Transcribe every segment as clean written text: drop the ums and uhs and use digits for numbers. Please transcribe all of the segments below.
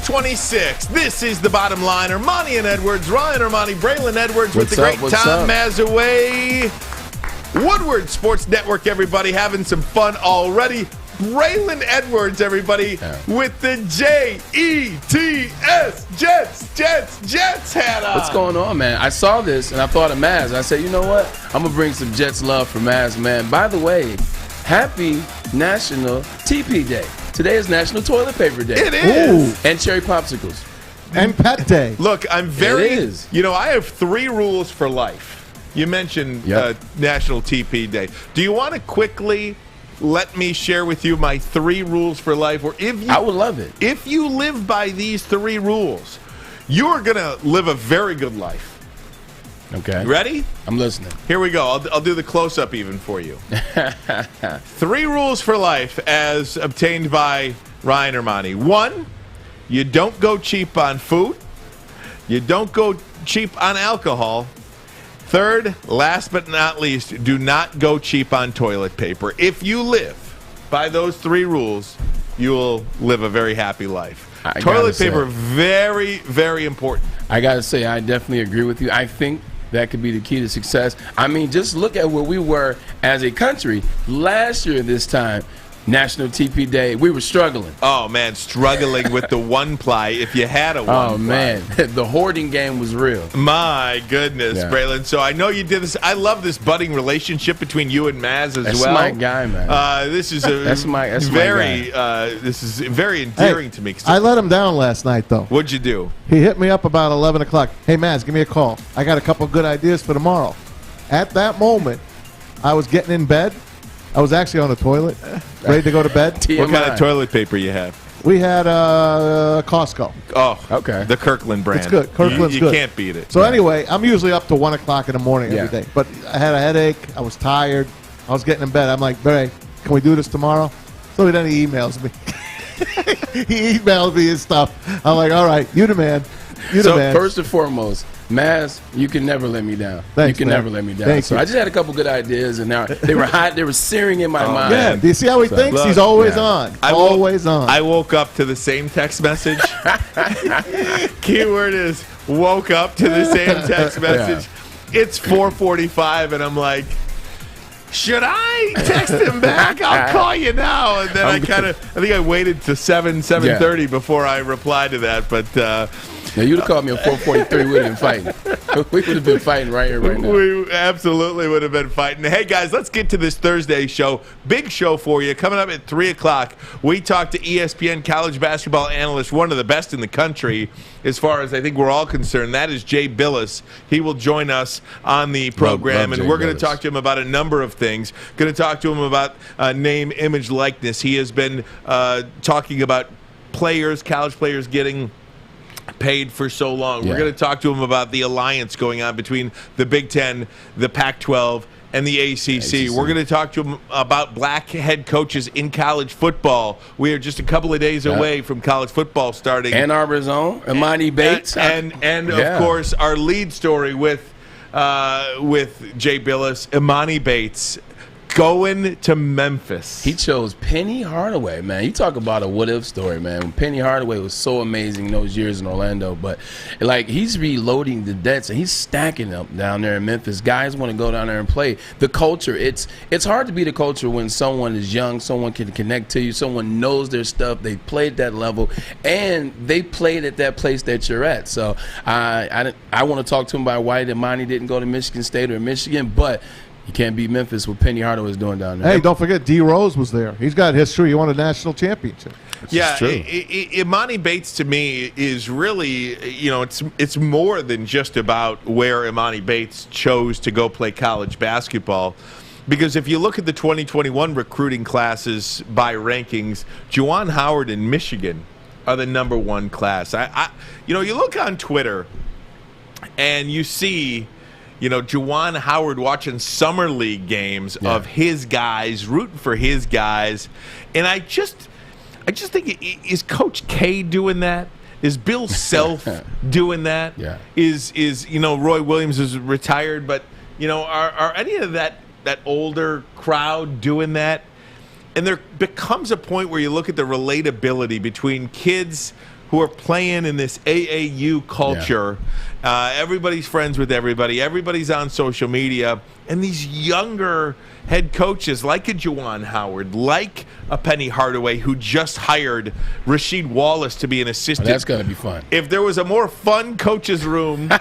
26. This is the Bottom Line. Armani and Edwards, Ryan Armani, Braylon Edwards with the great Tom Mazaway. Woodward Sports Network, everybody, having some fun already. Braylon Edwards, everybody, with the Jets, Jets hat on. What's going on, man? I saw this and I thought of Maz. I said, you know what? I'm going to bring some Jets love for Maz, man. By the way, happy National TP Day. Today is National Toilet Paper Day. It is. Ooh. And cherry popsicles. And Pet Day. Look, I'm very, I have 3 rules for life. You mentioned National TP Day. Do you want to quickly let me share with you my 3 rules for life? Or if you, I would love it. If you live by these 3 rules, you're going to live a very good life. Okay. Ready? I'm listening. Here we go. I'll do the close-up even for you. 3 rules for life as obtained by Ryan Armani. 1, you don't go cheap on food. You don't go cheap on alcohol. 3rd, last but not least, do not go cheap on toilet paper. If you live by those 3 rules, you will live a very happy life. Toilet paper, very, very important. I got to say, I definitely agree with you. I think that could be the key to success. I mean, just look at where we were as a country last year this time. National TP Day, we were struggling. Oh, man, struggling with the one-ply if you had a one-ply. Oh, man, the hoarding game was real. My goodness, Braylon. So I know you did this. I love this budding relationship between you and Maz as That's well. That's my guy, man. This is that's my guy. This is very endearing to me. I let him down last night, though. What'd you do? He hit me up about 11 o'clock. Hey, Maz, give me a call. I got a couple good ideas for tomorrow. At that moment, I was getting in bed. I was actually on the toilet, ready to go to bed. What kind of toilet paper you have? We had Costco. Oh, okay. The Kirkland brand. It's good. Kirkland's good. You can't beat it. So anyway, I'm usually up to 1 o'clock in the morning every day. But I had a headache. I was tired. I was getting in bed. I'm like, Barry, can we do this tomorrow? So then he emails me. He emails me his stuff. I'm like, all right, you the man. So first and foremost, Maz, you can never let me down. Thanks, you can man. never let me down. Thank so you. I just had a couple good ideas, and now they were hot. They were searing in my mind. Yeah, do you see how he thinks? Look, he's always on. Always on. I woke up to the same text message. Keyword is woke up to the same text message. It's 4:45, and I'm like, should I text him back? I'll call you now. And then I think I waited to 7:30 before I replied to that. But now you'd have called me at 4:43. We would have been fighting. We would have been fighting right here, right now. We absolutely would have been fighting. Hey, guys, let's get to this Thursday show. Big show for you. Coming up at 3 o'clock, we talk to ESPN college basketball analyst, one of the best in the country, as far as I think we're all concerned. That is Jay Bilas. He will join us on the program, and we're going to talk to him about a number of things. Going to talk to him about name, image, likeness. He has been talking about college players getting paid for so long. We're going to talk to him about the alliance going on between the Big Ten, the Pac-12, and the ACC. We're going to talk to him about black head coaches in college football. We are just a couple of days away from college football starting. Ann Arbor's own, Emoni Bates. And of course, our lead story with Jay Bilas, Emoni Bates, going to Memphis. He chose Penny Hardaway, man. You talk about a what-if story, man. Penny Hardaway was so amazing those years in Orlando, but like he's reloading the debts and he's stacking them down there in Memphis. Guys want to go down there and play. The culture, it's hard to beat a culture when someone is young, someone can connect to you, someone knows their stuff, they played that level, and they played at that place that you're at. So I want to talk to him about why Emoni didn't go to Michigan State or Michigan, but you can't beat Memphis what Penny Hardaway is doing down there. Hey, don't forget, D. Rose was there. He's got history. He won a national championship. Yeah, Emoni Bates to me is really, it's more than just about where Emoni Bates chose to go play college basketball. Because if you look at the 2021 recruiting classes by rankings, Juwan Howard and Michigan are the #1 class. You look on Twitter and you see, Juwan Howard watching summer league games of his guys, rooting for his guys, and I just think, is Coach K doing that? Is Bill Self doing that? Yeah. Is Roy Williams is retired, but are any of that older crowd doing that? And there becomes a point where you look at the relatability between kids who are playing in this AAU culture. Everybody's friends with everybody. Everybody's on social media. And these younger head coaches like a Juwan Howard, like a Penny Hardaway, who just hired Rasheed Wallace to be an assistant. That's going to be fun. If there was a more fun coaches room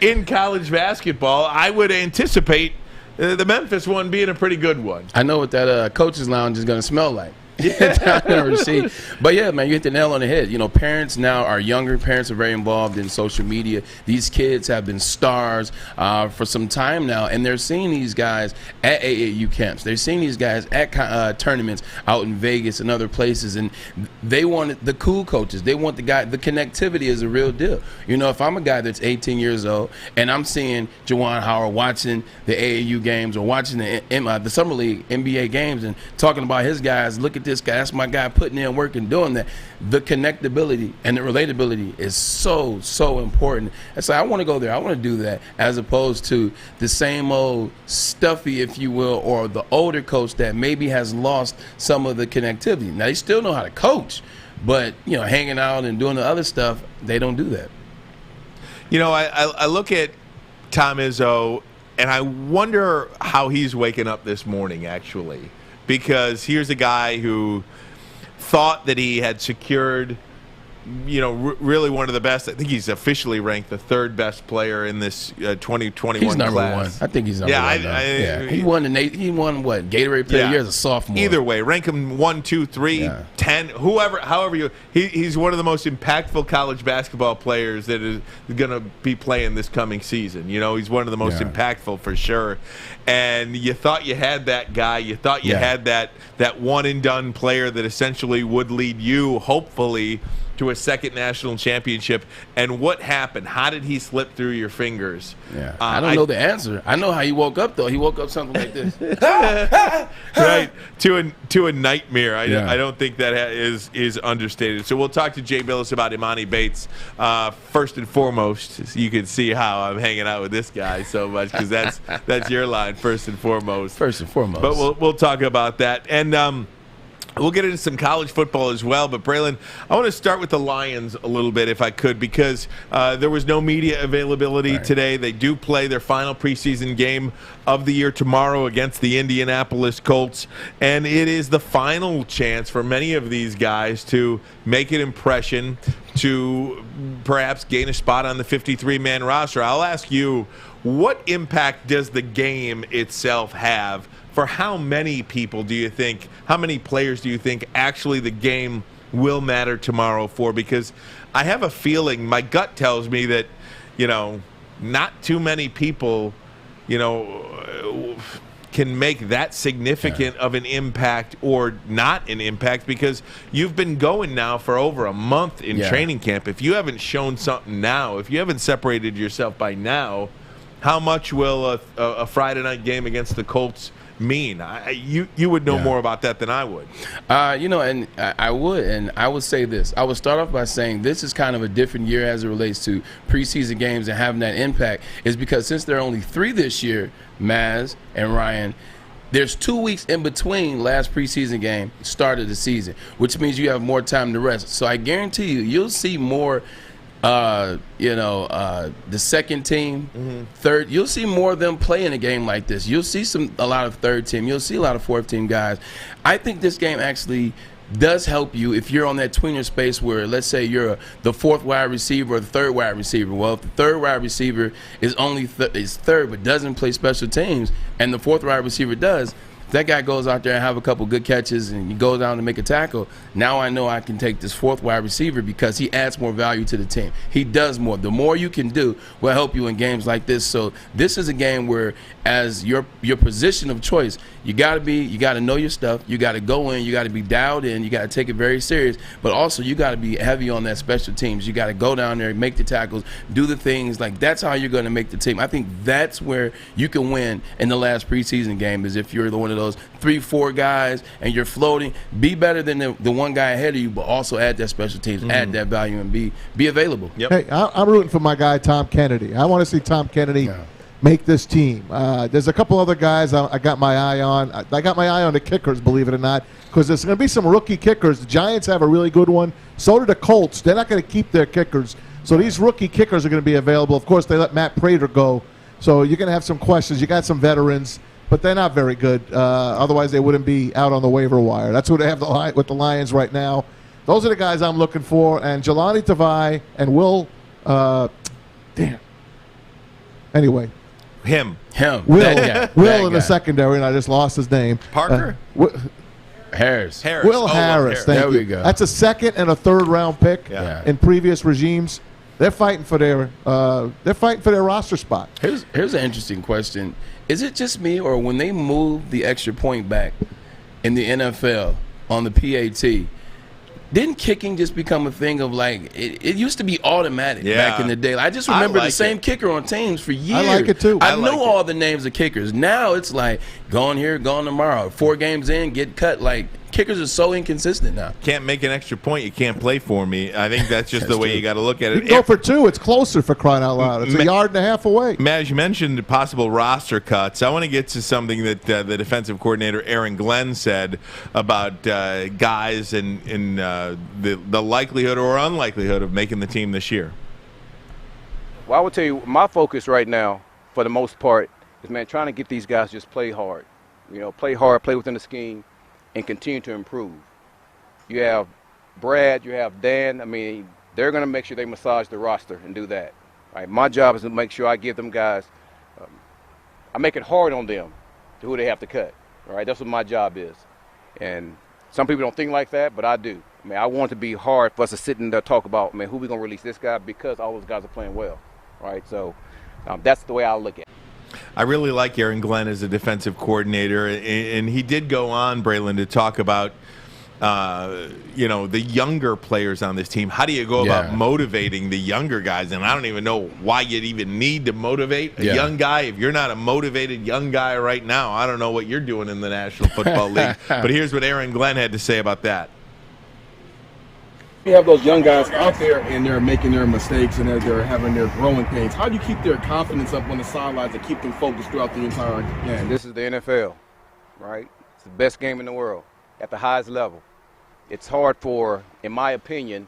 in college basketball, I would anticipate the Memphis one being a pretty good one. I know what that coaches lounge is going to smell like. But yeah, man, you hit the nail on the head. Parents now are younger. Parents are very involved in social media. These kids have been stars for some time now, and they're seeing these guys at AAU camps. They're seeing these guys at tournaments out in Vegas and other places, and they want the cool coaches. They want the guy. The connectivity is a real deal. If I'm a guy that's 18 years old and I'm seeing Juwan Howard watching the AAU games or watching the Summer League NBA games and talking about his guys, look at this guy, that's my guy putting in work and doing that. The connectability and the relatability is so important. And so I want to go there. I want to do that, as opposed to the same old stuffy, if you will, or the older coach that maybe has lost some of the connectivity. Now, they still know how to coach, but hanging out and doing the other stuff, they don't do that. I look at Tom Izzo and I wonder how he's waking up this morning, actually. Because here's a guy who thought that he had secured, really one of the best. I think he's officially ranked the third best player in this 2021 he's number class. one. I think he's number one. He won what? Gatorade Player of the Year as a sophomore. Either way, rank him 1, 2, 3, 10, however you. He's one of the most impactful college basketball players that is going to be playing this coming season. He's one of the most impactful for sure. And you thought you had that guy. You thought you had that one and done player that essentially would lead you, hopefully, to a second national championship. And what happened? How did he slip through your fingers? I don't know the answer. I know how he woke up, though. He woke up something like this. Right, to a nightmare. I don't think that is understated. So we'll talk to Jay Bilas about Emoni Bates. First and foremost, you can see how I'm hanging out with this guy so much, because that's your line, first and foremost. First and foremost. But we'll talk about that. And we'll get into some college football as well. But, Braylon, I want to start with the Lions a little bit, if I could, because there was no media availability today. They do play their final preseason game of the year tomorrow against the Indianapolis Colts. And it is the final chance for many of these guys to make an impression, to perhaps gain a spot on the 53-man roster. I'll ask you, what impact does the game itself have? For how many people do you think, how many players do you think actually the game will matter tomorrow for? Because I have a feeling, my gut tells me that, not too many people, can make that significant of an impact or not an impact, because you've been going now for over a month in training camp. If you haven't shown something now, if you haven't separated yourself by now, how much will a Friday night game against the Colts mean? You would know more about that than I would. And I would. And I would say this. I would start off by saying this is kind of a different year as it relates to preseason games and having that impact, is because since there are only 3 this year, Maz and Ryan, there's 2 weeks in between last preseason game, start of the season, which means you have more time to rest. So I guarantee you'll see more the second team, third, you'll see more of them play in a game like this. You'll see a lot of third team. You'll see a lot of fourth team guys. I think this game actually does help you if you're on that tweener space where, let's say, you're the fourth wide receiver or the third wide receiver. Well, if the third wide receiver is only is third but doesn't play special teams, and the fourth wide receiver does, that guy goes out there and have a couple good catches and he goes down to make a tackle, now I know I can take this fourth wide receiver because he adds more value to the team. He does more. The more you can do will help you in games like this. So this is a game where, as your position of choice, you got to know your stuff. You got to go in. You got to be dialed in. You got to take it very serious. But also you got to be heavy on that special teams. You got to go down there, make the tackles, do the things. Like, that's how you're going to make the team. I think that's where you can win in the last preseason game, is if you're one of those 3-4 guys and you're floating. Be better than the one guy ahead of you, but also add that special teams, add that value, and be available. Hey, I'm rooting for my guy Tom Kennedy. I want to see Tom Kennedy make this team. There's a couple other guys I got my eye on. I got my eye on the kickers, believe it or not, because there's going to be some rookie kickers. The Giants have a really good one. So do the Colts. They're not going to keep their kickers. So these rookie kickers are going to be available. Of course, they let Matt Prater go. So you're going to have some questions. You got some veterans, but they're not very good. Otherwise, they wouldn't be out on the waiver wire. That's who they have with the Lions right now. Those are the guys I'm looking for. And Jelani Tavai and Will Anyway. Him. Will in the secondary, and I just lost his name. Parker? Harris. Will Harris. Thank you. There we go. That's a second and a third round pick in previous regimes. They're fighting for their roster spot. Here's an interesting question. Is it just me, or when they move the extra point back in the NFL on the PAT, didn't kicking just become a thing of like it used to be automatic back in the day? I just remember the same kicker on teams for years. I like it too. I know all the names of kickers. Now it's like going here, going tomorrow. 4 games in, get cut. Like kickers are so inconsistent now. Can't make an extra point, you can't play for me. I think that's just the way you got to look at it. You go for 2, it's closer, for crying out loud. It's a yard and a half away. Matt, as you mentioned possible roster cuts, I want to get to something that the defensive coordinator Aaron Glenn said about guys and the likelihood or unlikelihood of making the team this year. Well, I will tell you, my focus right now, for the most part, is, man, trying to get these guys to just play hard. Play hard, play within the scheme, and continue to improve. You have Brad, you have Dan. I mean, they're going to make sure they massage the roster and do that. Right? My job is to make sure I give them guys, I make it hard on them to who they have to cut. All right? That's what my job is. And some people don't think like that, but I do. I mean, I want it to be hard for us to sit in there and talk about, man, who we going to release this guy, because all those guys are playing well. Right? So that's the way I look at it. I really like Aaron Glenn as a defensive coordinator, and he did go on, Braylon, to talk about the younger players on this team. How do you go about motivating the younger guys? And I don't even know why you'd even need to motivate a young guy. If you're not a motivated young guy right now, I don't know what you're doing in the National Football League. But here's what Aaron Glenn had to say about that. You have those young guys out there and they're making their mistakes and they're having their growing pains. How do you keep their confidence up on the sidelines and keep them focused throughout the entire game? This is the NFL, right? It's the best game in the world at the highest level. It's hard for, in my opinion,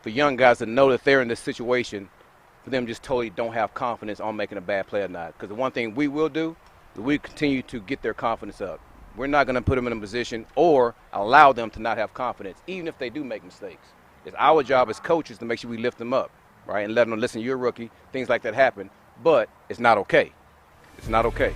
for young guys to know that they're in this situation, for them just totally don't have confidence on making a bad play or not. Because the one thing we will do is we continue to get their confidence up. We're not going to put them in a position or allow them to not have confidence, even if they do make mistakes. It's our job as coaches to make sure we lift them up, right, and let them know, listen, you're a rookie, things like that happen, but it's not okay. It's not okay.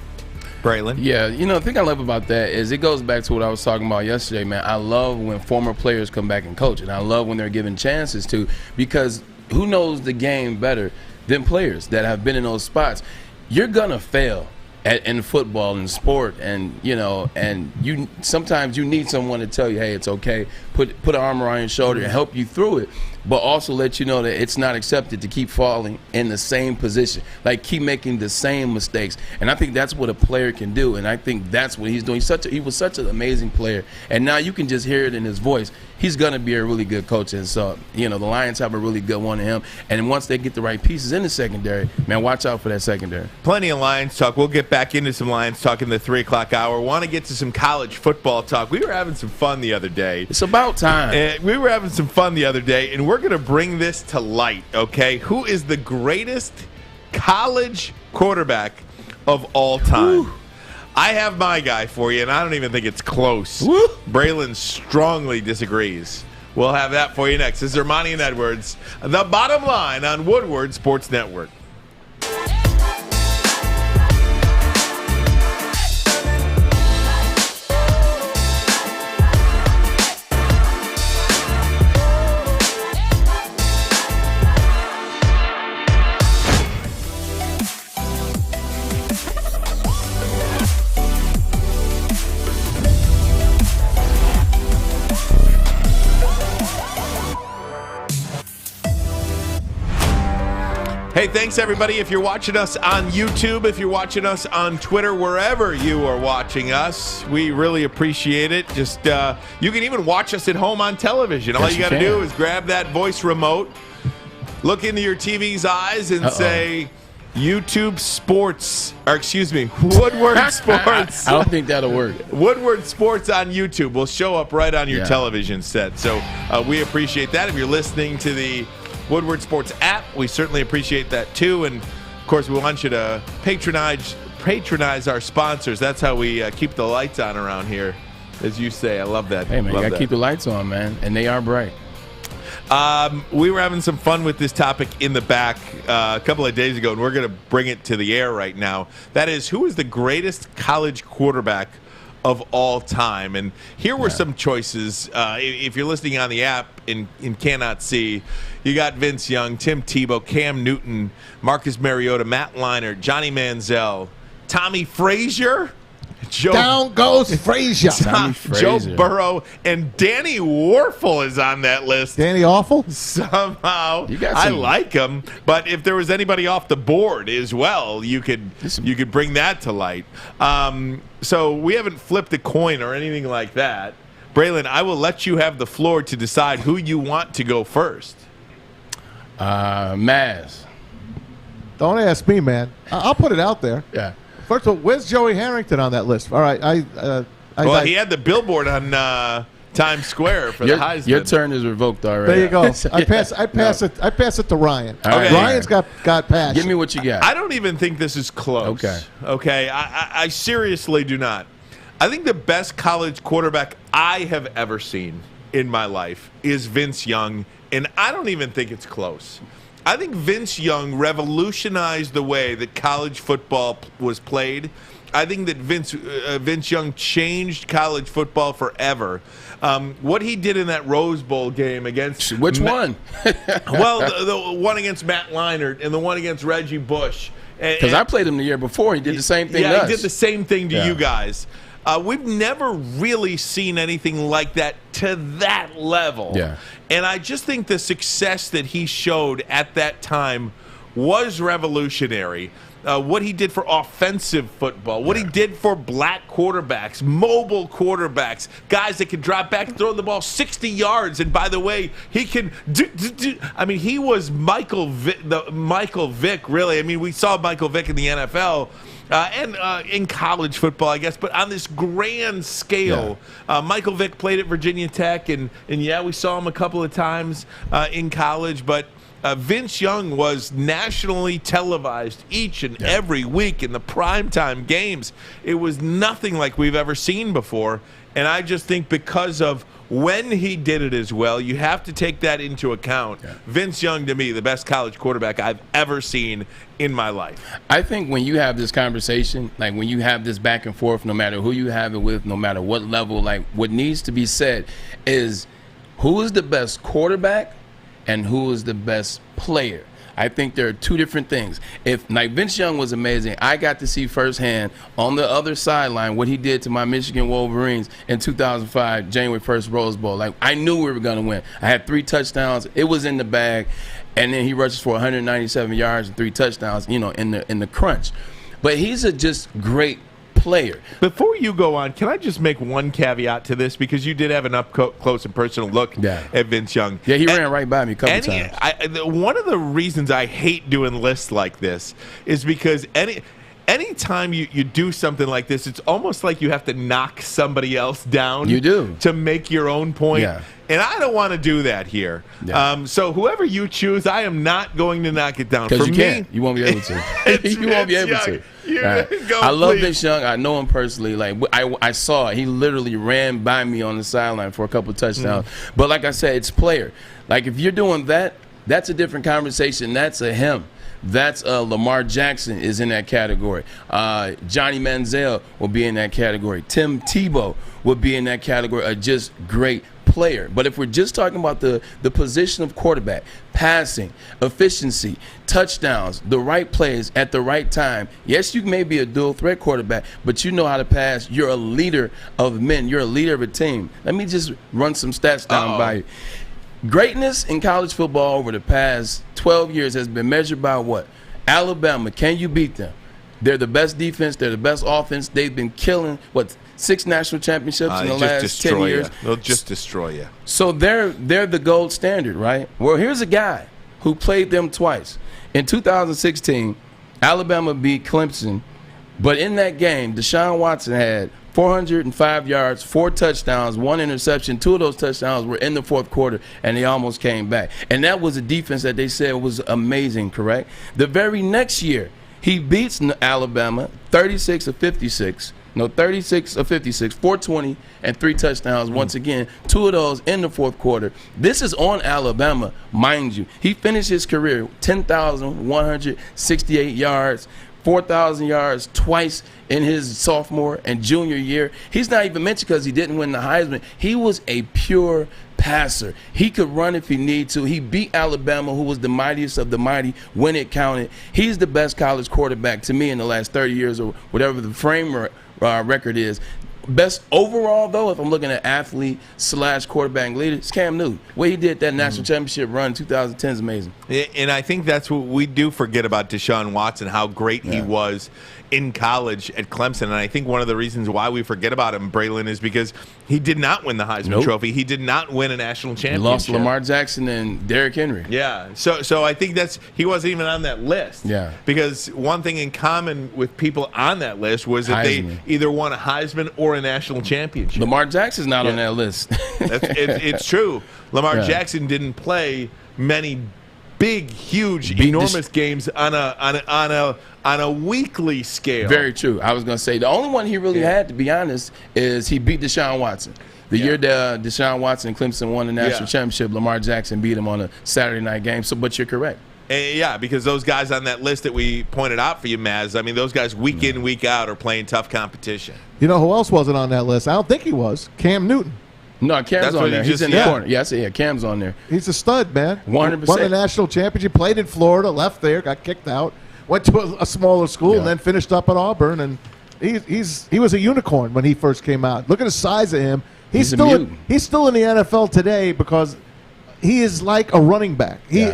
Braylon? Yeah, the thing I love about that is it goes back to what I was talking about yesterday, man. I love when former players come back and coach, and I love when they're given chances to, because who knows the game better than players that have been in those spots? You're going to fail in football and sport, and you sometimes you need someone to tell you, hey, it's okay, put an arm around your shoulder and help you through it, but also let you know that it's not accepted to keep falling in the same position, like keep making the same mistakes. And I think that's what a player can do, and I think that's what he's doing. He was such an amazing player, and now you can just hear it in his voice. He's going to be a really good coach, and so the Lions have a really good one in him, and once they get the right pieces in the secondary, man, watch out for that secondary. Plenty of Lions talk. We'll get back into some Lions talk in the 3 o'clock hour. Want to get to some college football talk. We were having some fun the other day. It's about time. We were having some fun the other day, and we're going to bring this to light, okay? Who is the greatest college quarterback of all time? Woo. I have my guy for you, and I don't even think it's close. Woo. Braylon strongly disagrees. We'll have that for you next. This is Emoni and Edwards, The Bottom Line on Woodward Sports Network. Hey, thanks, everybody. If you're watching us on YouTube, if you're watching us on Twitter, wherever you are watching us, we really appreciate it. Just you can even watch us at home on television. All you got to do is grab that voice remote, look into your TV's eyes, and say, YouTube Sports, or excuse me, Woodward Sports. I don't think that'll work. Woodward Sports on YouTube will show up right on your television set. So we appreciate that. If you're listening to the Woodward Sports app, we certainly appreciate that too. And of course, we want you to patronize our sponsors. That's how we keep the lights on around here, as you say. I love that. Hey man, you gotta keep the lights on, man, and they are bright. We were having some fun with this topic in the back a couple of days ago, and we're going to bring it to the air right now. That is, who is the greatest college quarterback of all time? And here were some choices. If you're listening on the app and cannot see, you got Vince Young, Tim Tebow, Cam Newton, Marcus Mariota, Matt Leinart, Johnny Manziel, Tommy Frazier. Down goes Frazier. Joe Burrow, and Danny Warfel is on that list. Danny Awful? Somehow. I like him, but if there was anybody off the board as well, you could bring that to light. So we haven't flipped a coin or anything like that. Braylon, I will let you have the floor to decide who you want to go first. Maz. Don't ask me, man. I'll put it out there. Yeah. First of all, where's Joey Harrington on that list? All right, he had the billboard on Times Square for the Heisman. Your turn is revoked already. There you go. I pass it to Ryan. Okay. Ryan's got passion. Give me what you got. I don't even think this is close. Okay. I seriously do not. I think the best college quarterback I have ever seen in my life is Vince Young, and I don't even think it's close. I think Vince Young revolutionized the way that college football was played. I think that Vince Young changed college football forever. What he did in that Rose Bowl game against... Which one? Well, the one against Matt Leinart and the one against Reggie Bush. Because I played him the year before. He did the same thing to us. Yeah, he did the same thing to you guys. We've never really seen anything like that to that level. Yeah. And I just think the success that he showed at that time was revolutionary. What he did for offensive football, what he did for black quarterbacks, mobile quarterbacks, guys that can drop back and throw the ball 60 yards. And by the way, he can he was Michael Vick, really. I mean, we saw Michael Vick in the NFL. And in college football, I guess, but on this grand scale, Michael Vick played at Virginia Tech, and we saw him a couple of times in college, but Vince Young was nationally televised each and every week in the primetime games. It was nothing like we've ever seen before, and I just think because of when he did it as well, you have to take that into account. Vince Young, to me, the best college quarterback I've ever seen in my life. I think when you have this conversation, like when you have this back and forth, no matter who you have it with, no matter what level, like what needs to be said is who is the best quarterback and who is the best player. I think there are two different things. If like Vince Young was amazing, I got to see firsthand on the other sideline what he did to my Michigan Wolverines in 2005, January 1st Rose Bowl. Like I knew we were going to win. I had 3 touchdowns. It was in the bag, and then he rushes for 197 yards and 3 touchdowns. In the crunch. But he's a just great player. Before you go on, can I just make one caveat to this? Because you did have an up-close and personal look at Vince Young. Yeah, he ran right by me a couple times. One of the reasons I hate doing lists like this is because anytime you do something like this, it's almost like you have to knock somebody else down. You do. To make your own point. Yeah. And I don't want to do that here. Yeah. So whoever you choose, I am not going to knock it down. Because you can't. You won't be able to. You won't be able to. I love Vince Young. I know him personally. Like I saw it. He literally ran by me on the sideline for a couple of touchdowns. But like I said, it's player. Like if you're doing that, that's a different conversation. That's a him. That's Lamar Jackson is in that category. Johnny Manziel will be in that category. Tim Tebow will be in that category. A just great player. But if we're just talking about the position of quarterback, passing, efficiency, touchdowns, the right plays at the right time, yes, you may be a dual threat quarterback, but you know how to pass. You're a leader of men. You're a leader of a team. Let me just run some stats down by you. Greatness in college football over the past 12 years has been measured by what? Alabama. Can you beat them? They're the best defense. They're the best offense. They've been killing, 6 national championships in the last 10 years. They'll just destroy you. So they're the gold standard, right? Well, here's a guy who played them twice. In 2016, Alabama beat Clemson, but in that game, Deshaun Watson had 405 yards, 4 touchdowns, 1 interception. 2 of those touchdowns were in the fourth quarter, and they almost came back. And that was a defense that they said was amazing, correct? The very next year, he beats Alabama 36 of 56. No, 36 of 56, 420, and 3 touchdowns. Once again, 2 of those in the fourth quarter. This is on Alabama, mind you. He finished his career 10,168 yards, 4,000 yards twice in his sophomore and junior year. He's not even mentioned because he didn't win the Heisman. He was a pure passer. He could run if he needed to. He beat Alabama, who was the mightiest of the mighty when it counted. He's the best college quarterback to me in the last 30 years or whatever the framework record is. Best overall, though, if I'm looking at athlete/quarterback leader, it's Cam Newton. What he did that national championship run in 2010 is amazing. And I think that's what we do forget about Deshaun Watson, how great he was in college at Clemson. And I think one of the reasons why we forget about him, Braylon, is because he did not win the Heisman Trophy. He did not win a national championship. He lost Lamar Jackson and Derrick Henry. Yeah. So I think he wasn't even on that list. Yeah. Because one thing in common with people on that list was that they either won a Heisman or a national championship. Lamar Jackson's not on that list. It's true. Lamar Jackson didn't play many big, huge, enormous games on a weekly scale. Very true. I was going to say the only one he really had, to be honest, is he beat Deshaun Watson. The year that Deshaun Watson and Clemson won the national championship, Lamar Jackson beat him on a Saturday night game. But you're correct. Yeah, because those guys on that list that we pointed out for you, Maz, I mean, those guys week in, week out are playing tough competition. You know who else wasn't on that list? I don't think he was. Cam Newton. No, Cam's on there. He's in the corner. Yeah, I say, Cam's on there. He's a stud, man. 100%. Won the national championship, played in Florida, left there, got kicked out, went to a smaller school, and then finished up at Auburn. And he was a unicorn when he first came out. Look at the size of him. He's still in the NFL today because he is like a running back. He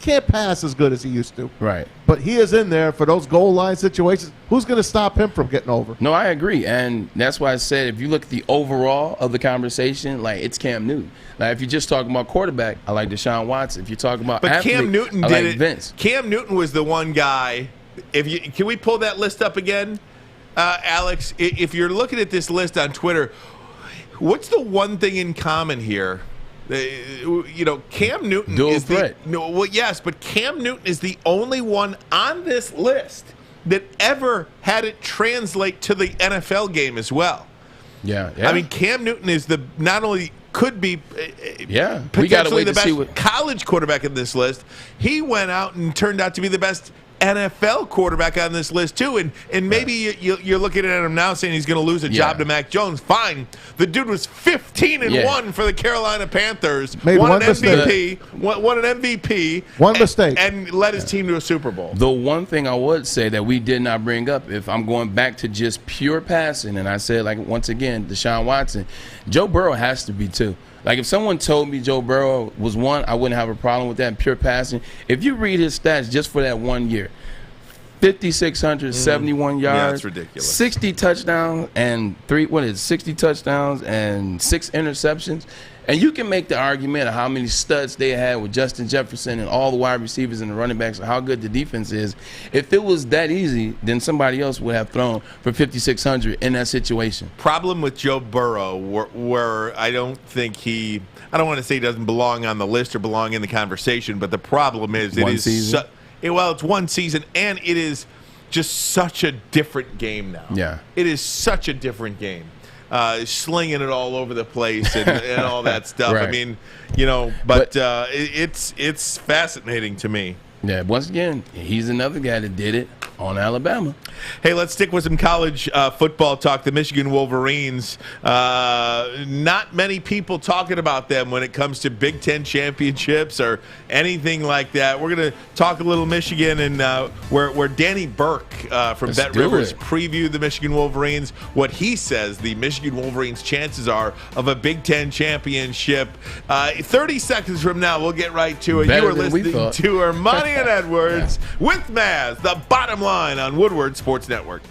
can't pass as good as he used to. Right. But he is in there for those goal line situations. Who's going to stop him from getting over? No, I agree. And that's why I said if you look at the overall of the conversation, like it's Cam Newton. Now, if you're just talking about quarterback, I like Deshaun Watson. If you're talking about athlete, Cam Newton I like did it. Vince. Cam Newton was the one guy. Can we pull that list up again, Alex? If you're looking at this list on Twitter, what's the one thing in common here? Cam Newton Dual is threat. Yes, but Cam Newton is the only one on this list that ever had it translate to the NFL game as well. Yeah. I mean, Cam Newton is not only could be we gotta wait the to see best college quarterback in this list, he went out and turned out to be the best NFL quarterback on this list too, and maybe you're looking at him now saying he's going to lose a job to Mac Jones. Fine, the dude was 15-1 for the Carolina Panthers. Made won one an mistake. Won an MVP. One mistake, and led his team to a Super Bowl. The one thing I would say that we did not bring up, if I'm going back to just pure passing, and I said like once again, Deshaun Watson, Joe Burrow has to be too. Like, if someone told me Joe Burrow was one, I wouldn't have a problem with that in pure passing. If you read his stats just for that 1 year, 5,671 yards. Yeah, that's ridiculous. 60 touchdowns and 60 touchdowns and 6 interceptions. And you can make the argument of how many studs they had with Justin Jefferson and all the wide receivers and the running backs and how good the defense is. If it was that easy, then somebody else would have thrown for 5,600 in that situation. Problem with Joe Burrow, where I don't think I don't want to say he doesn't belong on the list or belong in the conversation, but the problem is it's one season, and it is just such a different game now. Yeah. It is such a different game. Slinging it all over the place and all that stuff. Right. I mean, but it's fascinating to me. Yeah, once again, he's another guy that did it on Alabama. Hey, let's stick with some college football talk. The Michigan Wolverines. Not many people talking about them when it comes to Big Ten championships or anything like that. We're going to talk a little Michigan, and where Danny Burke from Bet Rivers previewed the Michigan Wolverines. What he says the Michigan Wolverines' chances are of a Big Ten championship. 30 seconds from now, we'll get right to it. You are listening to Emoni and Edwards with Maz, the bottom line on Woodward Sports Network.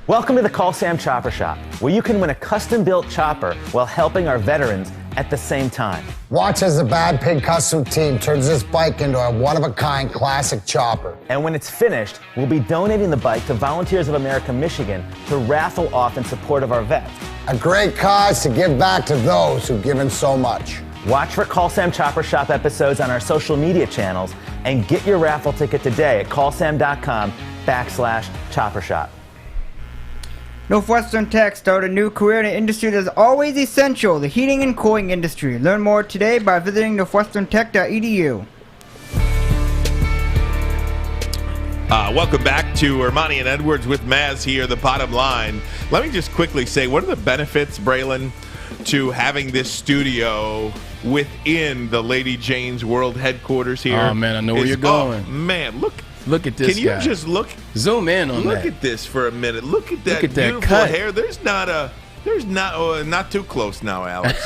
Welcome to the Call Sam Chopper Shop, where you can win a custom-built chopper while helping our veterans at the same time. Watch as the Bad Pig Custom team turns this bike into a one-of-a-kind classic chopper. And when it's finished, we'll be donating the bike to Volunteers of America Michigan to raffle off in support of our vets. A great cause to give back to those who've given so much. Watch for Call Sam Chopper Shop episodes on our social media channels and get your raffle ticket today at callsam.com/Chopper Shop. Northwestern Tech started a new career in an industry that is always essential, the heating and cooling industry. Learn more today by visiting northwesterntech.edu. Welcome back to Emoni and Edwards with Maz here, the bottom line. Let me just quickly say, what are the benefits, Braylon, to having this studio within the Lady Jane's World Headquarters here? Oh, man, I know where you're going. Oh, man, look at this Can you guy. just look? Zoom in on that. Look at this for a minute. Look at that beautiful cut. hair. Not too close now, Alex.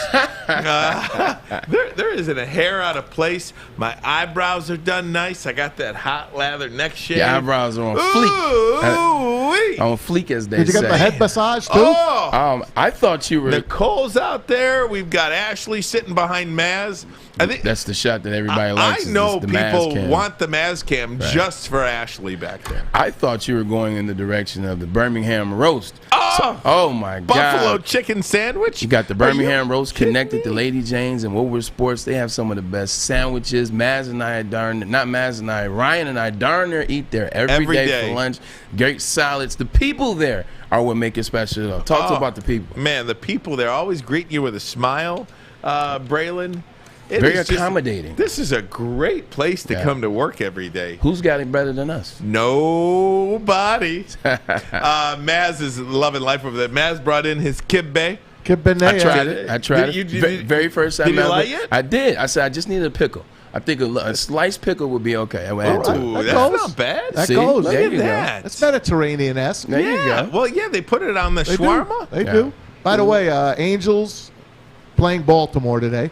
There isn't a hair out of place. My eyebrows are done nice. I got that hot lather neck shave. Your eyebrows are on fleek. On fleek, as they say. Did you get the head massage too? Oh, I thought you were. Nicole's out there. We've got Ashley sitting behind Maz. I think that's the shot that everybody likes. I know the people Maz want the Maz cam just for Ashley back there. I thought you were going in the direction of the Birmingham roast. Oh my God! Buffalo chicken sandwich. You got the Birmingham roast connected to Lady Jane's and Woodward Sports. They have some of the best sandwiches. Ryan and I darn near eat there every day for lunch. Great salads. The people there are what make it special. Talk to about the people. Man, the people there always greet you with a smile, Braylon. Very accommodating. This is a great place to come to work every day. Who's got it better than us? Nobody. Maz is loving life over there. Maz brought in his kibbeh. Kibbeh. I tried it. Very first time. Did you like it? I did. I said I just needed a pickle. I think a sliced pickle would be okay. That's not bad. That goes. Look at that. That's Mediterranean-esque. There you go. Well, yeah, they put it on the shawarma. They do. By the way, Angels playing Baltimore today.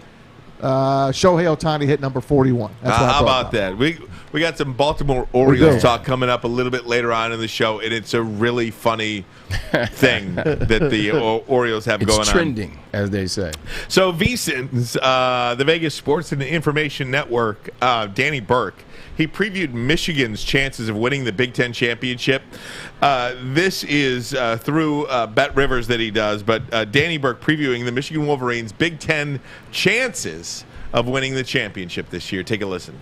Shohei Ohtani hit number 41. How about that? We got some Baltimore Orioles talk coming up a little bit later on in the show, and it's a really funny thing that the Orioles have going on. It's trending, as they say. So VSiN's, the Vegas Sports and Information Network, Danny Burke, he previewed Michigan's chances of winning the Big Ten championship. This is through Bet Rivers that he does, but Danny Burke previewing the Michigan Wolverines' Big Ten chances of winning the championship this year. Take a listen.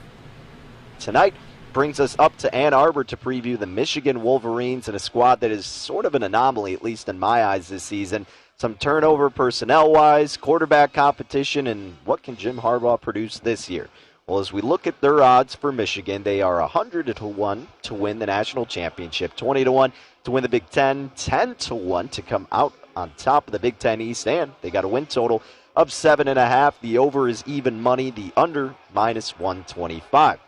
Tonight brings us up to Ann Arbor to preview the Michigan Wolverines and a squad that is sort of an anomaly, at least in my eyes this season. Some turnover personnel-wise, quarterback competition, and what can Jim Harbaugh produce this year? Well, as we look at their odds for Michigan, they are 100-1 to win the national championship, 20-1 to win the Big Ten, 10-1 to come out on top of the Big Ten East, and they got a win total of 7.5. The over is even money, the under -125.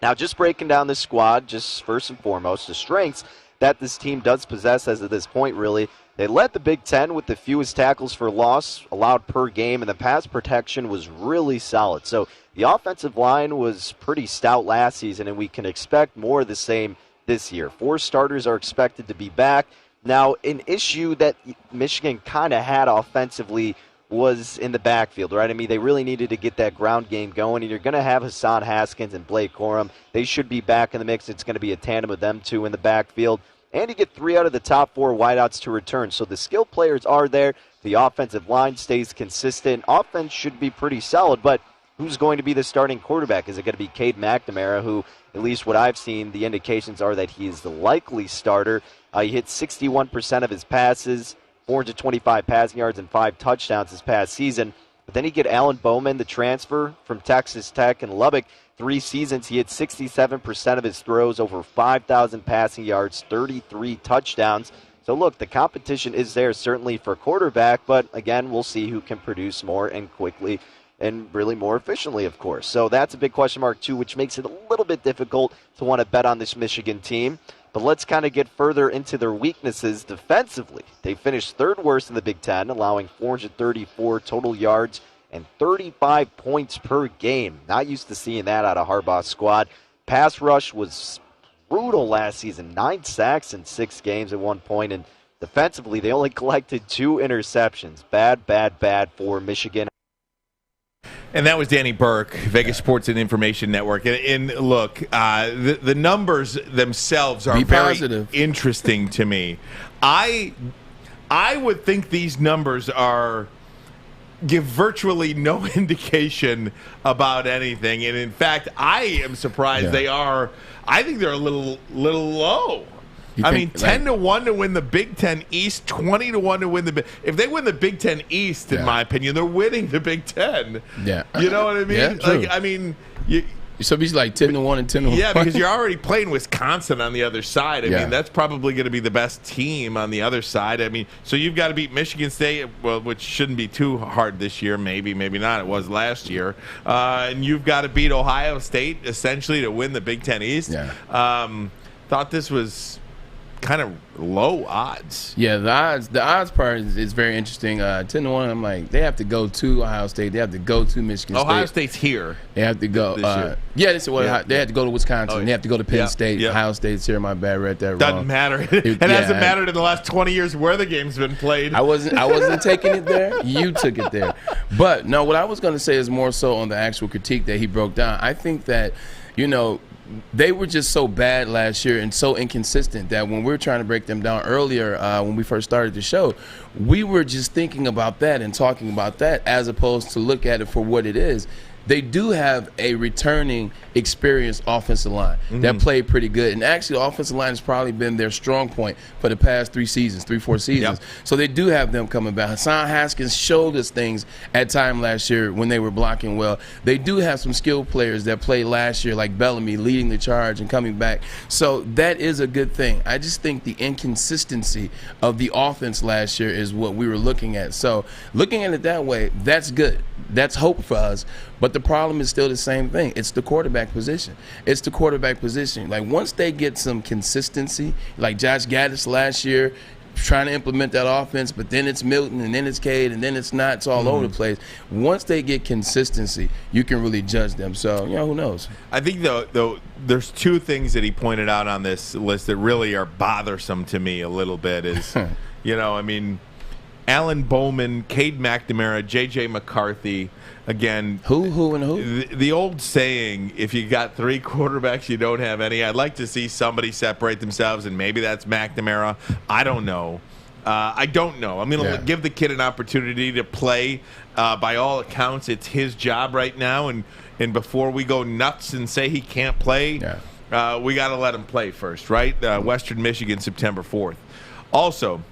Now, just breaking down this squad, just first and foremost, the strengths that this team does possess as of this point, really. They led the Big Ten with the fewest tackles for loss allowed per game, and the pass protection was really solid. So the offensive line was pretty stout last season, and we can expect more of the same this year. 4 starters are expected to be back. Now, an issue that Michigan kind of had offensively was in the backfield, right? I mean, they really needed to get that ground game going, and you're going to have Hassan Haskins and Blake Corum. They should be back in the mix. It's going to be a tandem of them two in the backfield. And you get 3 out of the top 4 wideouts to return. So the skilled players are there. The offensive line stays consistent. Offense should be pretty solid, but who's going to be the starting quarterback? Is it going to be Cade McNamara, who, at least what I've seen, the indications are that he is the likely starter. He hit 61% of his passes, 425 passing yards, and 5 touchdowns this past season. But then you get Alan Bowman, the transfer from Texas Tech and Lubbock. 3 seasons, he hit 67% of his throws, over 5,000 passing yards, 33 touchdowns. So look, the competition is there certainly for quarterback, but again, we'll see who can produce more and quickly and really more efficiently, of course. So that's a big question mark too, which makes it a little bit difficult to want to bet on this Michigan team. But let's kind of get further into their weaknesses defensively. They finished 3rd worst in the Big Ten, allowing 434 total yards and 35 points per game. Not used to seeing that out of Harbaugh's squad. Pass rush was brutal last season. 9 sacks in 6 games at one point. And defensively, they only collected 2 interceptions. Bad for Michigan. And that was Danny Burke, Vegas Sports and Information Network. And look, the numbers themselves are very interesting to me. I would think these numbers give virtually no indication about anything. And in fact, I am surprised they are. I think they're a little low. I mean, 10-1 to win the Big Ten East, 20-1 to win the. If they win the Big Ten East, in my opinion, they're winning the Big Ten. Yeah, you know what I mean? Yeah, true. Like, I mean, so he's like 10-1 and 10-1. Yeah, because you're already playing Wisconsin on the other side. I mean, that's probably going to be the best team on the other side. I mean, so you've got to beat Michigan State, well, which shouldn't be too hard this year. Maybe not. It was last year. And you've got to beat Ohio State essentially to win the Big Ten East. Yeah. Thought this was kind of low odds. Yeah, the odds part is very interesting. 10-1. I'm like, they have to go to Ohio State. They have to go to Michigan State. Ohio State's here. They have to go. They had to go to Wisconsin. They have to go to Penn State. Ohio State's here. My bad, read that wrong. Doesn't matter. It hasn't mattered in the last 20 years where the game's been played. I wasn't taking it there. You took it there. But no, what I was going to say is more so on the actual critique that he broke down. I think that, they were just so bad last year and so inconsistent that when we were trying to break them down earlier, when we first started the show, we were just thinking about that and talking about that as opposed to look at it for what it is. They do have a returning, experienced offensive line that played pretty good. And actually, the offensive line has probably been their strong point for the past 4 seasons. Yep. So they do have them coming back. Hassan Haskins showed us things at time last year when they were blocking well. They do have some skilled players that played last year, like Bellamy, leading the charge and coming back. So that is a good thing. I just think the inconsistency of the offense last year is what we were looking at. So looking at it that way, that's good. That's hope for us. But the problem is still the same thing. It's the quarterback position. Like, once they get some consistency, like Josh Gaddis last year, trying to implement that offense, but then it's Milton, and then it's Cade, and then it's not. It's all over the place. Once they get consistency, you can really judge them. So, who knows? I think, though, there's two things that he pointed out on this list that really are bothersome to me a little bit is, Alan Bowman, Cade McNamara, J.J. McCarthy. Again, who, and who? The old saying, if you got 3 quarterbacks, you don't have any. I'd like to see somebody separate themselves, and maybe that's McNamara. I don't know. I'm going to give the kid an opportunity to play. By all accounts, it's his job right now, and before we go nuts and say he can't play, we got to let him play first, right? Western Michigan, September 4th. Also,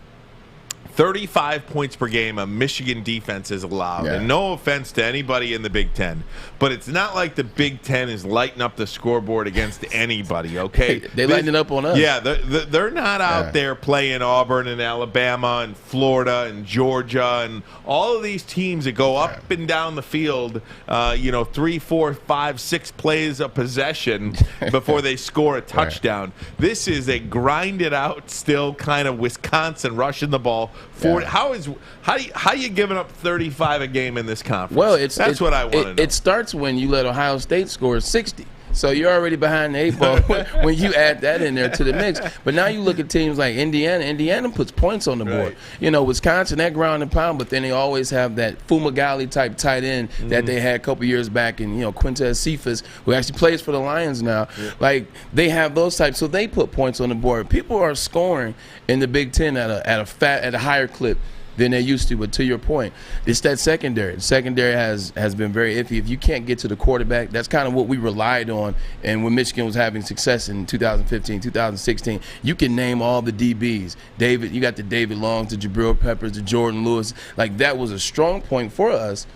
35 points per game a Michigan defense is allowed. Yeah. And no offense to anybody in the Big Ten, but it's not like the Big Ten is lighting up the scoreboard against anybody, okay? They lighting it up on us. Yeah, they're not out there playing Auburn and Alabama and Florida and Georgia and all of these teams that go up and down the field, 3, 4, 5, 6 plays of possession before they score a touchdown. This is a grinded out, still kind of Wisconsin rushing the ball. How you giving up 35 a game in this conference? Well, that's what I want to know. It starts when you let Ohio State score 60. So you're already behind the 8 ball when you add that in there to the mix. But now you look at teams like Indiana. Indiana puts points on the board. Wisconsin, that ground and pound, but then they always have that Fumagalli type tight end that they had a couple years back, and Quintez Cephas, who actually plays for the Lions now. Yeah. Like, they have those types, so they put points on the board. People are scoring in the Big Ten at a higher clip than they used to. But to your point, it's that secondary. The secondary has been very iffy. If you can't get to the quarterback, that's kind of what we relied on. And when Michigan was having success in 2015, 2016, you can name all the DBs. You got the David Longs, the Jabril Peppers, the Jordan Lewis. Like, that was a strong point for us.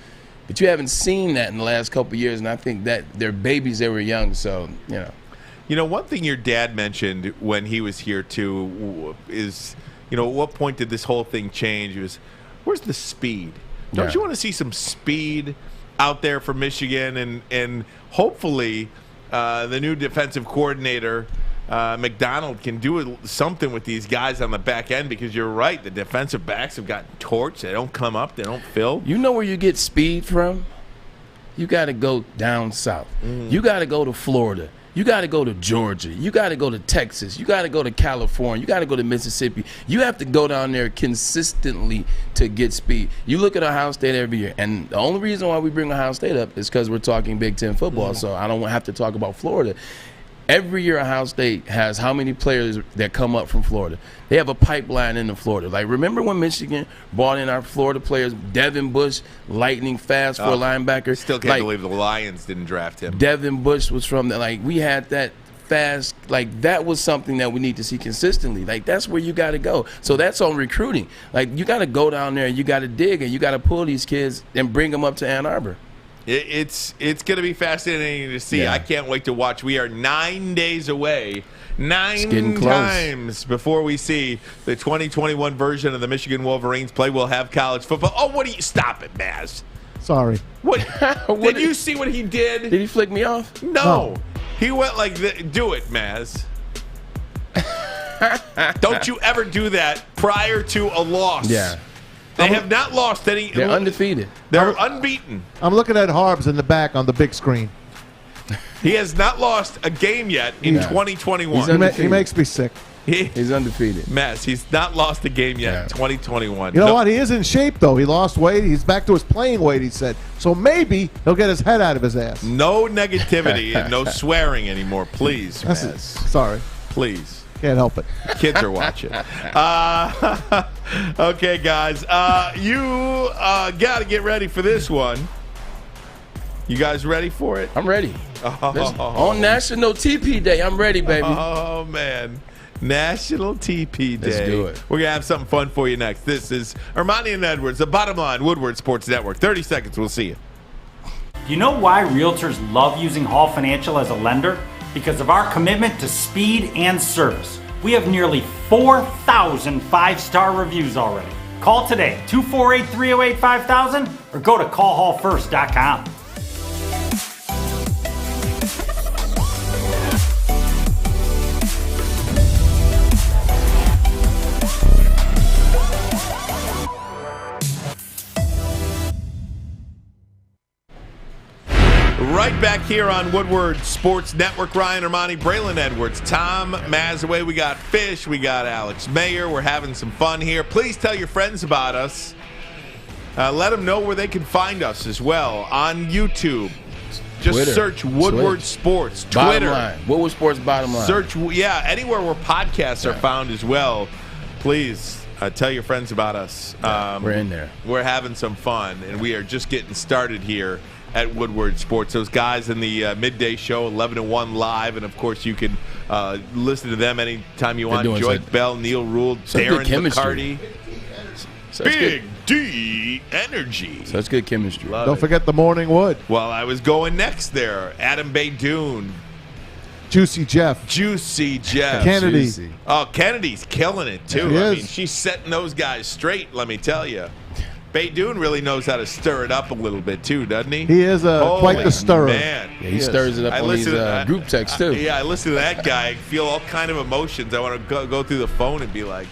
But you haven't seen that in the last couple of years, and I think that they're babies. They were young, so, one thing your dad mentioned when he was here, too, is – at what point did this whole thing change? It was, where's the speed? Don't you want to see some speed out there for Michigan? And hopefully the new defensive coordinator, McDonald, can do something with these guys on the back end, because you're right, the defensive backs have gotten torched. They don't come up. They don't fill. You know where you get speed from? You got to go down south. You got to go to Florida You got to go to Georgia. You got to go to Texas. You got to go to California. You got to go to Mississippi. You have to go down there consistently to get speed. You look at Ohio State every year, and the only reason why we bring Ohio State up is because we're talking Big Ten football, so I don't have to talk about Florida. Every year Ohio State has how many players that come up from Florida? They have a pipeline into Florida. Like, remember when Michigan brought in our Florida players, Devin Bush, lightning fast for a linebacker? Still can't believe the Lions didn't draft him. Devin Bush was from the, like, we had that fast, like, that was something that we need to see consistently. Like, that's where you got to go. So that's on recruiting. Like, you got to go down there and you got to dig and you got to pull these kids and bring them up to Ann Arbor. It's going to be fascinating to see. Yeah. I can't wait to watch. We are 9 days away, 9 times before we see the 2021 version of the Michigan Wolverines play. We'll have college football. Oh, what do you – stop it, Maz. Sorry. What? Did you see what he did? Did he flick me off? No. He went like do it, Maz. Don't you ever do that prior to a loss. Yeah. They have not lost any. They're undefeated. They're unbeaten. I'm looking at Harbs in the back on the big screen. He has not lost a game yet in 2021. He makes me sick. He's undefeated. Mess. He's not lost a game yet in 2021. You know what? He is in shape, though. He lost weight. He's back to his playing weight, he said. So maybe he'll get his head out of his ass. No negativity and no swearing anymore, please, Mess. Sorry. Please. Can't help it. Kids are watching. Okay, guys. You got to get ready for this one. You guys ready for it? I'm ready. On National TP Day, I'm ready, baby. Oh, man. National TP Day. Let's do it. We're going to have something fun for you next. This is Emoni and Edwards, the Bottom Line, Woodward Sports Network. 30 seconds. We'll see you. Do you know why realtors love using Hall Financial as a lender? Because of our commitment to speed and service. We have nearly 4,000 five-star reviews already. Call today, 248-308-5000, or go to callhallfirst.com. Right back here on Woodward Sports Network. Ryan Emoni, Braylon Edwards, Tom Mazaway. We got Fish. We got Alex Mayer. We're having some fun here. Please tell your friends about us. Let them know where they can find us as well on YouTube. Just Twitter. search Woodward Sports. Bottom Twitter. Line. Woodward Sports Bottom Line. Search, anywhere where podcasts are found as well. Please tell your friends about us. We're in there. We're having some fun, and we are just getting started here at Woodward Sports. Those guys in the midday show, 11 to 1 live, and of course you can listen to them anytime you want. Joy Bell, Neil Rule, Darren McCarty. Big D Energy. So that's good chemistry. Don't forget the Morning Wood. Well, I was going next there. Adam Baydoun. Juicy Jeff. Kennedy. Oh, Kennedy's killing it, too. Yeah, I mean, she's setting those guys straight, let me tell you. Baydoun really knows how to stir it up a little bit, too, doesn't he? He is quite the stirrer. Man. Yeah, he stirs it up on these group texts, too. I listen to that guy. I feel all kind of emotions. I want to go through the phone and be like,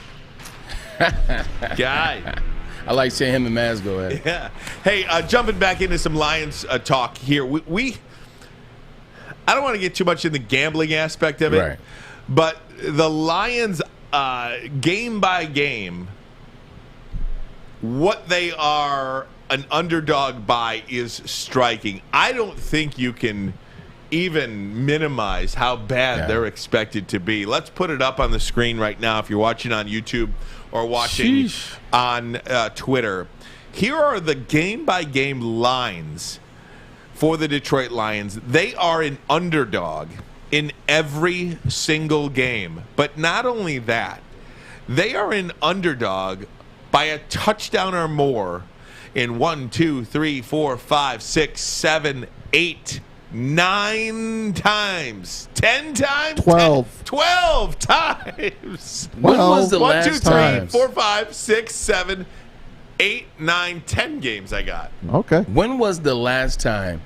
guy. I like seeing him and Maz go at it. Yeah. Hey, jumping back into some Lions talk here. I don't want to get too much in the gambling aspect of it, right. But the Lions, game by game, what they are an underdog by is striking. I don't think you can even minimize how bad they're expected to be. Let's put it up on the screen right now if you're watching on YouTube or watching on Twitter. Here are the game-by-game lines for the Detroit Lions. They are an underdog in every single game. But not only that, they are an underdog by a touchdown or more in 1, 2, 3, 4, 5, 6, 7, 8, 9 times. 10 times? 12. 12 times. When was the 1, last 2, 3, time? 4, 5, 6, 7, 8, 9, 10 games I got. Okay. When was the last time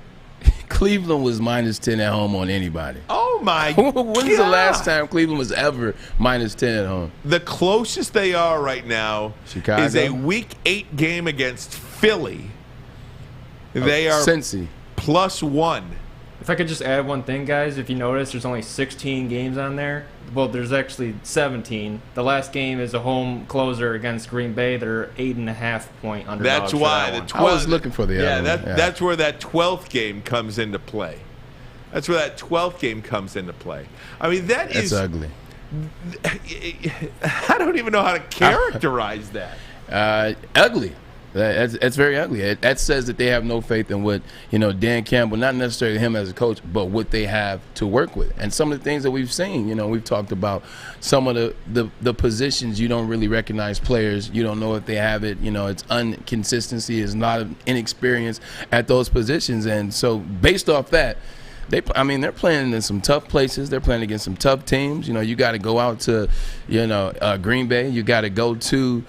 Cleveland was -10 at home on anybody? Oh, my God. When's the last time Cleveland was ever -10 at home? The closest they are right now Chicago? is a Week 8 game against Philly. They are Cincy. +1. If I could just add one thing, guys, if you notice, there's only 16 games on there. Well, there's actually 17. The last game is a home closer against Green Bay. They're 8.5-point underdogs. That's why that the one. 12th. I was looking for the other one. That's where that 12th game comes into play. That's where that 12th game comes into play. I mean, that's ugly. I don't even know how to characterize that. Ugly. That's very ugly. That says that they have no faith in what, Dan Campbell, not necessarily him as a coach, but what they have to work with. And some of the things that we've seen, we've talked about some of the positions you don't really recognize players. You don't know if they have it. It's inconsistency. It's not inexperience at those positions. And so based off that, they're playing in some tough places. They're playing against some tough teams. You got to go out to, Green Bay. You got to go to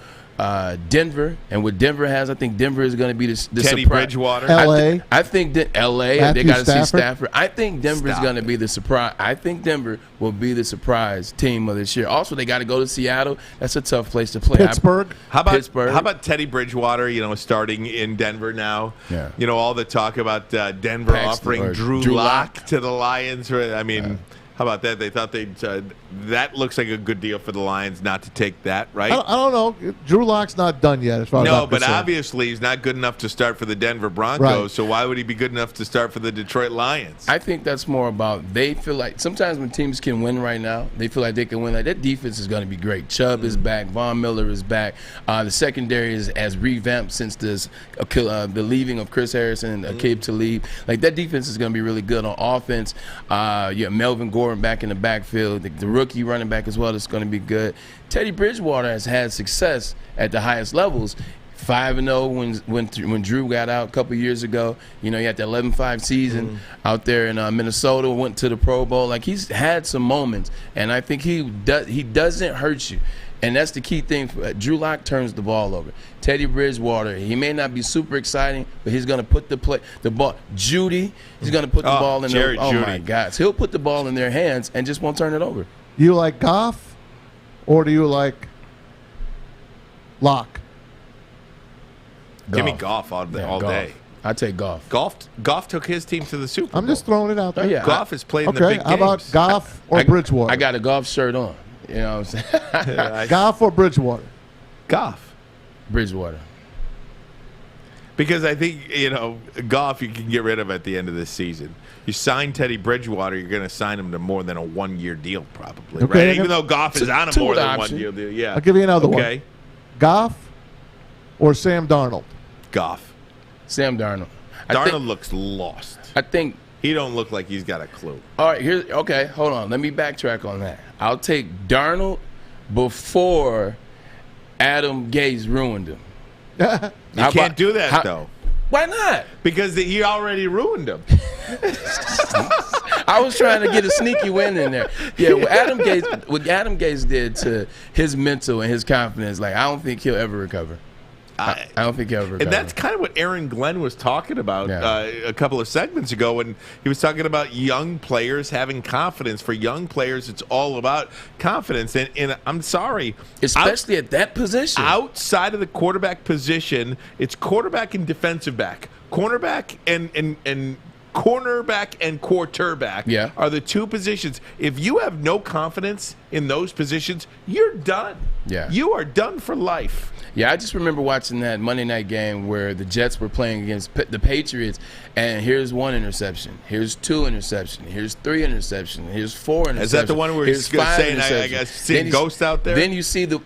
Denver, and what Denver has, I think Denver is going to be the Teddy surprise. Bridgewater, L.A. I think L.A. Matthew They got to see Stafford. Stafford. I think Denver is going to be the surprise. I think Denver will be the surprise team of this year. Also, they got to go to Seattle. That's a tough place to play. Pittsburgh. How about Pittsburgh. How about Teddy Bridgewater? Starting in Denver now. Yeah. All the talk about Denver Paxton offering or Drew Drew Lock Lock. to the Lions. I mean. How about that? They thought that looks like a good deal for the Lions not to take that, right? I don't know. Drew Lock's not done yet, as far as No, I'm but concerned. obviously he's not good enough to start for the Denver Broncos. Right. So why would he be good enough to start for the Detroit Lions? I think that's more about they feel like sometimes when teams can win right now, they feel like they can win. Like that defense is going to be great. Chubb is back. Von Miller is back. The secondary is as revamped since the leaving of Chris Harrison and Aqib Talib. Like that defense is going to be really good on offense. Melvin Gordon back in the backfield. The rookie running back as well is going to be good. Teddy Bridgewater has had success at the highest levels. 5-0 when Drew got out a couple years ago. He had the 11-5 season out there in Minnesota. Went to the Pro Bowl. Like he's had some moments, and I think he doesn't hurt you. And that's the key thing. Drew Lock turns the ball over. Teddy Bridgewater, he may not be super exciting, but he's going to put the ball. Judy, he's going to put the ball in their. Oh my gosh, he'll put the ball in their hands and just won't turn it over. Do you like Goff, or do you like Lock? Give me Goff all day. I take Goff. Goff took his team to the Super Bowl. I'm just throwing it out there. Oh, yeah. Goff has played in the big games. How about Goff or Bridgewater? I got a Goff shirt on. You know what I'm saying? Goff or Bridgewater? Goff. Bridgewater. Because I think, Goff you can get rid of at the end of this season. You sign Teddy Bridgewater, you're going to sign him to more than a one-year deal probably, Okay, right? Even though Goff is on a more than option. one-year deal. Yeah. I'll give you another one. Okay. Goff or Sam Darnold? Goff. Sam Darnold. Darnold looks lost. I think he don't look like he's got a clue. All right, okay, hold on. Let me backtrack on that. I'll take Darnold before Adam Gase ruined him. You can't do that, though. Why not? Because he already ruined him. I was trying to get a sneaky win in there. Yeah, what Adam Gase did to his mental and his confidence, I don't think he'll ever recover. I don't think he'll ever recover. And that's kind of what Aaron Glenn was talking about a couple of segments ago when he was talking about young players having confidence. For young players, it's all about confidence. And I'm sorry. Especially at that position. Outside of the quarterback position, it's quarterback and defensive back. Cornerback and cornerback and quarterback are the two positions. If you have no confidence in those positions, you're done. Yeah. You are done for life. Yeah, I just remember watching that Monday night game where the Jets were playing against the Patriots, and here's 1 interception, here's 2 interception, here's 3 interception, here's 4 interception. Is that the one where he's saying, I guess, seeing ghosts out there? Then you see the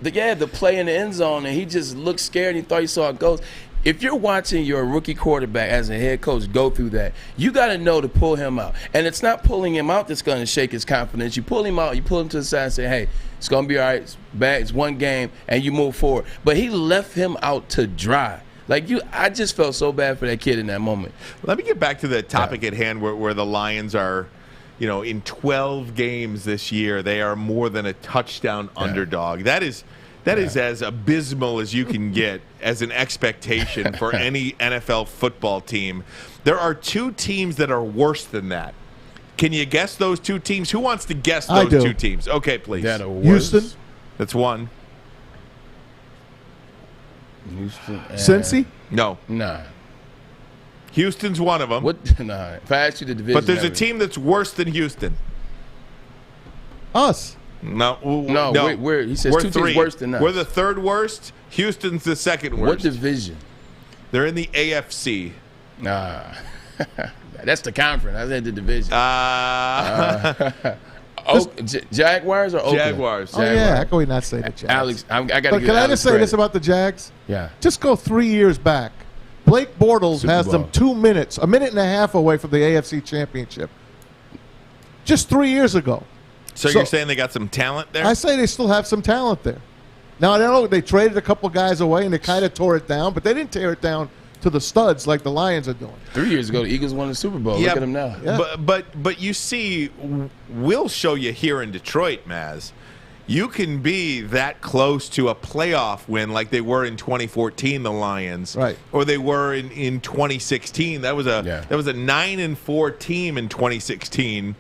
play in the end zone, and he just looked scared. He thought he saw a ghost. If you're watching your rookie quarterback as a head coach go through that, you got to know to pull him out. And it's not pulling him out that's going to shake his confidence. You pull him out, you pull him to the side and say, hey, it's going to be all right. It's bad. It's one game, and you move forward. But he left him out to dry. I just felt so bad for that kid in that moment. Let me get back to the topic at hand where the Lions are, in 12 games this year, they are more than a touchdown underdog. That is as abysmal as you can get as an expectation for any NFL football team. There are 2 teams that are worse than that. Can you guess those 2 teams? Who wants to guess those 2 teams? Okay, please. Houston. That's one. Houston. Cincy? No. Nah. Houston's one of them. Nah, if I ask you the division. But there's a team that's worse than Houston. Us. No. He says we're two three. teams worse than us. We're the third worst. Houston's the second worst. What division? They're in the AFC. Nah. That's the conference. I said the division. Jaguars or Oakland? Jaguars. Oh, yeah. How can we not say the Jags? Alex, I got to But can I just say this about the Jags? Yeah. Just go 3 years back. Blake Bortles Super has Bowl. them 2 minutes, a minute and a half away from the AFC Championship. Just 3 years ago. So you're saying they got some talent there? I say they still have some talent there. Now, I know they traded a couple guys away and they kind of tore it down, but they didn't tear it down to the studs like the Lions are doing. 3 years ago, the Eagles won the Super Bowl. Yeah, Look at them now. Yeah. But you see, we'll show you here in Detroit, Maz. You can be that close to a playoff win like they were in 2014, the Lions, right? Or they were in 2016. That was a 9-4 team in 2016.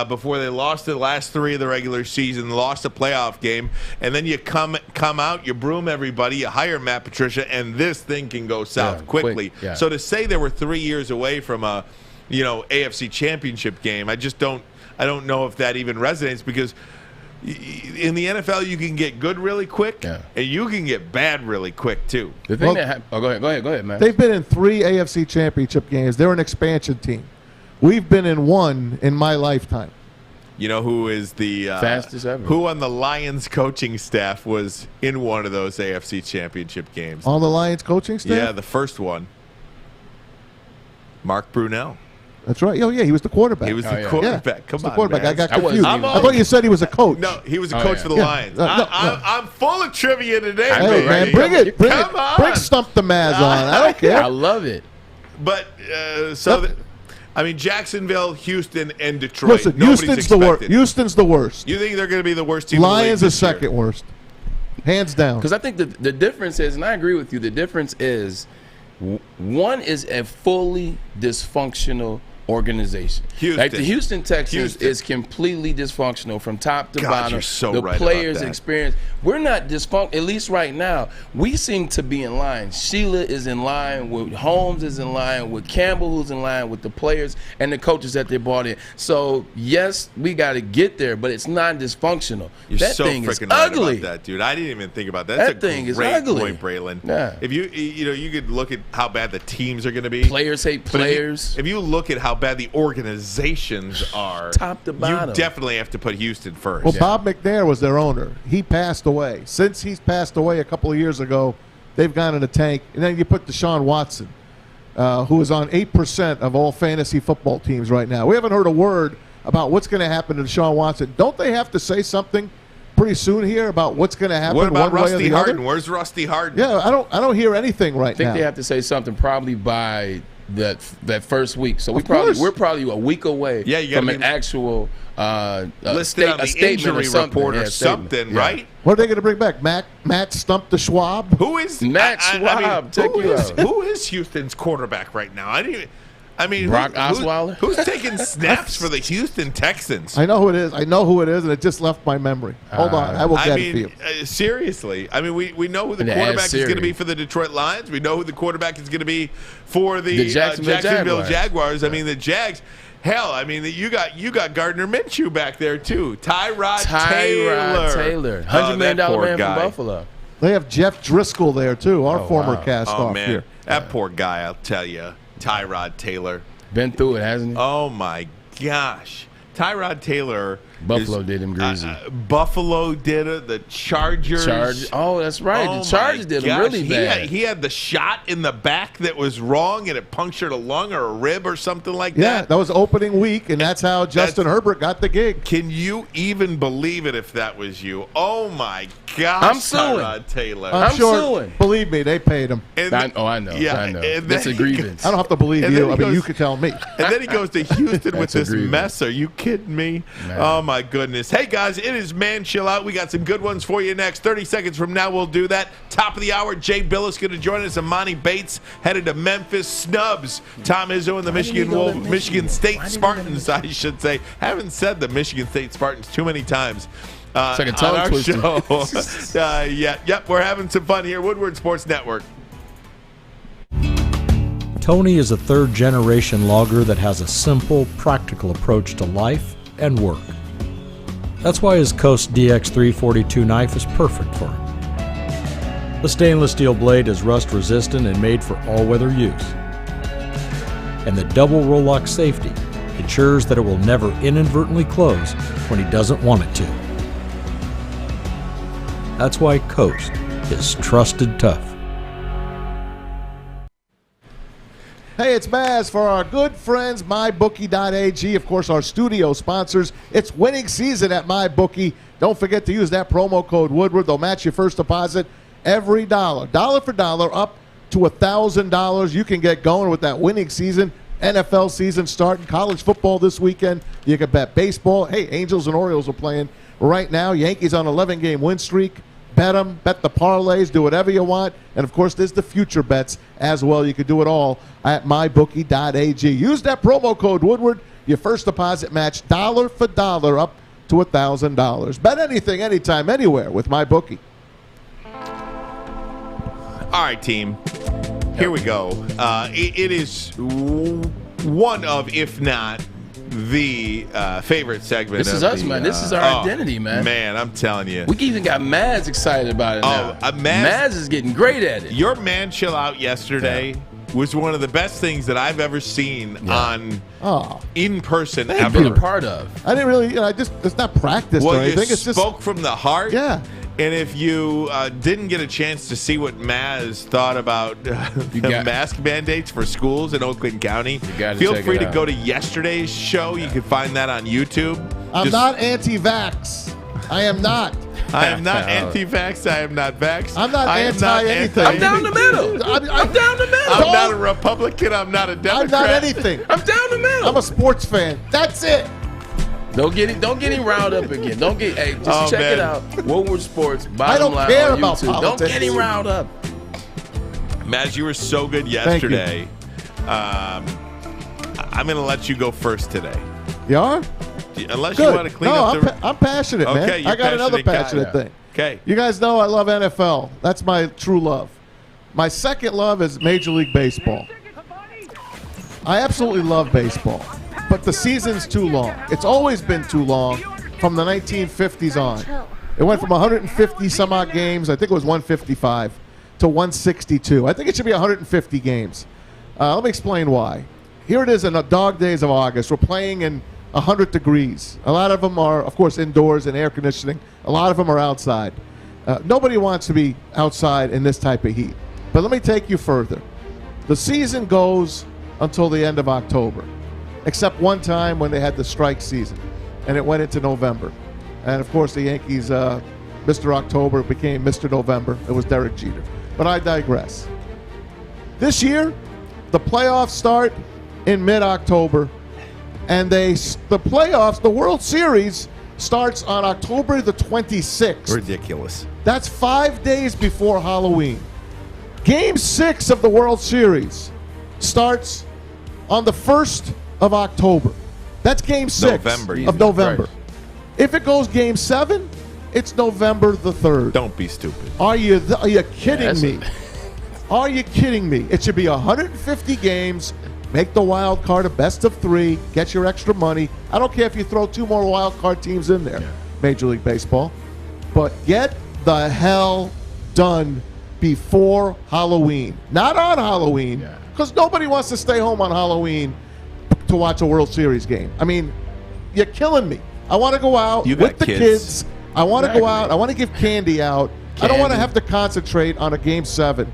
Before they lost the last 3 of the regular season, lost a playoff game, and then you come out, you broom everybody, you hire Matt Patricia, and this thing can go south quickly. Quick, yeah. So to say they were 3 years away from a, AFC Championship game, I don't know if that even resonates, because in the NFL you can get good really quick, and you can get bad really quick too. The thing go ahead, man. They've been in 3 AFC Championship games. They're an expansion team. We've been in 1 in my lifetime. You know who is the fastest ever? Who on the Lions coaching staff was in one of those AFC Championship games? On the Lions coaching staff? Yeah, the first one. Mark Brunell. That's right. Oh, yeah, he was the quarterback. He was the quarterback. Come on, quarterback. man. I got confused. I thought you said he was a coach. No, he was a coach for the Lions. I'm full of trivia today, Hey, man, bring it. Bring Stump the Maz on. I don't care. I love it. But Jacksonville, Houston, and Detroit. Listen, Houston's the worst. Houston's the worst. You think they're going to be the worst team? Lions in the league is second worst, hands down. Because I think the difference is, and I agree with you, the difference is one is a fully dysfunctional organization. Houston. Like the Houston Texans is completely dysfunctional from top to bottom. You're so the right players' about that. experience. We're not dysfunctional, at least right now. We seem to be in line. Sheila is in line with Holmes, is in line with Campbell, who's in line with the players and the coaches that they brought in. So yes, we got to get there, but it's not dysfunctional. You're that so thing is freaking right ugly. about that, dude. I didn't even think about that. That That's a thing is great ugly. point, Braylon. Yeah. If you could look at how bad the teams are going to be. Players hate players. If you look at how bad the organizations are, top to bottom, you definitely have to put Houston first. Well, Bob McNair was their owner. He passed away. Since he's passed away a couple of years ago, they've gone in the tank. And then you put Deshaun Watson, who is on 8% of all fantasy football teams right now. We haven't heard a word about what's going to happen to Deshaun Watson. Don't they have to say something pretty soon here about what's going to happen? What about one way or Rusty the Harden? other? Where's Rusty Harden? Yeah, I don't hear anything right I think now. they have to say something probably by that first week. So we're probably a week away from an actual listed on the injury report or something, right? What are they going to bring back? Matt Stump the Schwab? Who is Matt Schwab? Who is Houston's quarterback right now? Brock Osweiler? Who's taking snaps for the Houston Texans? I know who it is. And it just left my memory. Hold on, I will get it for you. Seriously, we know who the quarterback is going to be for the Detroit Lions. We know who the quarterback is going to be for the Jacksonville Jaguars. I mean, the Jags. Hell, you got Gardner Minshew back there too. Tyrod Taylor, $100 million man from Buffalo. They have Jeff Driscoll there too, our former cast off man. here. That poor guy, I'll tell you. Tyrod Taylor. Been through it, hasn't he? Oh, my gosh. Tyrod Taylor. Buffalo did him greasy. Buffalo did it. The Chargers. Oh, that's right. The Chargers did him really bad. He had the shot in the back that was wrong, and it punctured a lung or a rib or something like that. Yeah, that was opening week, and that's how Justin Herbert got the gig. Can you even believe it if that was you? Oh, my gosh. I'm suing. Tyrod Taylor. I'm sure. Suing. Believe me, they paid him. I know. Yeah, I know. That's a grievance. I don't have to believe you. You could tell me. And then he goes to Houston with this mess. Are you kidding me? Man. Oh, my goodness. Hey, guys, it is Man Chill Out. We got some good ones for you next. 30 seconds from now, we'll do that. Top of the hour, Jay Bilas going to join us. Emoni Bates headed to Memphis. Snubs Tom Izzo and the Michigan State Spartans, I should say. Haven't said the Michigan State Spartans too many times. It's like a tongue twister. Yep, we're having some fun here. Woodward Sports Network. Tony is a third-generation logger that has a simple, practical approach to life and work. That's why his Coast DX342 knife is perfect for him. The stainless steel blade is rust-resistant and made for all-weather use. And the double roll-lock safety ensures that it will never inadvertently close when he doesn't want it to. That's why Coast is trusted tough. Hey, it's Maz for our good friends, MyBookie.ag. Of course, our studio sponsors. It's winning season at MyBookie. Don't forget to use that promo code Woodward. They'll match your first deposit every dollar. Dollar for dollar, up to $1,000. You can get going with that winning season. NFL season starting. College football this weekend. You can bet baseball. Hey, Angels and Orioles are playing right now. Yankees on 11-game win streak. Bet them, bet the parlays, do whatever you want. And, of course, there's the future bets as well. You can do it all at mybookie.ag. Use that promo code Woodward. Your first deposit match dollar for dollar up to $1,000. Bet anything, anytime, anywhere with MyBookie. All right, team. Here we go. It is one of, if not, the favorite segment. This is us, man. This is our identity, man. Man, I'm telling you. We even got Maz excited about it now. Maz is getting great at it. Your man chill out yesterday was one of the best things that I've ever seen on in person ever. Been a part of. I didn't really, it's not practice or anything. You It's just spoke from the heart. Yeah. And if you didn't get a chance to see what Maz thought about the mask mandates for schools in Oakland County, feel free to go to yesterday's show. You can find that on YouTube. I'm not anti-vax. I am not. I am not anti-vax. I am not vax. I'm not anti-anything. I'm down the middle. I'm down the middle. I'm not a Republican. I'm not a Democrat. I'm not anything. I'm down the middle. I'm a sports fan. That's it. Don't get him riled up again. Just check it out. Woodward Sports. I don't care about YouTube. politics. Don't get him riled up. Maz, you were so good yesterday. I'm going to let you go first today. You are? Unless you want to clean up the... I'm passionate, man. Okay, I got another passionate thing. Okay. You guys know I love NFL. That's my true love. My second love is Major League Baseball. I absolutely love baseball. But the season's too long. It's always been too long from the 1950s on. It went from 150 some odd games, I think it was 155, to 162. I think it should be 150 games. Let me explain why. Here it is in the dog days of August. We're playing in 100 degrees. A lot of them are, of course, indoors and air conditioning. A lot of them are outside. Nobody wants to be outside in this type of heat. But let me take you further. The season goes until the end of October. Except one time when they had the strike season, and it went into November. And, of course, the Yankees, Mr. October became Mr. November. It was Derek Jeter. But I digress. This year, the playoffs start in mid-October, and the playoffs, the World Series, starts on October the 26th. Ridiculous. That's 5 days before Halloween. Game 6 of the World Series starts on the 1st of October. That's game 6 of November. Right. If it goes game 7, it's November the 3rd. Don't be stupid. Are you kidding me? Are you kidding me? It should be 150 games. Make the wild card a best of 3. Get your extra money. I don't care if you throw 2 more wild card teams in there, Major League Baseball. But get the hell done before Halloween. Not on Halloween, because nobody wants to stay home on Halloween to watch a World Series game. I mean, you're killing me. I want to go out with the kids. I want to go out. I want to give candy out. I don't want to have to concentrate on a Game 7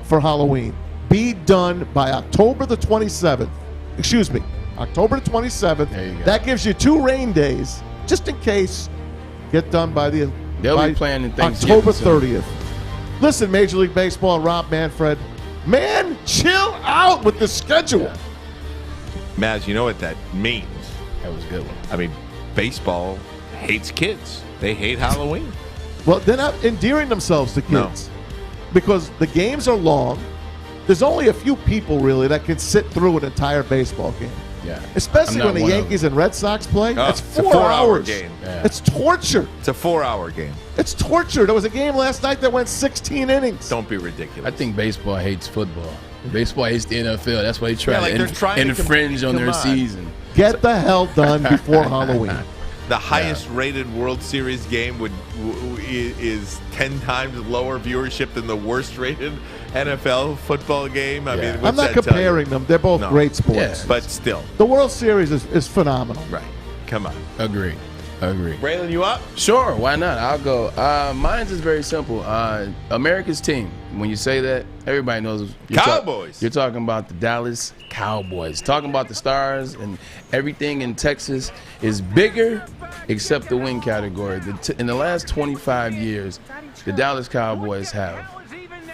for Halloween. Be done by October the 27th. Excuse me, October the 27th. There you go. That gives you 2 rain days, just in case. Get done by the They'll be planning Thanksgiving October 30th. Listen, Major League Baseball and Rob Manfred, man, chill out with the schedule. Maz, you know what that means. That was a good one. I mean, baseball hates kids. They hate Halloween. Well, they're not endearing themselves to kids because the games are long. There's only a few people, really, that can sit through an entire baseball game. Yeah. Especially when the Yankees and Red Sox play. It's 4 hours. Game. Yeah. It's torture. It's a 4-hour game. It's torture. There was a game last night that went 16 innings. Don't be ridiculous. I think baseball hates football. Baseball hates the NFL. That's why they try like they're trying to infringe on their season. Get the hell done before Halloween. The highest rated World Series game is 10 times lower viewership than the worst rated NFL football game. I mean, I'm what's not that comparing them. They're both great sports. Yeah, but still. The World Series is phenomenal. Right. Come on. Agree. Braylon, you up? Sure, why not? I'll go. Mine's is very simple. America's team. When you say that, everybody knows. Cowboys. You're talking about the Dallas Cowboys. Talking about the stars and everything in Texas is bigger except the win category. In the last 25 years, the Dallas Cowboys have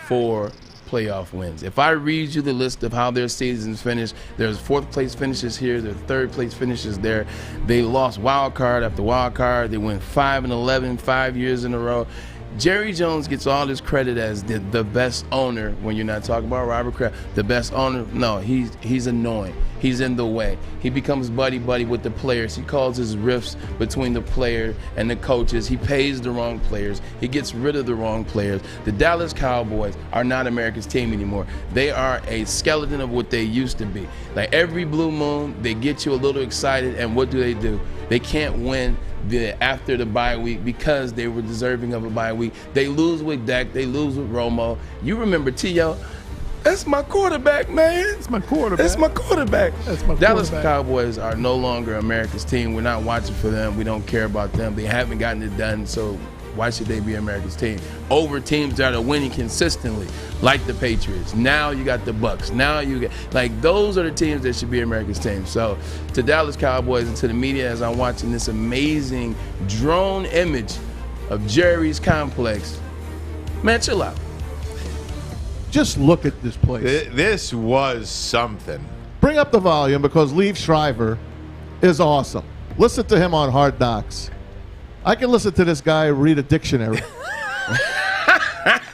4 playoff wins. If I read you the list of how their seasons finished, there's 4th place finishes here, there's 3rd place finishes there. They lost wild card after wild card. They went 5-11 5 years in a row. Jerry Jones gets all this credit as the best owner when you're not talking about Robert Kraft. The best owner, no, he's annoying. He's in the way. He becomes buddy-buddy with the players. He causes rifts between the player and the coaches. He pays the wrong players. He gets rid of the wrong players. The Dallas Cowboys are not America's team anymore. They are a skeleton of what they used to be. Like every blue moon, they get you a little excited, and what do? They can't win after the bye week because they were deserving of a bye week. They lose with Dak. They lose with Romo. You remember T.O.? That's my quarterback, man. That's my quarterback. That's my quarterback. That's my Dallas quarterback. Cowboys are no longer America's team. We're not watching for them. We don't care about them. They haven't gotten it done, so why should they be America's team? Over teams that are winning consistently, like the Patriots. Now you got the Bucks. Now you got, like, those are the teams that should be America's team. So to Dallas Cowboys and to the media as I'm watching this amazing drone image of Jerry's complex, man, chill out. Just look at this place. This was something. Bring up the volume because Liev Schreiber is awesome. Listen to him on Hard Knocks. I can listen to this guy read a dictionary.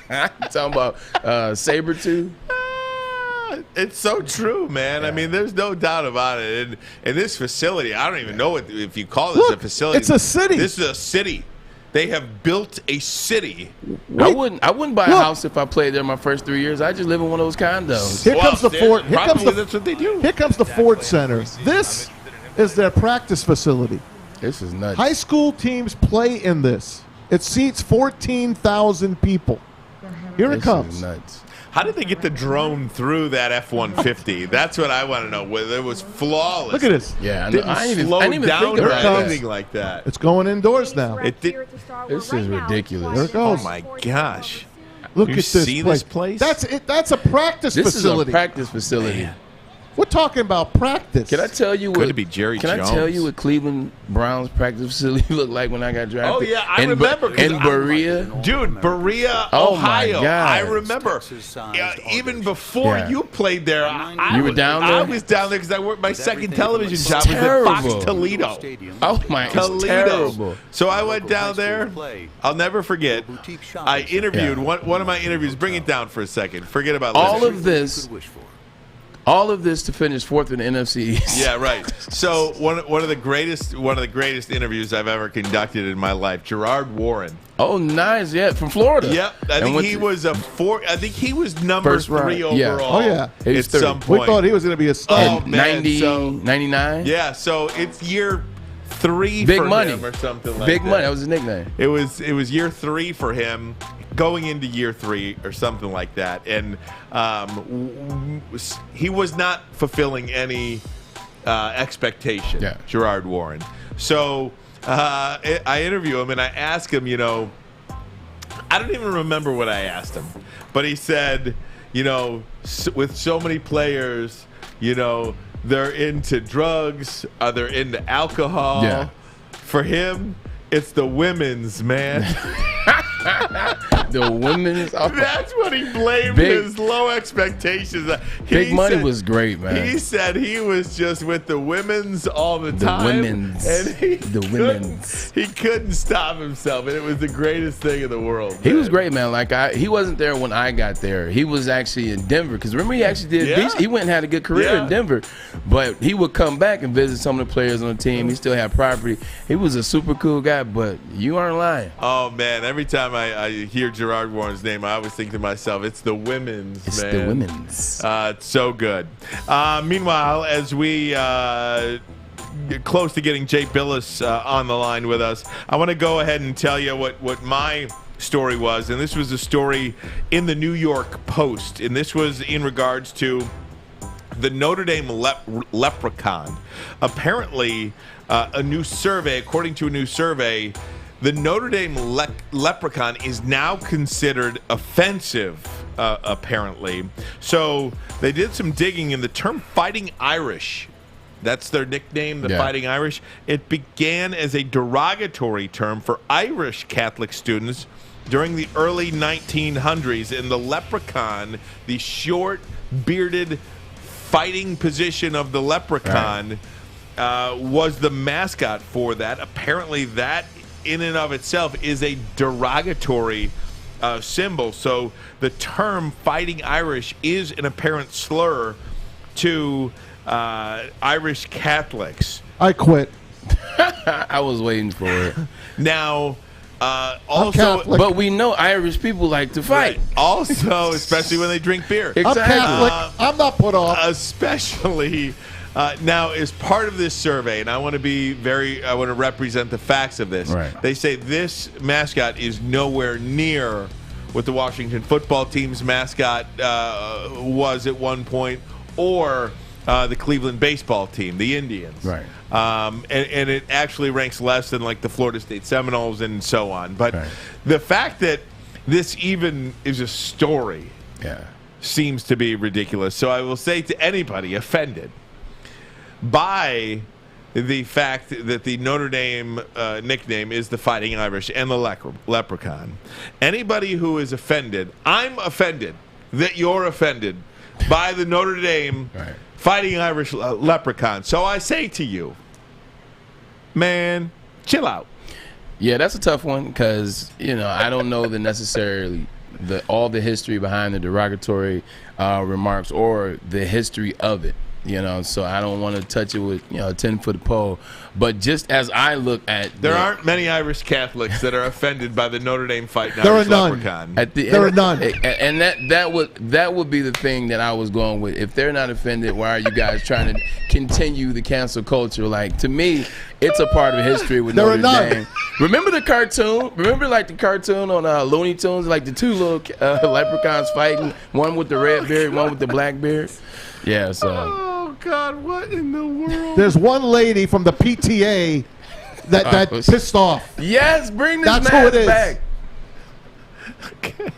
Talking about Sabretooth? It's so true, man. I mean, there's no doubt about it. And this facility, I don't even know if you call this a facility. It's a city. This is a city. They have built a city. I wouldn't buy a house if I played there my first 3 years. I just live in one of those condos. Here comes the Ford. That's what they do. Here comes the Ford Center. This is their practice facility. This is nuts. High school teams play in this. It seats 14,000 people. Here it comes. Is nuts. How did they get the drone through that F-150? That's what I want to know. Whether it was flawless. Look at this. Yeah, I Didn't didn't even think about anything like that. It's going indoors now. It did. This is ridiculous. There it goes. Oh my gosh! Look You at this see place. this place? That's it. That's a practice This facility. is a practice facility. Man. We're talking about practice. Can I tell you what? Could it be Jerry Can Jones? I tell you what Cleveland Browns practice facility looked like when I got drafted? Oh yeah, I remember. In Berea, Dude, Berea, Oh, my Ohio. God. I remember. Even before Yeah. you played there, You were down there? I was down there because I worked my second television job was at terrible. Fox Toledo. oh my, it's Toledo. terrible. So I went down there. I'll never forget. I interviewed one of my interviews. Bring it down for a second. Forget about All listening. of this to finish 4th in the NFC East. Yeah, right. So one of the greatest interviews I've ever conducted in my life. Gerard Warren. Oh, nice. Yeah, from Florida. Yep, I think he was number First round. 3 Yeah. overall. Oh, yeah. He was At third. some We point. thought he was going to be a star. Oh, man, 99? Yeah, so it's year 3 Big for money. him or something like Big that. money. That was his nickname. It was year 3 for him, going into year 3 or something like that, and he was not fulfilling any expectation. Yeah. Gerard Warren. So I interview him and I ask him, I don't even remember what I asked him, but he said, with so many players, they're into drugs, they're into alcohol. Yeah. For him, it's the women's, man. The women's. That's what he blamed his low expectations. Big Money was great, man. He said he was just with the women's all the The time. women's. And women's. He couldn't stop himself, and it was the greatest thing in the world. He was great, man. Like he wasn't there when I got there. He was actually in Denver because remember he actually did. Yeah. He went and had a good career Yeah. in Denver, but he would come back and visit some of the players on the team. He still had property. He was a super cool guy, but you aren't lying. Oh man! Every time I hear Gerard Warren's name, I always think to myself, it's the women's, It's man. the women's. It's so good. Meanwhile, as we get close to getting Jay Bilas on the line with us, I want to go ahead and tell you what my story was. And this was a story in the New York Post. And this was in regards to the Notre Dame leprechaun. Apparently, a new survey, according to a new survey, the Notre Dame leprechaun is now considered offensive, apparently. So they did some digging, in the term Fighting Irish, that's their nickname, the Fighting Irish. It began as a derogatory term for Irish Catholic students during the early 1900s. And the leprechaun, the short, bearded fighting position of the leprechaun, was the mascot for that. Apparently that in and of itself is a derogatory symbol. So the term Fighting Irish is an apparent slur to Irish Catholics. I quit. I was waiting for it. Now, also, but we know Irish people like to fight. Right. Also, especially when they drink beer. Exactly. I'm Catholic. I'm not put off. Especially now, as part of this survey, and I want to represent the facts of this. Right. They say this mascot is nowhere near what the Washington football team's mascot was at one point, or the Cleveland baseball team, the Indians. Right. And it actually ranks less than like the Florida State Seminoles and so on. But the fact that this even is a story seems to be ridiculous. So I will say to anybody offended by the fact that the Notre Dame nickname is the Fighting Irish and the leprechaun, anybody who is offended, I'm offended that you're offended by the Notre Dame Fighting Irish leprechaun. So I say to you, man, chill out. Yeah, that's a tough one because, I don't know necessarily all the history behind the derogatory remarks or the history of it. So I don't want to touch it with, a 10-foot pole. But just as I look at... There aren't many Irish Catholics that are offended by the Notre Dame Fighting There Irish are none. leprechaun. There are none. And that would be the thing that I was going with. If they're not offended, why are you guys trying to continue the cancel culture? Like, to me, it's a part of history with Notre Dame. Remember the cartoon? Remember, the cartoon on Looney Tunes? Like, the two little leprechauns fighting, one with the red beard, one with the black beard? Yeah, so... Oh, God, what in the world? There's one lady from the PTA that pissed off. Yes, bring this That's who it is. back. Okay.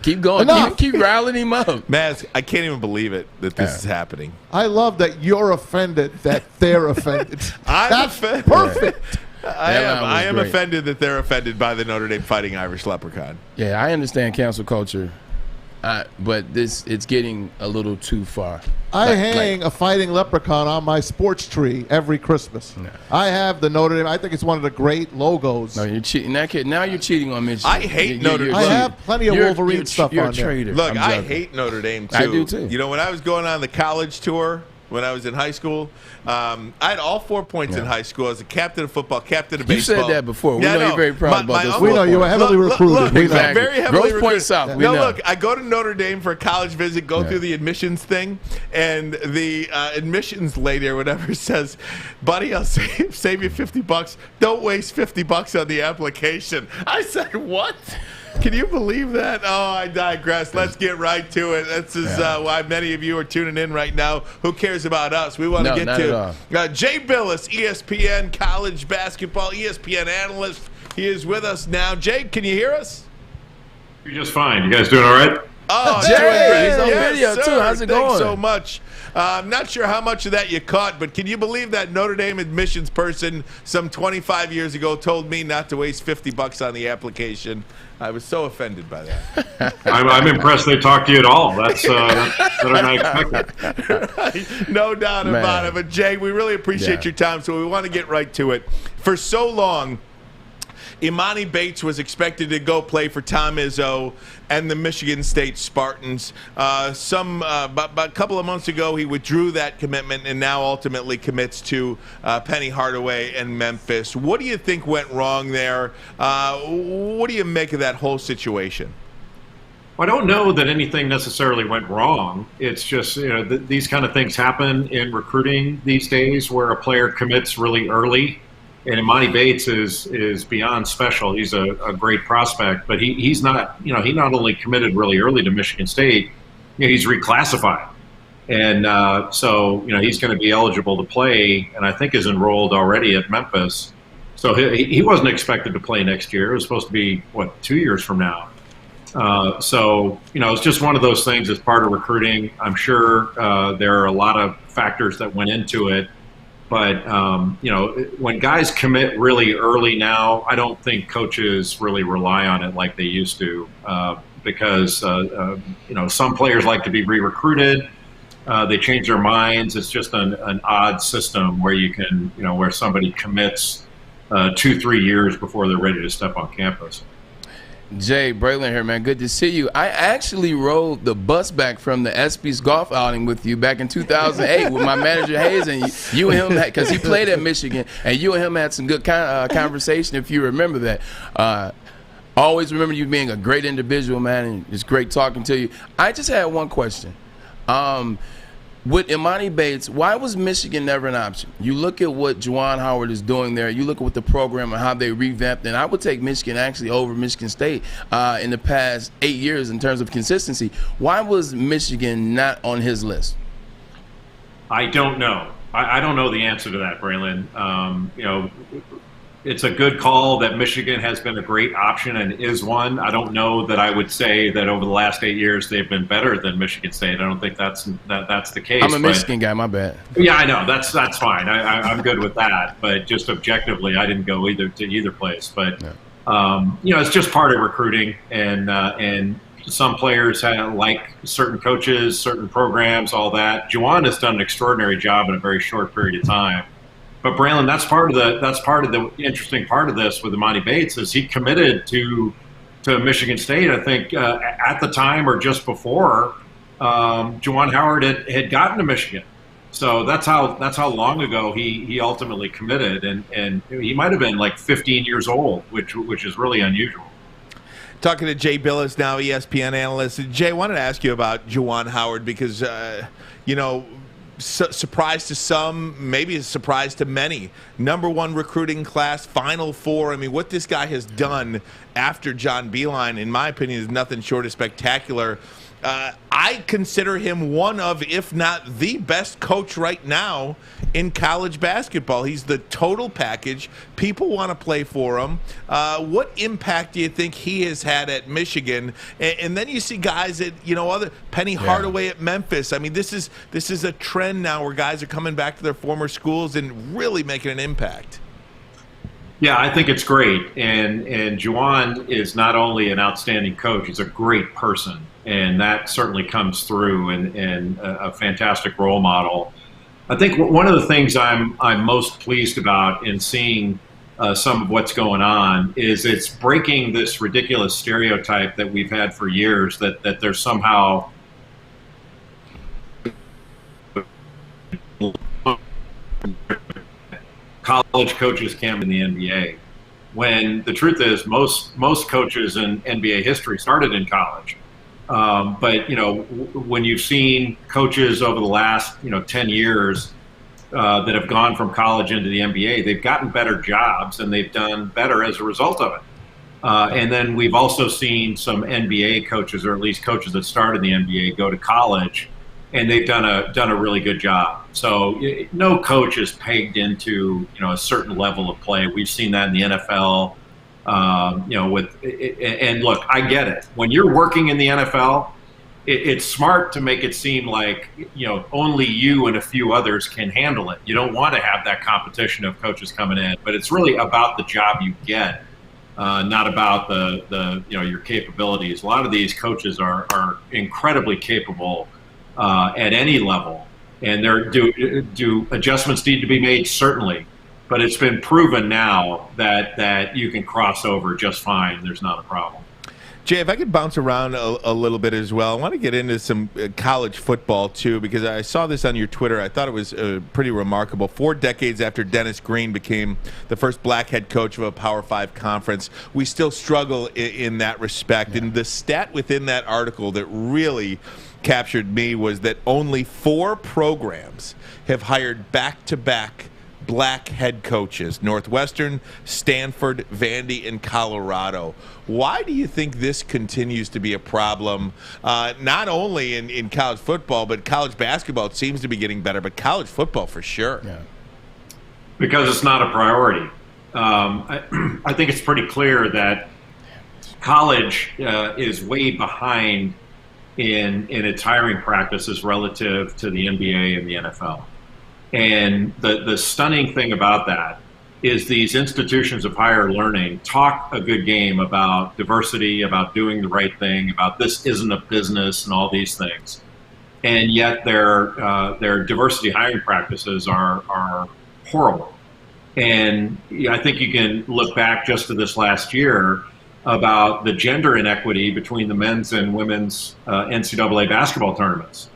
Keep going. Keep riling him up. Maz, I can't even believe it that this is happening. I love that you're offended that they're offended. That's offended. Perfect. I am offended that they're offended by the Notre Dame Fighting Irish leprechaun. Yeah, I understand cancel culture. But it's getting a little too far. I hang a fighting leprechaun on my sports tree every Christmas. No. I have the Notre Dame. I think it's one of the great logos. No, you're cheating. Now you're cheating on Michigan. I hate Notre Dame. I have plenty of Wolverine stuff you're on a traitor. Look, I hate Notre Dame too. I do too. When I was going on the college tour, when I was in high school, I had all 4 points in high school as a captain of football, captain of baseball. You said that before. We know you're very proud about this. We know you were heavily recruited. Look, very heavily recruited. South. Look, I go to Notre Dame for a college visit, go through the admissions thing, and the admissions lady or whatever says, buddy, I'll save you $50. Don't waste $50 on the application. I said, what? Can you believe that? Oh, I digress. Let's get right to it. This is why many of you are tuning in right now. Who cares about us? We want to get to Jay Bilas, ESPN college basketball, ESPN analyst. He is with us now. Jay, can you hear us? You're just fine. You guys doing all right? Oh, Jay, he's on yes, video sir. too. How's it going? Thanks so much. I'm not sure how much of that you caught, but can you believe that Notre Dame admissions person some 25 years ago told me not to waste $50 on the application? I was so offended by that. I'm impressed they talked to you at all. That's better than I expected. Right. No doubt about it. But, Jay, we really appreciate your time, so we want to get right to it. For so long, Emoni Bates was expected to go play for Tom Izzo and the Michigan State Spartans. But a couple of months ago, he withdrew that commitment and now ultimately commits to Penny Hardaway and Memphis. What do you think went wrong there? What do you make of that whole situation? I don't know that anything necessarily went wrong. It's just, these kind of things happen in recruiting these days where a player commits really early. And Emoni Bates is beyond special. He's a great prospect, but he's not, he not only committed really early to Michigan State, he's reclassified. And so, he's going to be eligible to play, and I think is enrolled already at Memphis. So he wasn't expected to play next year. It was supposed to be, 2 years from now. So, it's just one of those things as part of recruiting. I'm sure there are a lot of factors that went into it. But, when guys commit really early now, I don't think coaches really rely on it like they used to because, some players like to be re-recruited. They change their minds. It's just an odd system where you can, where somebody commits 2-3 years before they're ready to step on campus. Jay, Braylon here, man. Good to see you. I actually rode the bus back from the ESPY's golf outing with you back in 2008 with my manager Hayes, and you and him, because he played at Michigan, and you and him had some good conversation, if you remember that. Always remember you being a great individual, man, and it's great talking to you. I just had one question. With Emoni Bates, why was Michigan never an option? You look at what Juwan Howard is doing there. You look at what the program and how they revamped. And I would take Michigan actually over Michigan State in the past 8 years in terms of consistency. Why was Michigan not on his list? I don't know. I don't know the answer to that, Braylon. It's a good call that Michigan has been a great option and is one. I don't know that I would say that over the last 8 years they've been better than Michigan State. I don't think that's the case. I'm a Michigan guy, my bad. Yeah, I know. That's fine. I'm good with that. But just objectively, I didn't go to either place. But, it's just part of recruiting. And some players like certain coaches, certain programs, all that. Juwan has done an extraordinary job in a very short period of time. But Braylon, that's part of the interesting part of this with Emoni Bates is he committed to Michigan State. I think at the time or just before, Juwan Howard had gotten to Michigan, so that's how long ago he ultimately committed, and he might have been like 15 years old, which is really unusual. Talking to Jay Bilas now, ESPN analyst. Jay, I wanted to ask you about Juwan Howard because surprise to some, maybe a surprise to many. #1 recruiting class, Final Four. I mean, what this guy has done after John Beilein, in my opinion, is nothing short of spectacular. I consider him one of, if not the best coach right now in college basketball. He's the total package. People want to play for him. What impact do you think he has had at Michigan? And then you see guys at, other Penny Hardaway at Memphis. I mean, this is a trend now where guys are coming back to their former schools and really making an impact. Yeah, I think it's great. And Juwan is not only an outstanding coach, he's a great person. And that certainly comes through and a fantastic role model. I think one of the things I'm most pleased about in seeing some of what's going on is it's breaking this ridiculous stereotype that we've had for years that there's somehow college coaches can't in the NBA. When the truth is most coaches in NBA history started in college. But when you've seen coaches over the last 10 years that have gone from college into the NBA, they've gotten better jobs and they've done better as a result of it. And then we've also seen some NBA coaches, or at least coaches that started in the NBA, go to college, and they've done a really good job. So no coach is pegged into a certain level of play. We've seen that in the NFL. And look, I get it. When you're working in the NFL, it's smart to make it seem like, only you and a few others can handle it. You don't want to have that competition of coaches coming in, but it's really about the job you get, not about the your capabilities. A lot of these coaches are incredibly capable at any level, and do adjustments need to be made? Certainly. but it's been proven now that you can cross over just fine. There's not a problem. Jay, if I could bounce around a little bit as well, I want to get into some college football too, because I saw this on your Twitter. I thought it was pretty remarkable. 4 decades after Dennis Green became the first black head coach of a Power 5 conference, we still struggle in that respect. And the stat within that article that really captured me was that only 4 programs have hired back-to-back black head coaches: Northwestern, Stanford, Vandy, and Colorado. Why do you think this continues to be a problem, not only in college football, but college basketball? It seems to be getting better, but college football for sure. Yeah. Because it's not a priority. I think it's pretty clear that college is way behind in its hiring practices relative to the NBA and the NFL. And the stunning thing about that is these institutions of higher learning talk a good game about diversity, about doing the right thing, about this isn't a business and all these things. And yet their diversity hiring practices are horrible. And I think you can look back just to this last year about the gender inequity between the men's and women's NCAA basketball tournaments.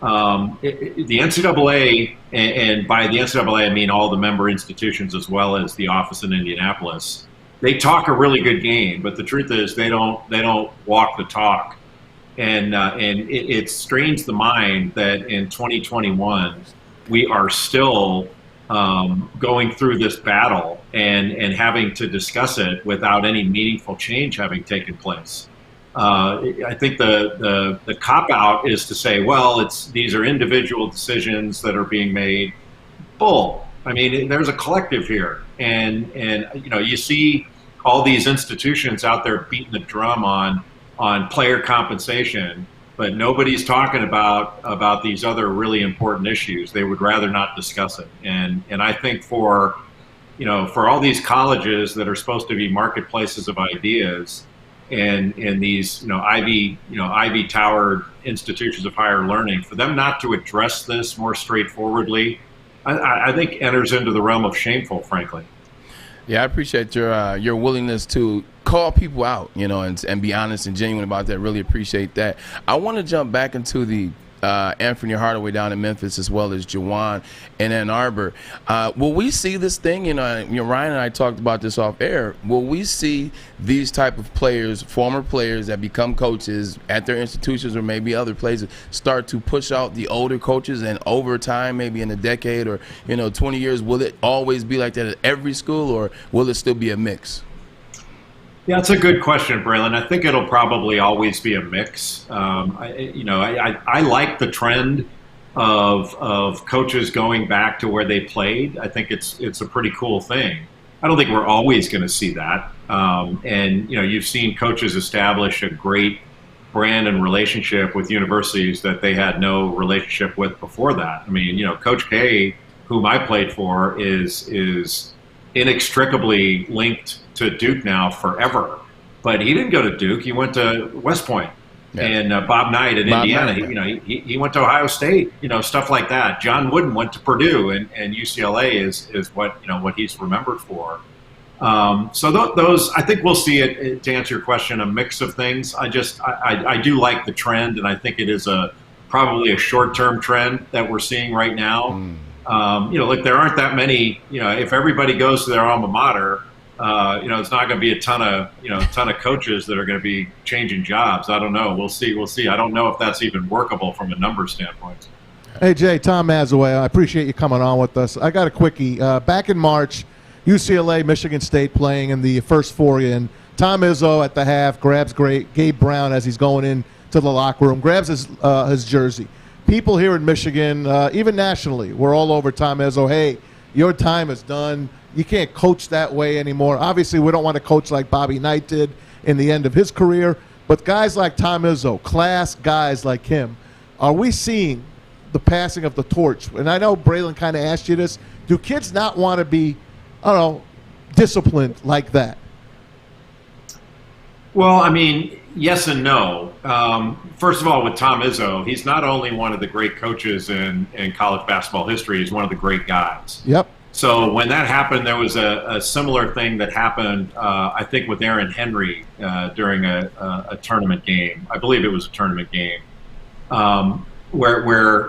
The NCAA, and by the NCAA I mean all the member institutions as well as the office in Indianapolis, they talk a really good game, but the truth is they don't walk the talk, and it strains the mind that in 2021 we are still going through this battle and having to discuss it without any meaningful change having taken place. I think the cop-out is to say, well, these are individual decisions that are being made. Bull. I mean, there's a collective here, and you see all these institutions out there beating the drum on player compensation, but nobody's talking about these other really important issues. They would rather not discuss it, and I think for all these colleges that are supposed to be marketplaces of ideas, and these ivy towered institutions of higher learning, for them not to address this more straightforwardly, I think enters into the realm of shameful, frankly. Yeah, I appreciate your willingness to call people out, and be honest and genuine about that. Really appreciate that. I want to jump back into the Anthony Hardaway down in Memphis, as well as Juwan in Ann Arbor. Will we see this thing? Ryan and I talked about this off air. Will we see these type of players, former players that become coaches at their institutions or maybe other places, start to push out the older coaches, and over time, maybe in a decade or 20 years, will it always be like that at every school, or will it still be a mix? Yeah, it's a good question, Braylon. I think it'll probably always be a mix. I like the trend of coaches going back to where they played. I think it's a pretty cool thing. I don't think we're always going to see that. You've seen coaches establish a great brand and relationship with universities that they had no relationship with before that. I mean, Coach K, whom I played for, is inextricably linked to Duke now forever, but he didn't go to Duke. He went to West Point. Yeah. And Bob Knight in Indiana. Knight. He went to Ohio State. Stuff like that. John Wooden went to Purdue, and UCLA is what he's remembered for. So those, I think we'll see it. To answer your question, a mix of things. I do like the trend, and I think it is probably a short-term trend that we're seeing right now. Look, there aren't that many. If everybody goes to their alma mater, it's not going to be a ton of coaches that are going to be changing jobs. I don't know. We'll see. I don't know if that's even workable from a numbers standpoint. Hey, Jay, Tom Mazaway, I appreciate you coming on with us. I got a quickie. Back in March, UCLA, Michigan State playing in the first four in. Tom Izzo at the half grabs Gabe Brown as he's going in to the locker room, grabs his jersey. People here in Michigan, even nationally, we're all over Tom Izzo. Hey, your time is done. You can't coach that way anymore. Obviously, we don't want to coach like Bobby Knight did in the end of his career. But guys like Tom Izzo, class guys like him, are we seeing the passing of the torch? And I know Braylon kind of asked you this. Do kids not want to be, disciplined like that? Well, I mean, yes and no. First of all, with Tom Izzo, he's not only one of the great coaches in college basketball history, he's one of the great guys. Yep. So when that happened, there was a similar thing that happened, I think, with Aaron Henry during a tournament game. I believe it was a tournament game where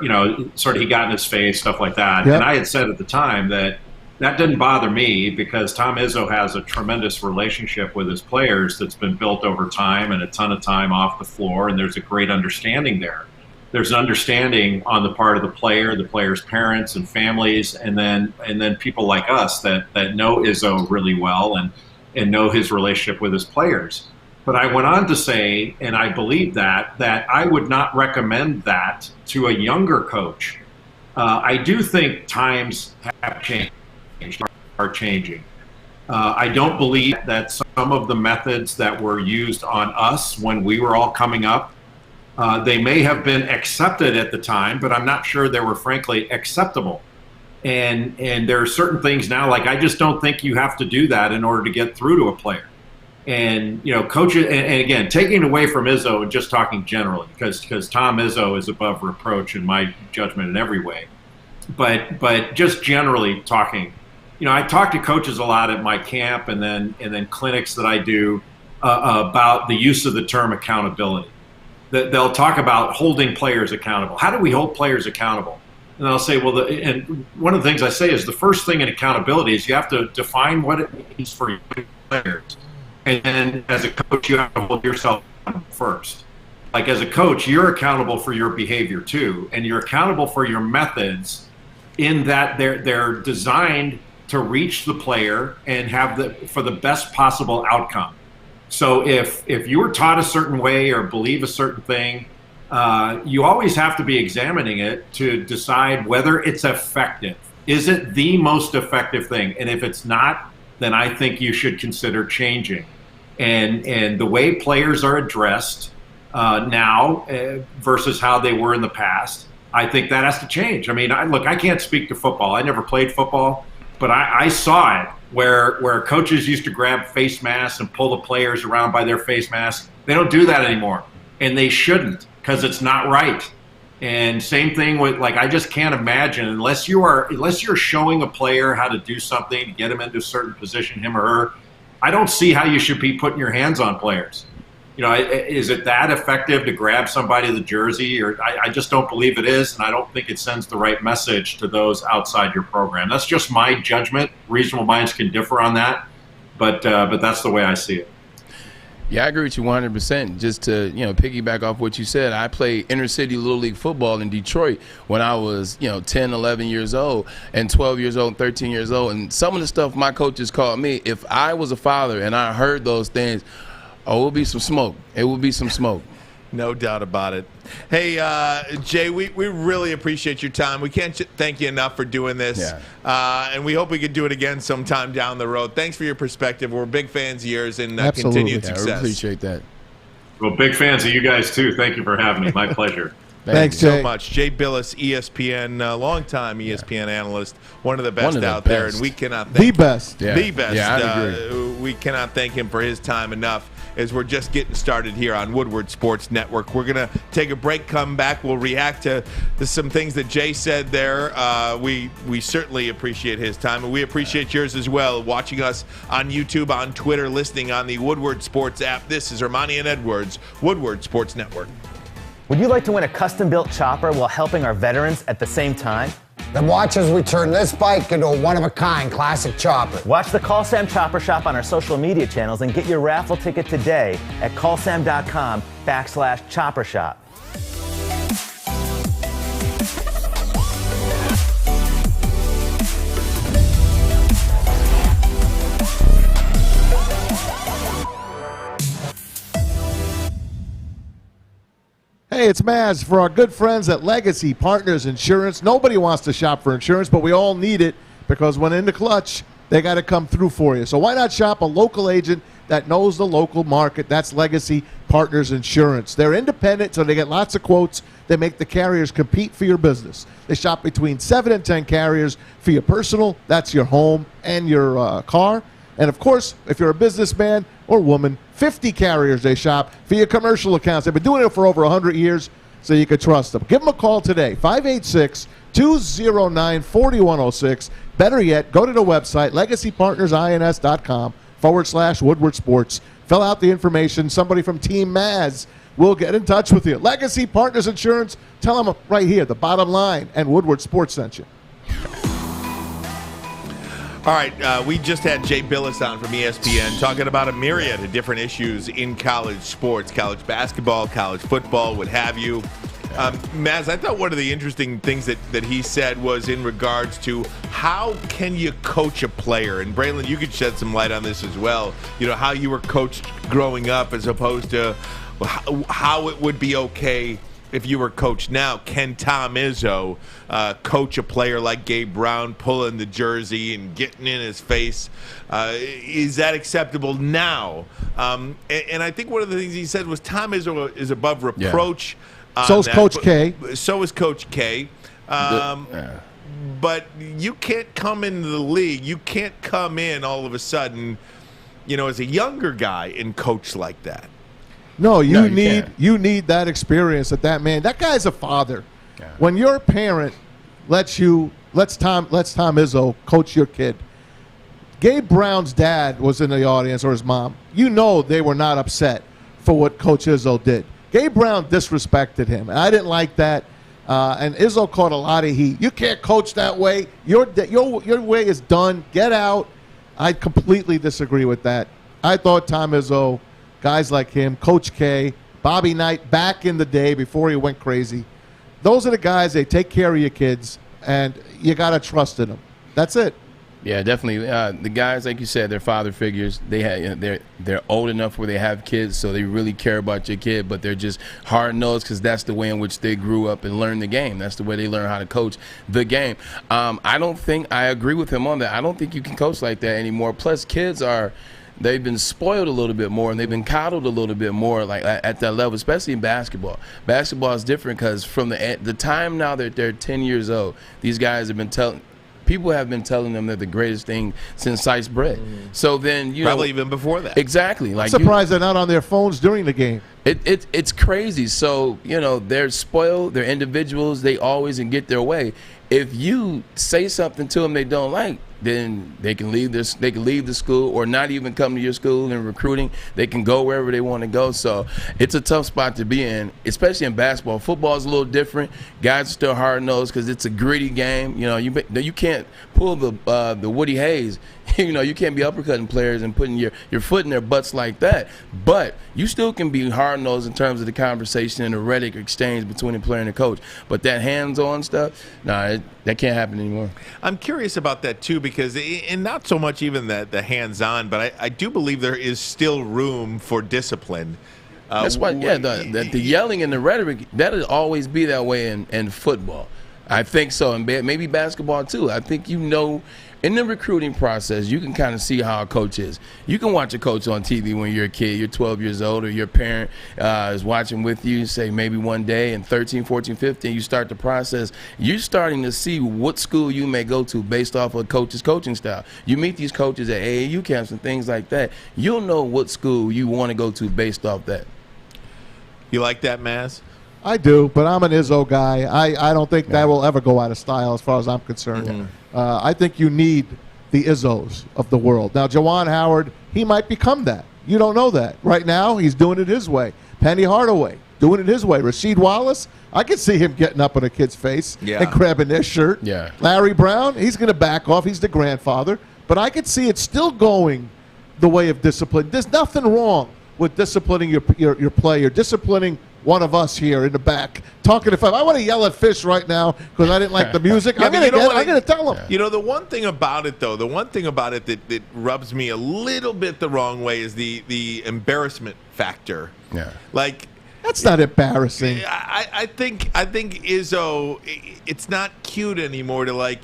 sort of he got in his face, stuff like that. Yep. And I had said at the time that didn't bother me because Tom Izzo has a tremendous relationship with his players that's been built over time and a ton of time off the floor, and there's a great understanding there. There's an understanding on the part of the player's parents and families, and then people like us that know Izzo really well and know his relationship with his players. But I went on to say, and I believe that I would not recommend that to a younger coach. I do think times have changed, are changing. I don't believe that some of the methods that were used on us when we were all coming up, they may have been accepted at the time, but I'm not sure they were frankly acceptable. And there are certain things now, like I just don't think you have to do that in order to get through to a player. And coaches, and again, taking away from Izzo and just talking generally, because Tom Izzo is above reproach in my judgment in every way. But just generally talking, I talk to coaches a lot at my camp and then clinics that I do about the use of the term accountability. They'll talk about holding players accountable. How do we hold players accountable? And I'll say, and one of the things I say is the first thing in accountability is you have to define what it means for your players. And then as a coach, you have to hold yourself accountable first. Like as a coach, you're accountable for your behavior too, and you're accountable for your methods in that they're designed to reach the player and have for the best possible outcome. So if you were taught a certain way or believe a certain thing, you always have to be examining it to decide whether it's effective. Is it the most effective thing? And if it's not, then I think you should consider changing. And the way players are addressed now versus how they were in the past, I think that has to change. I mean, I can't speak to football. I never played football, but I saw it where coaches used to grab face masks and pull the players around by their face masks. They don't do that anymore, and they shouldn't because it's not right. And same thing with, I just can't imagine unless you're showing a player how to do something to get him into a certain position, him or her. I don't see how you should be putting your hands on players. Is it that effective to grab somebody the jersey? Or I just don't believe it is, and I don't think it sends the right message to those outside your program. That's just my judgment. Reasonable minds can differ on that, but that's the way I see it. Yeah, I agree with you 100%. Just to, piggyback off what you said, I played inner city Little League football in Detroit when I was, 10, 11 years old and 12 years old, 13 years old. And some of the stuff my coaches called me, if I was a father and I heard those things, it would be some smoke. It would be some smoke. No doubt about it. Hey, Jay, we really appreciate your time. We can't thank you enough for doing this. Yeah. And we hope we could do it again sometime down the road. Thanks for your perspective. We're big fans of yours and continued success. I appreciate that. Well, big fans of you guys, too. Thank you for having me. My pleasure. Thanks so much. Jay Bilas, ESPN, longtime ESPN analyst, one of the best out there. And we cannot thank the best. Yeah. The best. Yeah, I agree. We cannot thank him for his time enough as we're just getting started here on Woodward Sports Network. We're going to take a break, come back. We'll react to some things that Jay said there. We certainly appreciate his time, and we appreciate yours as well, watching us on YouTube, on Twitter, listening on the Woodward Sports app. This is Emoni and Edwards, Woodward Sports Network. Would you like to win a custom-built chopper while helping our veterans at the same time? Then watch as we turn this bike into a one-of-a-kind classic chopper. Watch the Call Sam Chopper Shop on our social media channels and get your raffle ticket today at callsam.com/chopper shop. Hey, it's Maz for our good friends at Legacy Partners Insurance. Nobody wants to shop for insurance, but we all need it because when in the clutch, they got to come through for you. So why not shop a local agent that knows the local market? That's Legacy Partners Insurance. They're independent, so they get lots of quotes. They make the carriers compete for your business. They shop between 7 and 10 carriers for your personal, that's your home and your car. And, of course, if you're a businessman or woman, 50 carriers they shop for your commercial accounts. They've been doing it for over 100 years, so you can trust them. Give them a call today, 586-209-4106. Better yet, go to the website, legacypartnersins.com/Woodward Sports. Fill out the information. Somebody from Team Maz will get in touch with you. Legacy Partners Insurance. Tell them right here, the bottom line, and Woodward Sports sent you. All right, we just had Jay Bilas on from ESPN talking about a myriad of different issues in college sports, college basketball, college football, what have you. Maz, I thought one of the interesting things that he said was in regards to how can you coach a player? And Braylon, you could shed some light on this as well. You know, how you were coached growing up as opposed to how it would be okay if you were coached now. Can Tom Izzo coach a player like Gabe Brown, pulling the jersey and getting in his face? Is that acceptable now? And I think one of the things he said was Tom Izzo is above reproach. So is Coach K. So is Coach K. But you can't come into the league. You can't come in all of a sudden, you know, as a younger guy and coach like that. No, you need that experience that man. That guy's a father. Yeah. When your parent lets Tom Izzo coach your kid. Gabe Brown's dad was in the audience, or his mom. You know they were not upset for what Coach Izzo did. Gabe Brown disrespected him, and I didn't like that. And Izzo caught a lot of heat. You can't coach that way. Your way is done. Get out. I completely disagree with that. I thought Tom Izzo, guys like him, Coach K, Bobby Knight, back in the day before he went crazy, those are the guys, they take care of your kids, and you got to trust in them. That's it. Yeah, definitely. The guys, like you said, they're father figures. They're old enough where they have kids, so they really care about your kid, but they're just hard-nosed because that's the way in which they grew up and learned the game. That's the way they learn how to coach the game. I don't think – I agree with him on that. I don't think you can coach like that anymore. Plus, kids are – they've been spoiled a little bit more, and they've been coddled a little bit more, like at that level, especially in basketball. Basketball is different because from the time now that they're 10 years old, these guys have been people have been telling them they're the greatest thing since sliced bread. So then, probably even before that. Exactly. I'm surprised they're not on their phones during the game. It's crazy. So, they're spoiled, they're individuals, they always get their way. If you say something to them they don't like, then they can leave the school or not even come to your school in recruiting. They can go wherever they want to go. So it's a tough spot to be in, especially in basketball. Football is a little different. Guys are still hard-nosed because it's a gritty game. You can't pull the Woody Hayes. You can't be uppercutting players and putting your foot in their butts like that. But you still can be hard-nosed in terms of the conversation and the rhetoric exchange between the player and the coach. But that hands-on stuff, that can't happen anymore. I'm curious about that, too, because and not so much even the hands-on, but I do believe there is still room for discipline. That's why, the yelling and the rhetoric, that'll always be that way in football. I think so, and maybe basketball, too. I think in the recruiting process, you can kind of see how a coach is. You can watch a coach on TV when you're a kid, you're 12 years old, or your parent is watching with you, say maybe one day, and 13, 14, 15, you start the process. You're starting to see what school you may go to based off of a coach's coaching style. You meet these coaches at AAU camps and things like that. You'll know what school you want to go to based off that. You like that, Maz? I do, but I'm an Izzo guy. I don't think that will ever go out of style as far as I'm concerned. I think you need the Izzos of the world. Now, Juwan Howard, he might become that. You don't know that. Right now, he's doing it his way. Penny Hardaway, doing it his way. Rasheed Wallace, I could see him getting up in a kid's face and grabbing their shirt. Yeah. Larry Brown, he's going to back off. He's the grandfather. But I could see it still going the way of discipline. There's nothing wrong with disciplining your player, disciplining one of us here in the back talking to five. I want to yell at Fish right now because I didn't like the music. I'm going to tell him. The one thing about it, though, that rubs me a little bit the wrong way is the embarrassment factor. Yeah. Like, that's not embarrassing. I think Izzo, it's not cute anymore to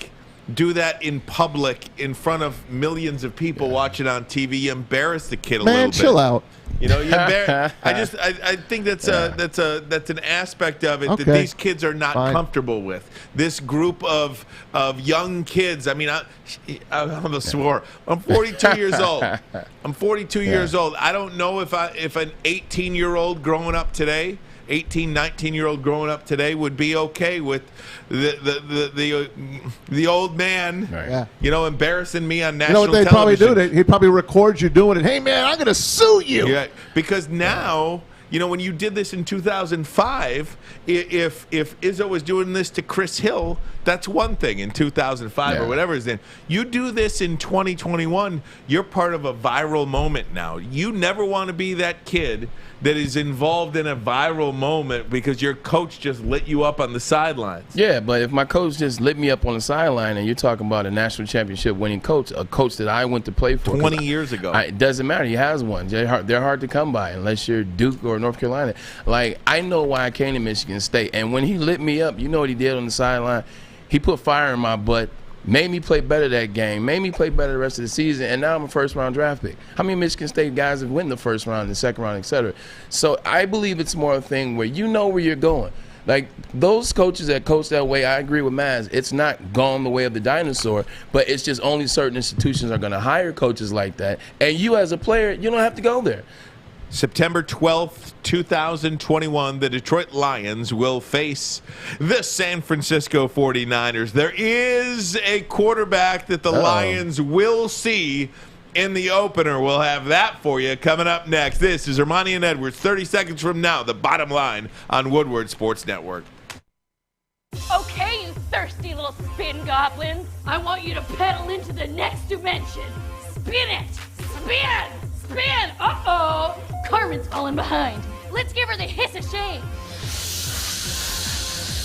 do that in public in front of millions of people watching on TV. You embarrass the kid a little bit. Man, chill out. I think that's an aspect of it that these kids are not comfortable with. This group of young kids. I mean, I almost swore. I'm 42 years old. I'm 42 years old. I don't know if an 18-year-old growing up today 18, 19-year-old growing up today would be okay with the old man, Yeah. embarrassing me on You national know what they'd television. probably do? He'd probably record you doing it. Hey, man, I'm going to sue you. Yeah, because now, when you did this in 2005, if Izzo was doing this to Chris Hill, that's one thing in 2005 or whatever his name. You do this in 2021, you're part of a viral moment now. You never want to be that kid that is involved in a viral moment because your coach just lit you up on the sidelines. Yeah, but if my coach just lit me up on the sideline and you're talking about a national championship winning coach, a coach that I went to play for 20 years ago. It doesn't matter. He has one. They're hard to come by unless you're Duke or North Carolina. Like, I know why I came to Michigan State. And when he lit me up, you know what he did on the sideline? He put fire in my butt, made me play better that game, made me play better the rest of the season, and now I'm a first-round draft pick. How many Michigan State guys have won the first round, the second round, et cetera? So I believe it's more a thing where you know where you're going. Like, those coaches that coach that way, I agree with Maz. It's not gone the way of the dinosaur, but it's just only certain institutions are going to hire coaches like that. And you as a player, you don't have to go there. September 12th, 2021, the Detroit Lions will face the San Francisco 49ers. There is a quarterback that the Lions will see in the opener. We'll have that for you coming up next. This is Emoni and Edwards, 30 seconds from now, the bottom line on Woodward Sports Network. Okay, you thirsty little spin goblins. I want you to pedal into the next dimension. Spin it! Spin! Spin! Uh-oh! Carmen's falling behind. Let's give her the hiss of shame.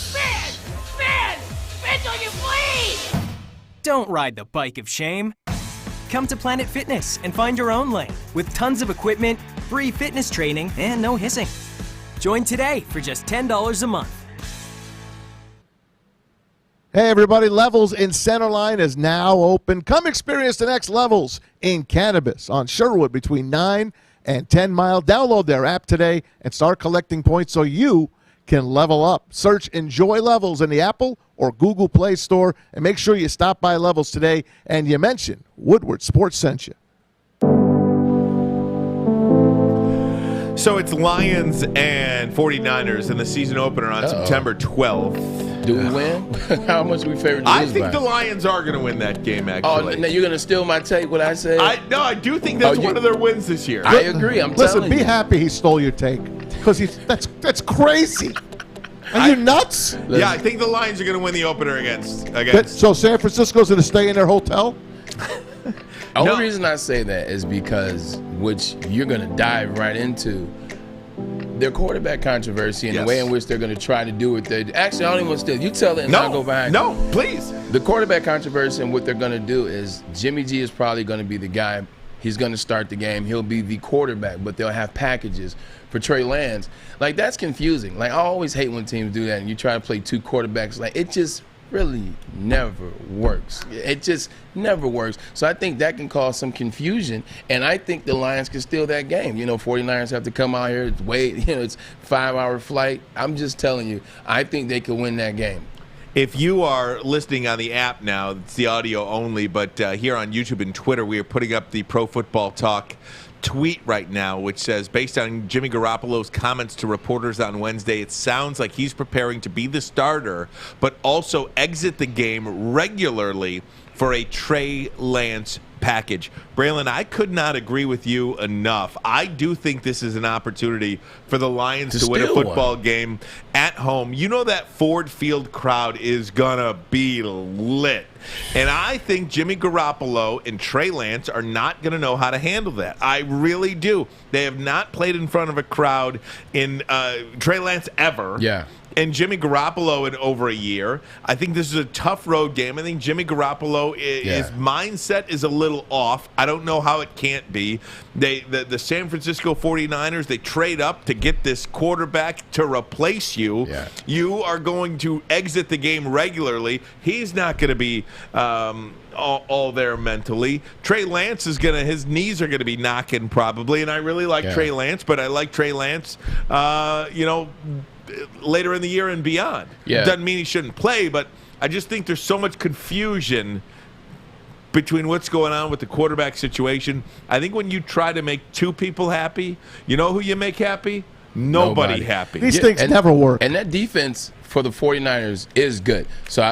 Spin! Spin! Spin till you bleed! Don't ride the bike of shame. Come to Planet Fitness and find your own lane with tons of equipment, free fitness training, and no hissing. Join today for just $10 a month. Hey, everybody. Levels in Centerline is now open. Come experience the next levels in cannabis on Sherwood between 9 and 10 Mile. Download their app today and start collecting points so you can level up. Search Enjoy Levels in the Apple or Google Play Store, and make sure you stop by Levels today and you mention Woodward Sports sent you. So it's Lions and 49ers in the season opener on September 12th. Do we win? How much do we favor to lose I think by? the Lions are going to win that game, actually. Oh, now you're going to steal my take, what I said? I do think that's one of their wins this year. I agree. I'm telling you. Listen, be happy he stole your take because that's crazy. Are you nuts? Yeah, I think the Lions are going to win the opener against. So San Francisco's going to stay in their hotel? The only reason I say that is because, which you're going to dive right into, their quarterback controversy and the way in which they're going to try to do it. Actually, I don't even want to steal. You tell it and I'll go behind. No, please. The quarterback controversy and what they're going to do is Jimmy G is probably going to be the guy. He's going to start the game. He'll be the quarterback, but they'll have packages for Trey Lance. Like, that's confusing. Like, I always hate when teams do that and you try to play two quarterbacks. Like, it just really never works. It just never works. So I think that can cause some confusion, and I think the Lions can steal that game. 49ers have to come out here, wait, it's a 5-hour flight. I'm just telling you, I think they could win that game. If you are listening on the app now, it's the audio only, but here on YouTube and Twitter, we are putting up the Pro Football Talk tweet right now, which says, based on Jimmy Garoppolo's comments to reporters on Wednesday, it sounds like he's preparing to be the starter, but also exit the game regularly for a Trey Lance package. Braylon, I could not agree with you enough. I do think this is an opportunity for the Lions to win a football game at home. You know that Ford Field crowd is going to be lit. And I think Jimmy Garoppolo and Trey Lance are not going to know how to handle that. I really do. They have not played in front of a crowd in Trey Lance ever. Yeah. And Jimmy Garoppolo in over a year. I think this is a tough road game. I think Jimmy Garoppolo, his mindset is a little off. I don't know how it can't be. The San Francisco 49ers, they trade up to get this quarterback to replace you. Yeah. You are going to exit the game regularly. He's not going to be all there mentally. Trey Lance is his knees are gonna be knocking probably, and I really like Trey Lance, but I like Trey Lance later in the year and beyond. Yeah. Doesn't mean he shouldn't play, but I just think there's so much confusion between what's going on with the quarterback situation. I think when you try to make two people happy, you know who you make happy? Nobody happy. These things never work. And that defense for the 49ers is good. So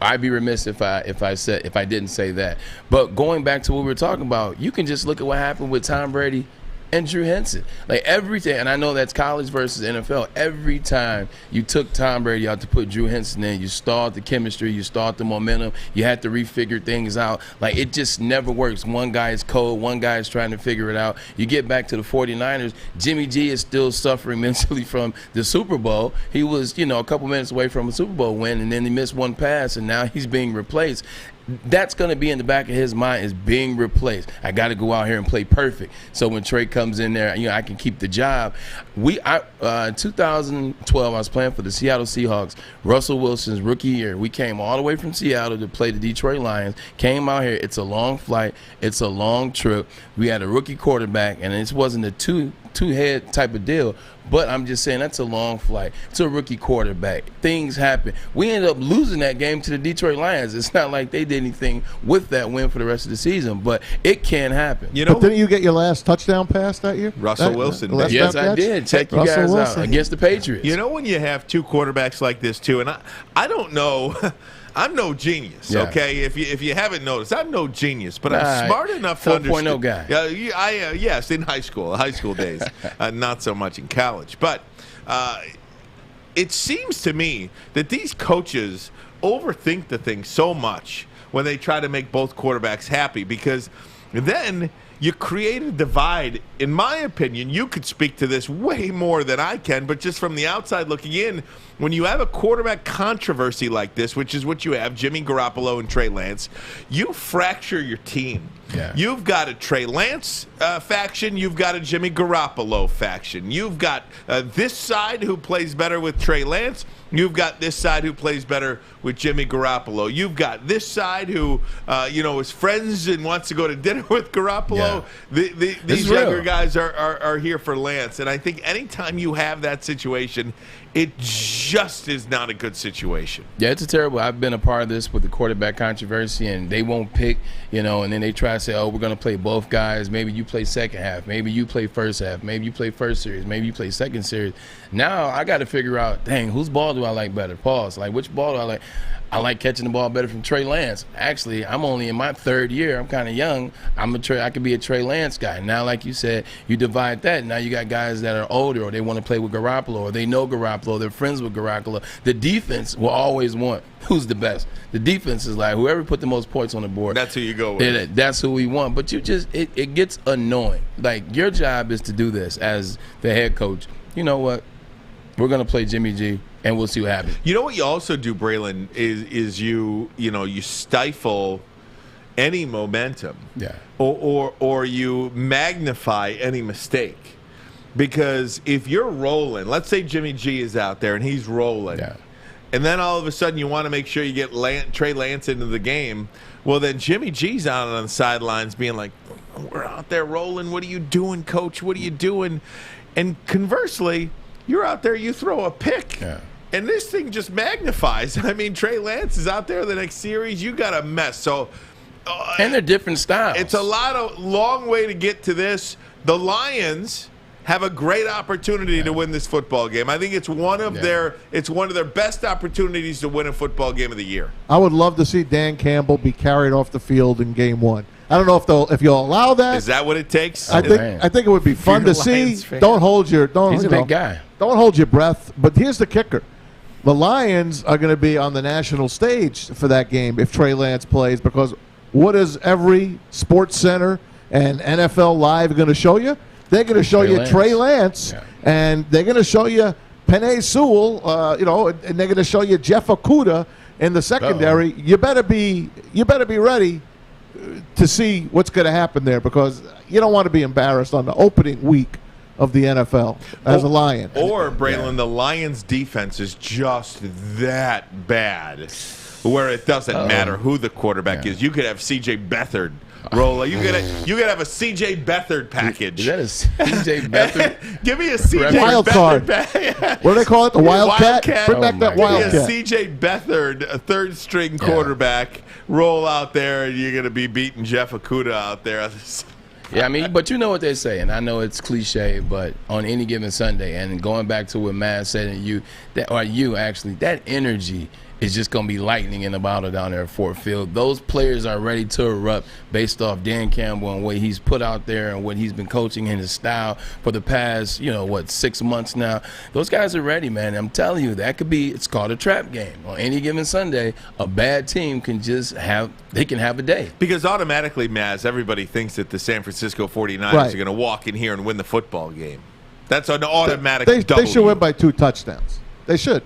I'd be remiss if I didn't say that. But going back to what we were talking about, you can just look at what happened with Tom Brady and Drew Henson. Like every time, and I know that's college versus NFL, every time you took Tom Brady out to put Drew Henson in, you stalled the chemistry, you stalled the momentum, you had to refigure things out. Like it just never works. One guy is cold, one guy is trying to figure it out. You get back to the 49ers, Jimmy G is still suffering mentally from the Super Bowl. He was, a couple minutes away from a Super Bowl win, and then he missed one pass, and now he's being replaced. That's going to be in the back of his mind is being replaced. I got to go out here and play perfect. So when Trey comes in there, I can keep the job. In 2012, I was playing for the Seattle Seahawks. Russell Wilson's rookie year. We came all the way from Seattle to play the Detroit Lions. Came out here. It's a long flight. It's a long trip. We had a rookie quarterback, and it wasn't a two-head type of deal. But I'm just saying that's a long flight. It's a rookie quarterback. Things happen. We ended up losing that game to the Detroit Lions. It's not like they did anything with that win for the rest of the season, but it can happen. But didn't you get your last touchdown pass that year? Russell Wilson. Yes, I did. Check you guys out against the Patriots. When you have two quarterbacks like this too, and I don't know. I'm no genius, okay? If you haven't noticed, I'm no genius, but I'm smart enough to understand. 4.0 guy. Yes, in high school days, not so much in college. But it seems to me that these coaches overthink the thing so much when they try to make both quarterbacks happy, because then you create a divide. In my opinion, you could speak to this way more than I can, but just from the outside looking in, when you have a quarterback controversy like this, which is what you have, Jimmy Garoppolo and Trey Lance, you fracture your team. Yeah. You've got a Trey Lance faction. You've got a Jimmy Garoppolo faction. You've got this side who plays better with Trey Lance. You've got this side who plays better with Jimmy Garoppolo. You've got this side who, is friends and wants to go to dinner with Garoppolo. Yeah. These younger guys are here for Lance. And I think anytime you have that situation, it just is not a good situation. Yeah, it's a terrible. I've been a part of this with the quarterback controversy, and they won't pick, and then they try to say, oh, we're going to play both guys. Maybe you play second half. Maybe you play first half. Maybe you play first series. Maybe you play second series. Now I got to figure out, dang, whose ball do I like better? Pause. Like, which ball do I like? I like catching the ball better from Trey Lance. Actually, I'm only in my third year. I'm kind of young. I could be a Trey Lance guy. Now, like you said, you divide that. Now you got guys that are older, or they want to play with Garoppolo, or they know Garoppolo, they're friends with Garoppolo. The defense will always want who's the best. The defense is like whoever put the most points on the board. That's who you go with. That's who we want. But it gets annoying. Like, your job is to do this as the head coach. You know what? We're going to play Jimmy G, and we'll see what happens. You know what you also do, Braylon, is you stifle any momentum. Yeah. Or you magnify any mistake. Because if you're rolling, let's say Jimmy G is out there and he's rolling. Yeah. And then all of a sudden you want to make sure you get Trey Lance into the game. Well, then Jimmy G's out on the sidelines being like, we're out there rolling. What are you doing, coach? What are you doing? And conversely, you're out there, you throw a pick. Yeah. And this thing just magnifies. I mean, Trey Lance is out there the next series. You got a mess. So, and they're different styles. It's a long way to get to this. The Lions have a great opportunity to win this football game. I think it's one of their best opportunities to win a football game of the year. I would love to see Dan Campbell be carried off the field in game one. I don't know if you'll allow that. Is that what it takes? I think it would be fun to see. He's a big guy. Don't hold your breath. But here's the kicker: the Lions are going to be on the national stage for that game if Trey Lance plays. Because what is every Sports Center and NFL Live going to show you? They're going to show you Trey Lance, and they're going to show you Penei Sewell, and they're going to show you Jeff Okudah in the secondary. You better be ready to see what's going to happen there, because you don't want to be embarrassed on the opening week of the NFL as a Lion. Or, Braylon, the Lions' defense is just that bad, where it doesn't matter who the quarterback is. You could have C.J. Beathard roll. You could have a C.J. Beathard package. Is that a C.J. Beathard? Give me a C.J. Wild Beathard card. What do they call it? The Wildcat? Bring back that Wildcat. Give me a C.J. Beathard, a third-string quarterback, roll out there, and you're going to be beating Jeff Okudah out there. Yeah, I mean, but you know what they say, and I know it's cliche, but on any given Sunday, and going back to what Matt said, and that energy is just going to be lightning in the bottle down there at Fort Field. Those players are ready to erupt based off Dan Campbell and what he's put out there and what he's been coaching in his style for the past, 6 months now. Those guys are ready, man. I'm telling you, it's called a trap game. On any given Sunday, a bad team can have a day. Because automatically, Maz, everybody thinks that the San Francisco 49ers are going to walk in here and win the football game. That's an automatic They should win by 2 touchdowns. They should.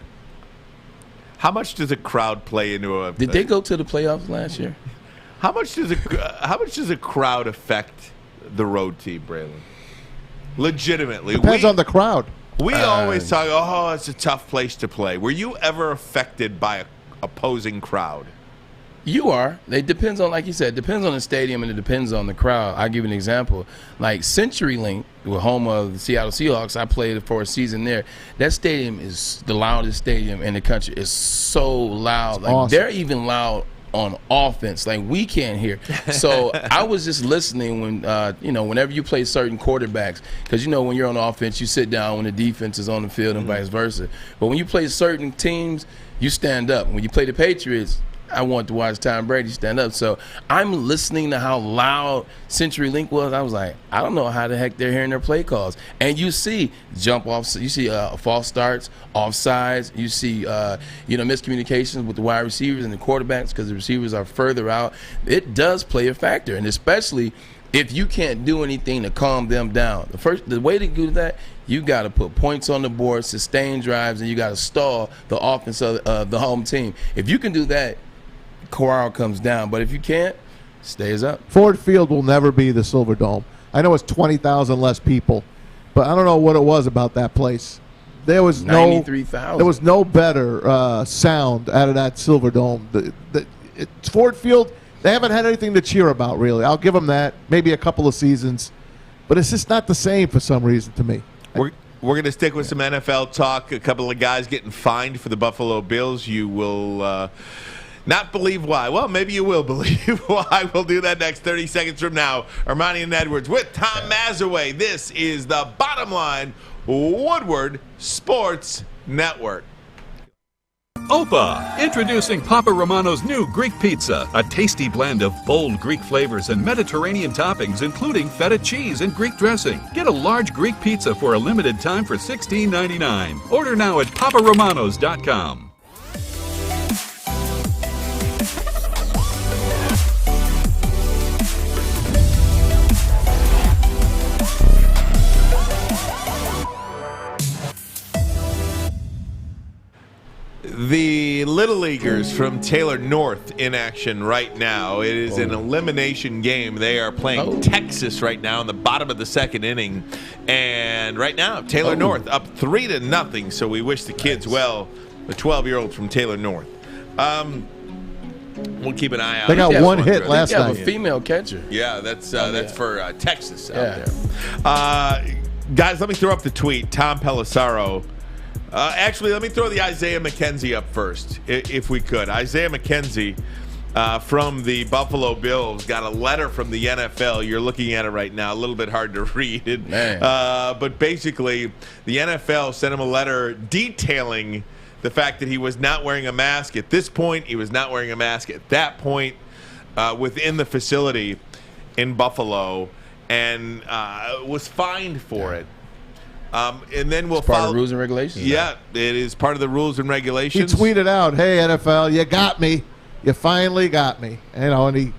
How much does a crowd play into a? Did they go to the playoffs last year? How much does a crowd affect the road team, Braylon? Legitimately, depends on the crowd. We always talk. Oh, it's a tough place to play. Were you ever affected by an opposing crowd? You are. It depends on, like you said, it depends on the stadium and it depends on the crowd. I'll give you an example. Like CenturyLink, the home of the Seattle Seahawks, I played for a season there. That stadium is the loudest stadium in the country. It's so loud. Like awesome. They're even loud on offense. Like we can't hear. So I was just listening when, whenever you play certain quarterbacks, because, when you're on offense, you sit down when the defense is on the field and vice versa. But when you play certain teams, you stand up. When you play the Patriots, I want to watch Tom Brady stand up. So I'm listening to how loud CenturyLink was. I was like, I don't know how the heck they're hearing their play calls. And you see jump offs, you see false starts, offsides, you see miscommunications with the wide receivers and the quarterbacks because the receivers are further out. It does play a factor, and especially if you can't do anything to calm them down. The way to do that, you got to put points on the board, sustain drives, and you got to stall the offense of the home team. If you can do that, corral comes down, but if you can't, stays up. Ford Field will never be the Silver Dome. I know it's 20,000 less people, but I don't know what it was about that place. There was 93,000. There was no better sound out of that Silver Dome. Ford Field, they haven't had anything to cheer about, really. I'll give them that. Maybe a couple of seasons, but it's just not the same for some reason to me. We're going to stick with some NFL talk. A couple of guys getting fined for the Buffalo Bills. You will not believe why. Well, maybe you will believe why. We'll do that next 30 seconds from now. Armani and Edwards with Tom Mazaway. This is the Bottom Line Woodward Sports Network. Opa! Introducing Papa Romano's new Greek pizza, a tasty blend of bold Greek flavors and Mediterranean toppings, including feta cheese and Greek dressing. Get a large Greek pizza for a limited time for $16.99. Order now at paparomanos.com. The Little Leaguers from Taylor North in action right now. It is an elimination game. They are playing Texas right now in the bottom of the second inning. And right now, Taylor North up 3-0. So we wish the kids well, the 12-year-olds from Taylor North. We'll keep an eye out. They got one hit last night. A female catcher. Yeah, that's for Texas out there. Guys, let me throw up the tweet. Tom Pelissero. Actually, let me throw the Isaiah McKenzie up first, if we could. Isaiah McKenzie from the Buffalo Bills got a letter from the NFL. You're looking at it right now. A little bit hard to read it. But basically, the NFL sent him a letter detailing the fact that he was not wearing a mask at this point. He was not wearing a mask at that point within the facility in Buffalo and was fined for it. And then we'll follow part of the rules and regulations. Yeah, it is part of the rules and regulations. He tweeted out, "Hey NFL, you got me. You finally got me." And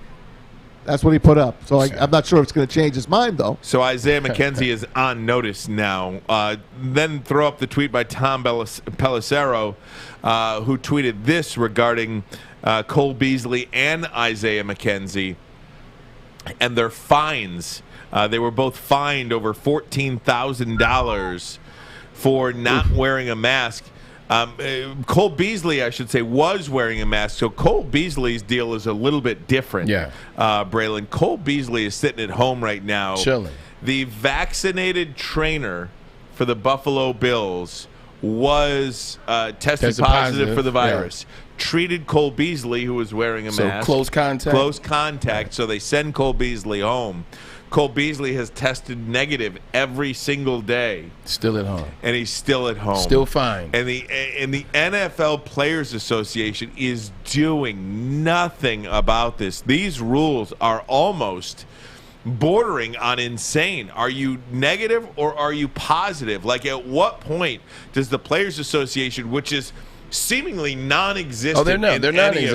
that's what he put up. So I'm not sure if it's going to change his mind though. So Isaiah McKenzie is on notice now. Then throw up the tweet by Tom Pelissero, who tweeted this regarding Cole Beasley and Isaiah McKenzie and their fines. They were both fined over $14,000 for not wearing a mask. Cole Beasley, I should say, was wearing a mask. So Cole Beasley's deal is a little bit different. Yeah. Braylon. Cole Beasley is sitting at home right now. Chilling. The vaccinated trainer for the Buffalo Bills was tested positive for the virus. Yeah. Treated Cole Beasley, who was wearing a mask. So close contact. So they send Cole Beasley home. Cole Beasley has tested negative every single day. Still at home. And he's still at home. Still fine. And the NFL Players Association is doing nothing about this. These rules are almost bordering on insane. Are you negative or are you positive? Like, at what point does the Players Association, which is seemingly non-existent. They're in non-existent. any of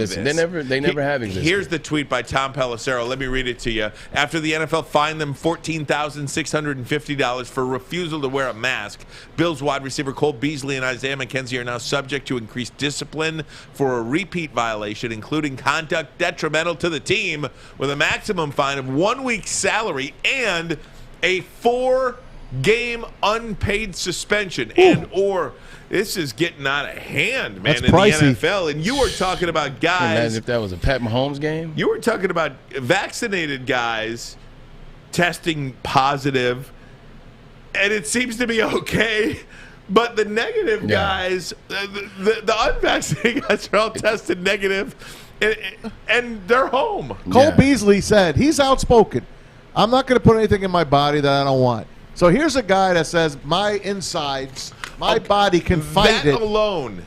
this. They never have existed. Here's the tweet by Tom Pelissero. Let me read it to you. After the NFL fined them $14,650 for refusal to wear a mask, Bills wide receiver Cole Beasley and Isaiah McKenzie are now subject to increased discipline for a repeat violation, including conduct detrimental to the team, with a maximum fine of 1 week's salary and a 4-game unpaid suspension. And or this is getting out of hand, man. That's in pricey. The NFL. And you were talking about guys. Imagine if that was a Pat Mahomes game. You were talking about vaccinated guys testing positive, and it seems to be okay. But the negative guys, the unvaccinated guys are all tested negative, and they're home. Cole Beasley said he's outspoken. I'm not going to put anything in my body that I don't want. So here's a guy that says my insides, my body can fight it. That alone.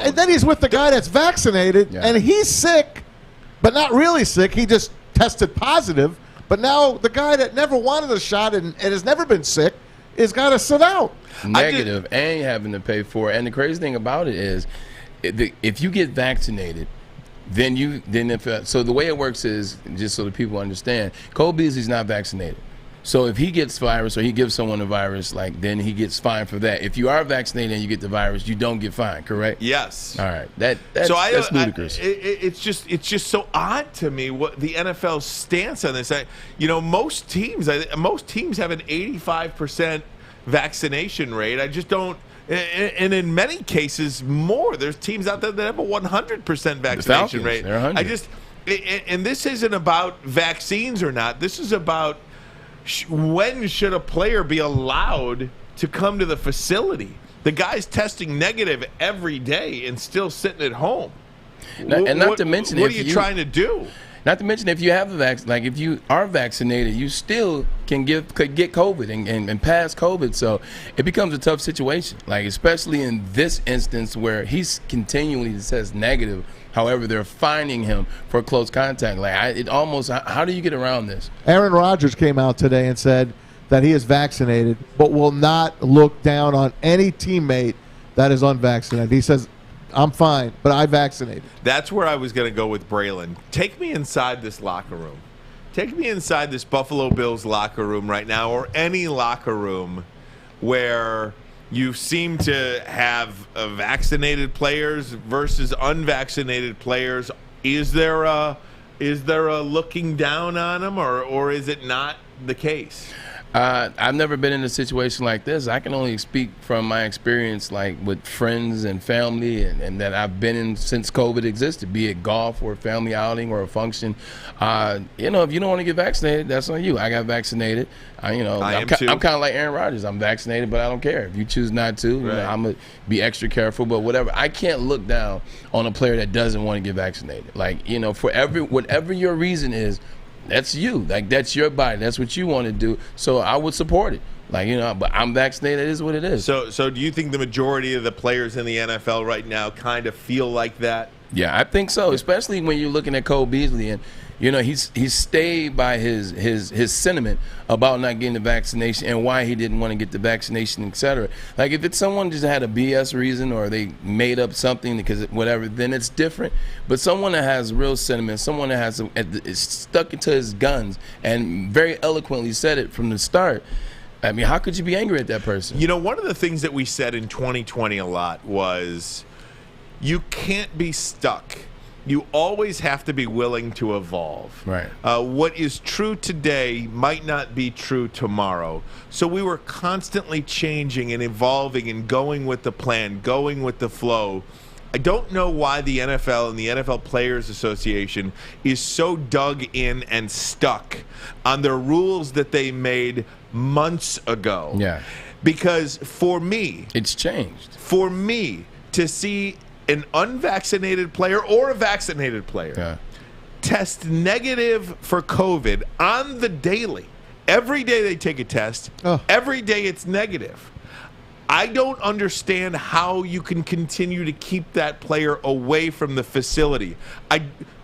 And then he's with the guy that's vaccinated, and he's sick, but not really sick. He just tested positive. But now the guy that never wanted a shot and has never been sick is got to sit out. Negative and having to pay for it. And the crazy thing about it is, if you get vaccinated, so the way it works is, just so that people understand, Cole Beasley's not vaccinated. So if he gets virus or he gives someone a virus, then he gets fined for that. If you are vaccinated and you get the virus, you don't get fined, correct? Yes. All right. That's ludicrous. It's just so odd to me what the NFL's stance on this. Most teams have an 85% vaccination rate. I just don't. And in many cases, more. There's teams out there that have a 100% vaccination rate. They're 100. And this isn't about vaccines or not. This is about when should a player be allowed to come to the facility? The guy's testing negative every day and still sitting at home. Not to mention, what are you trying to do? Not to mention, if you have the vaccine, like if you are vaccinated, you still could get COVID and pass COVID. So it becomes a tough situation, like especially in this instance where he's continually says negative. However, they're fining him for close contact. How do you get around this? Aaron Rodgers came out today and said that he is vaccinated, but will not look down on any teammate that is unvaccinated. He says, I'm fine, but I vaccinated. That's where I was going to go with Braylon. Take me inside this locker room. Take me inside this Buffalo Bills locker room right now, or any locker room where you seem to have vaccinated players versus unvaccinated players. Is there a looking down on them, or is it not the case? I've never been in a situation like this. I can only speak from my experience, like with friends and family, and that I've been in since COVID existed, be it golf or a family outing or a function. If you don't want to get vaccinated, that's on you. I got vaccinated. I'm kind of like Aaron Rodgers. I'm vaccinated, but I don't care. If you choose not to, I'm going to be extra careful. But whatever. I can't look down on a player that doesn't want to get vaccinated. Whatever your reason is, that's you. That's your body. That's what you want to do. So I would support it. But I'm vaccinated. It is what it is. So do you think the majority of the players in the NFL right now kind of feel like that? Yeah, I think so. Especially when you're looking at Cole Beasley, and he's stayed by his sentiment about not getting the vaccination and why he didn't want to get the vaccination, etc. Like if it's someone just had a BS reason or they made up something because whatever, then it's different. But someone that has real sentiment, someone that is stuck into his guns and very eloquently said it from the start. I mean, how could you be angry at that person? One of the things that we said in 2020 a lot was you can't be stuck. You always have to be willing to evolve. Right. What is true today might not be true tomorrow. So we were constantly changing and evolving and going with the plan, going with the flow. I don't know why the NFL and the NFL Players Association is so dug in and stuck on the rules that they made months ago. Yeah. Because for me, it's changed. For me to see an unvaccinated player or a vaccinated player test negative for COVID on the daily. Every day they take a test. Every day it's negative. I don't understand how you can continue to keep that player away from the facility.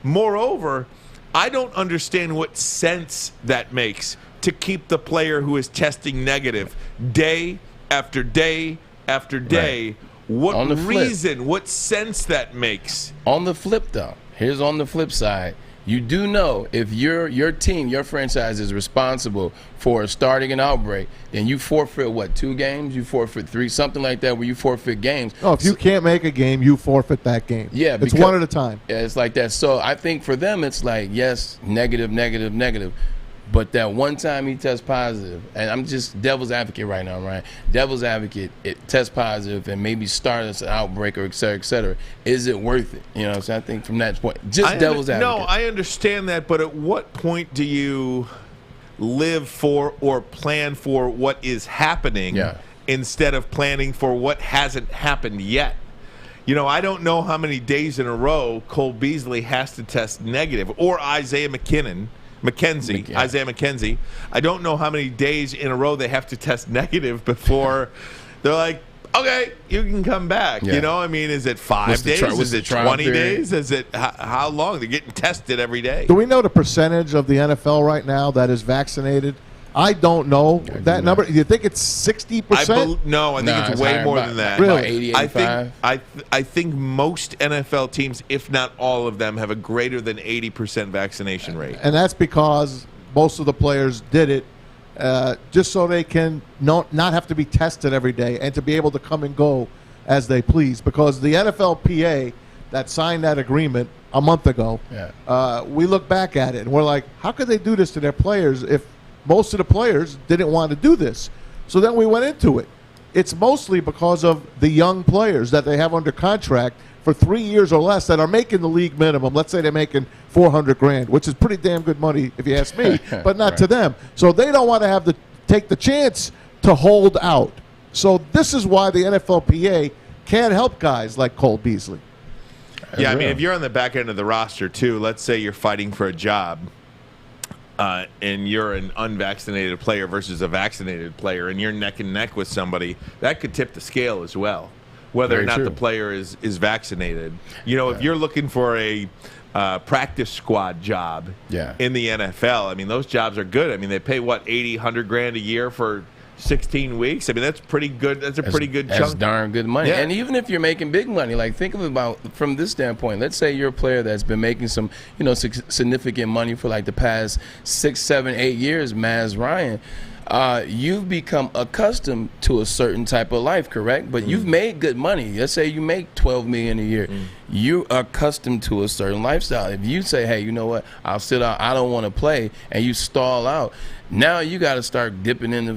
Moreover, I don't understand what sense that makes to keep the player who is testing negative day after day after day. Right. What reason, what sense that makes? On the flip, though, here's on the flip side. You do know if your team, your franchise is responsible for starting an outbreak, then you forfeit, 2 games? You forfeit 3, something like that, where you forfeit games. Oh, if you can't make a game, you forfeit that game. Yeah. It's one at a time. Yeah, it's like that. So I think for them, it's like, yes, negative, negative, negative. But that one time he tests positive, and I'm just devil's advocate right now, right? Devil's advocate, it tests positive and maybe start as an outbreak or et cetera, et cetera. Is it worth it? You know, so I think from that point, devil's advocate. No, I understand that, but at what point do you live for or plan for what is happening instead of planning for what hasn't happened yet? You know, I don't know how many days in a row Cole Beasley has to test negative, or Isaiah McKenzie. I don't know how many days in a row they have to test negative before they're like, okay, you can come back. Yeah. You know, I mean, is it 5 days? Is it 20 days? Is it how long? They're getting tested every day. Do we know the percentage of the NFL right now that is vaccinated? I don't know that number. Do you think it's 60%? No, I think it's way more than that. Really? 80, 85? I think most NFL teams, if not all of them, have a greater than 80% vaccination rate. And that's because most of the players did it just so they can not have to be tested every day and to be able to come and go as they please. Because the NFLPA that signed that agreement a month ago, we look back at it and we're like, how could they do this to their players if most of the players didn't want to do this? So then we went into it. It's mostly because of the young players that they have under contract for 3 years or less that are making the league minimum. Let's say they're making $400,000, which is pretty damn good money if you ask me, but not to them. So they don't want to have to take the chance to hold out. So this is why the NFLPA can't help guys like Cole Beasley. Yeah, I mean, if you're on the back end of the roster too, let's say you're fighting for a job. And you're an unvaccinated player versus a vaccinated player, and you're neck and neck with somebody, that could tip the scale as well, whether or not the player is vaccinated. You know, if you're looking for a practice squad job in the NFL, I mean, those jobs are good. I mean, they pay, $80,000-$100,000 a year for 16 weeks. I mean, that's pretty good. That's a pretty good chunk. That's darn good money. Yeah. And even if you're making big money, like think of it about from this standpoint. Let's say you're a player that's been making some, significant money for like the past 6, 7, 8 years, Maz Ryan. You've become accustomed to a certain type of life, correct? But you've made good money. Let's say you make $12 million a year. You're accustomed to a certain lifestyle. If you say, hey, you know what, I'll sit out, I don't want to play, and you stall out, now you got to start dipping into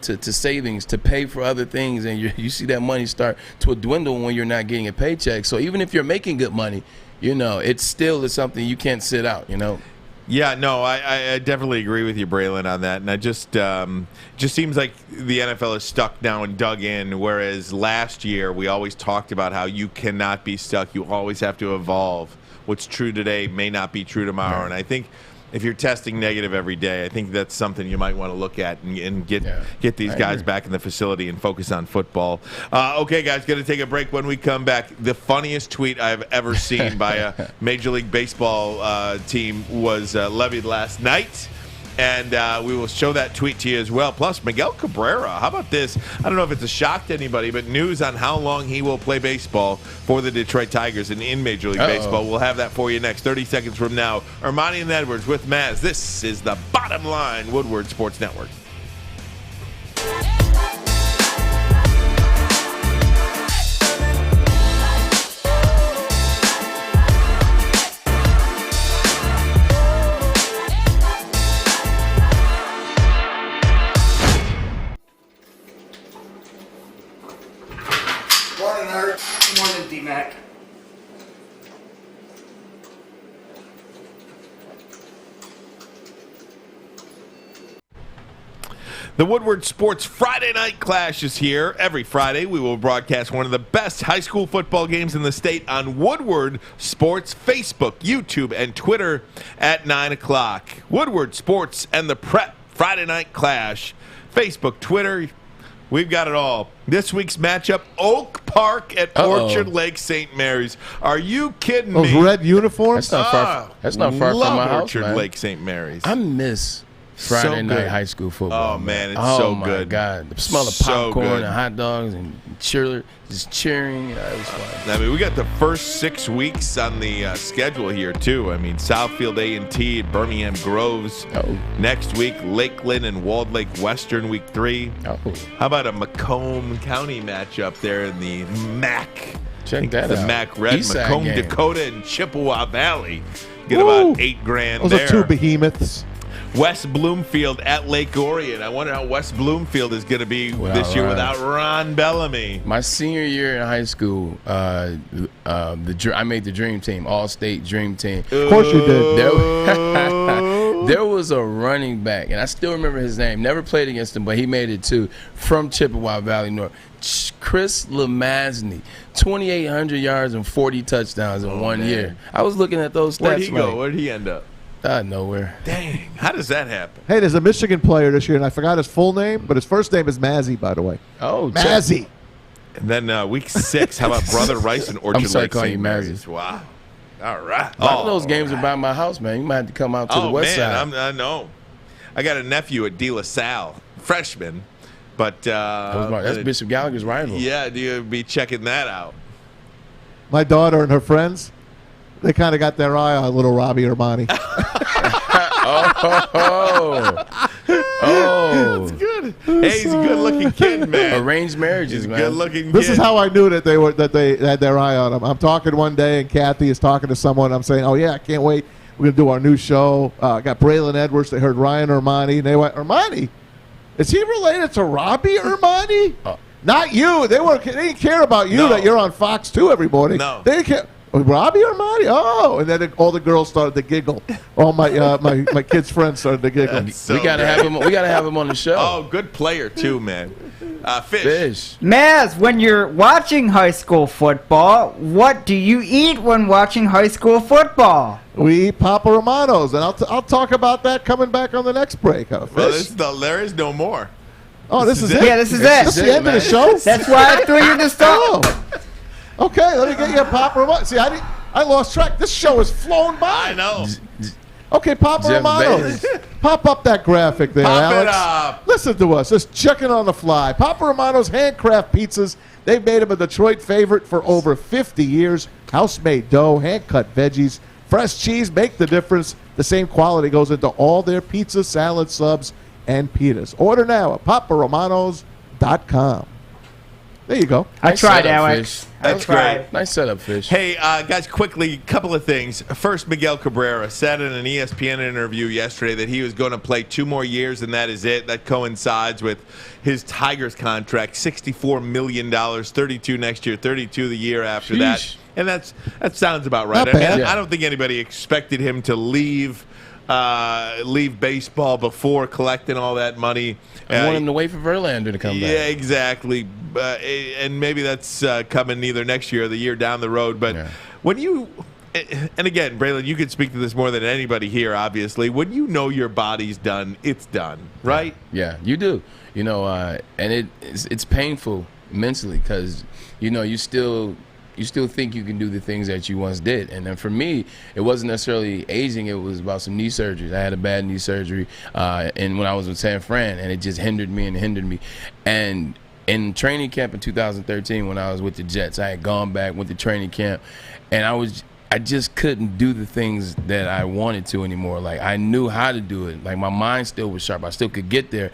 to savings to pay for other things, and you see that money start to dwindle when you're not getting a paycheck. So even if you're making good money, it still is something you can't sit out, Yeah, no, I definitely agree with you, Braylon, on that. And I just seems like the NFL is stuck now and dug in, whereas last year we always talked about how you cannot be stuck. You always have to evolve. What's true today may not be true tomorrow. And I think if you're testing negative every day, I think that's something you might want to look at and get these guys back in the facility and focus on football. Okay, guys, going to take a break. When we come back, the funniest tweet I've ever seen by a Major League Baseball team was levied last night. And we will show that tweet to you as well. Plus, Miguel Cabrera, how about this? I don't know if it's a shock to anybody, but news on how long he will play baseball for the Detroit Tigers and in Major League Baseball. We'll have that for you next 30 seconds from now. Armani and Edwards with Maz. This is the Bottom Line Woodward Sports Network. D-Mac. The Woodward Sports Friday Night Clash is here. Every Friday, we will broadcast one of the best high school football games in the state on Woodward Sports Facebook, YouTube, and Twitter at 9 o'clock. Woodward Sports and the Prep Friday Night Clash. Facebook, Twitter, we've got it all. This week's matchup, Oak Park at Orchard Lake St. Mary's. Are you kidding me? Those red uniforms? That's not far from my house, Orchard man. Lake St. Mary's. I miss Friday night high school football. Oh, man, it's oh so my good. God. The smell of So popcorn good. and hot dogs and cheerleaders just cheering. It was fun. I mean, we got the first 6 weeks on the schedule here, too. I mean, Southfield A&T at Birmingham Groves. Next week, Lakeland and Walled Lake Western, week 3. How about a Macomb County matchup there in the MAC? Check that the out. MAC Red, Eastside Macomb, game. Dakota, and Chippewa Valley. Get Woo. about $8,000 Those there. are two behemoths. West Bloomfield at Lake Orion. I wonder how West Bloomfield is going to be this year without Ron Bellamy. My senior year in high school, I made the dream team, all-state dream team. Of course you did. There was a running back, and I still remember his name. Never played against him, but he made it too, from Chippewa Valley North. Chris Lemazny, 2,800 yards and 40 touchdowns in 1 year. I was looking at those stats. Where'd he go? Where'd he end up? Nowhere. Dang, how does that happen? Hey, there's a Michigan player this year, and I forgot his full name, but his first name is Mazzy, by the way. Oh, Mazzy. And then week 6, how about Brother Rice and Orchard I'm sorry, Lake call you St. Mazzy. Mary's? Wow. All right. A lot of those games are by my house, man. You might have to come out to the west side. I know. I got a nephew at De La Salle, freshman, but That's Bishop Gallagher's rival. Yeah, you'll be checking that out. My daughter and her friends, they kind of got their eye on little Robbie Armani. That's good. Hey, he's a good-looking kid, man. Arranged marriages, man. Good-looking kid. This is how I knew that they had their eye on him. I'm talking one day, and Kathy is talking to someone. I'm saying, "Oh yeah, I can't wait. We're gonna do our new show." Got Braylon Edwards. They heard Ryan Armani, and they went, "Armani, is he related to Robbie Armani?" Not you. They didn't care about you that you're on Fox 2 every morning. No. They didn't care. Robbie Armani? Oh, and then all the girls started to giggle. All my my kids' friends started to giggle. We gotta have him. We gotta have him on the show. Oh, good player too, man. Fish. Maz, when you're watching high school football, what do you eat when watching high school football? We eat Papa Romano's, and I'll talk about that coming back on the next break. Well, there is no more. Oh, this is it? Yeah, this is it. This is the end of the show? That's why I threw you the stuff. Okay, let me get you a Papa Romano. See, I lost track. This show has flown by. I know. Okay, Papa Jeff Romano's. Pop up that graphic there, Pop Alex. it up. Listen to us. Just checking on the fly. Papa Romano's handcraft pizzas. They've made them a Detroit favorite for over 50 years. House-made dough, hand-cut veggies, fresh cheese make the difference. The same quality goes into all their pizza, salad, subs, and pitas. Order now at paparomanos.com. There you go. I tried, setup, Alex. Fish. That's great. Nice setup, Fish. Hey, guys, quickly, couple of things. First, Miguel Cabrera said in an ESPN interview yesterday that he was going to play 2 more years, and that is it. That coincides with his Tigers contract, $64 million, 32 next year, 32 the year after that. And that sounds about right. Not bad. I don't think anybody expected him to leave baseball before collecting all that money. I want him to wait for Verlander to come back. Yeah, exactly. And maybe that's coming either next year or the year down the road. But when you, and again, Braylon, you could speak to this more than anybody here, obviously. When you know your body's done, it's done, right? Yeah, you do. You know, and it's painful mentally because, you know, you still think you can do the things that you once did. And then for me, it wasn't necessarily aging. It was about some knee surgeries. I had a bad knee surgery and when I was with San Fran, and it just hindered me. And in training camp in 2013, when I was with the Jets, I had gone back, went to training camp, and I just couldn't do the things that I wanted to anymore. Like, I knew how to do it. Like, my mind still was sharp. I still could get there.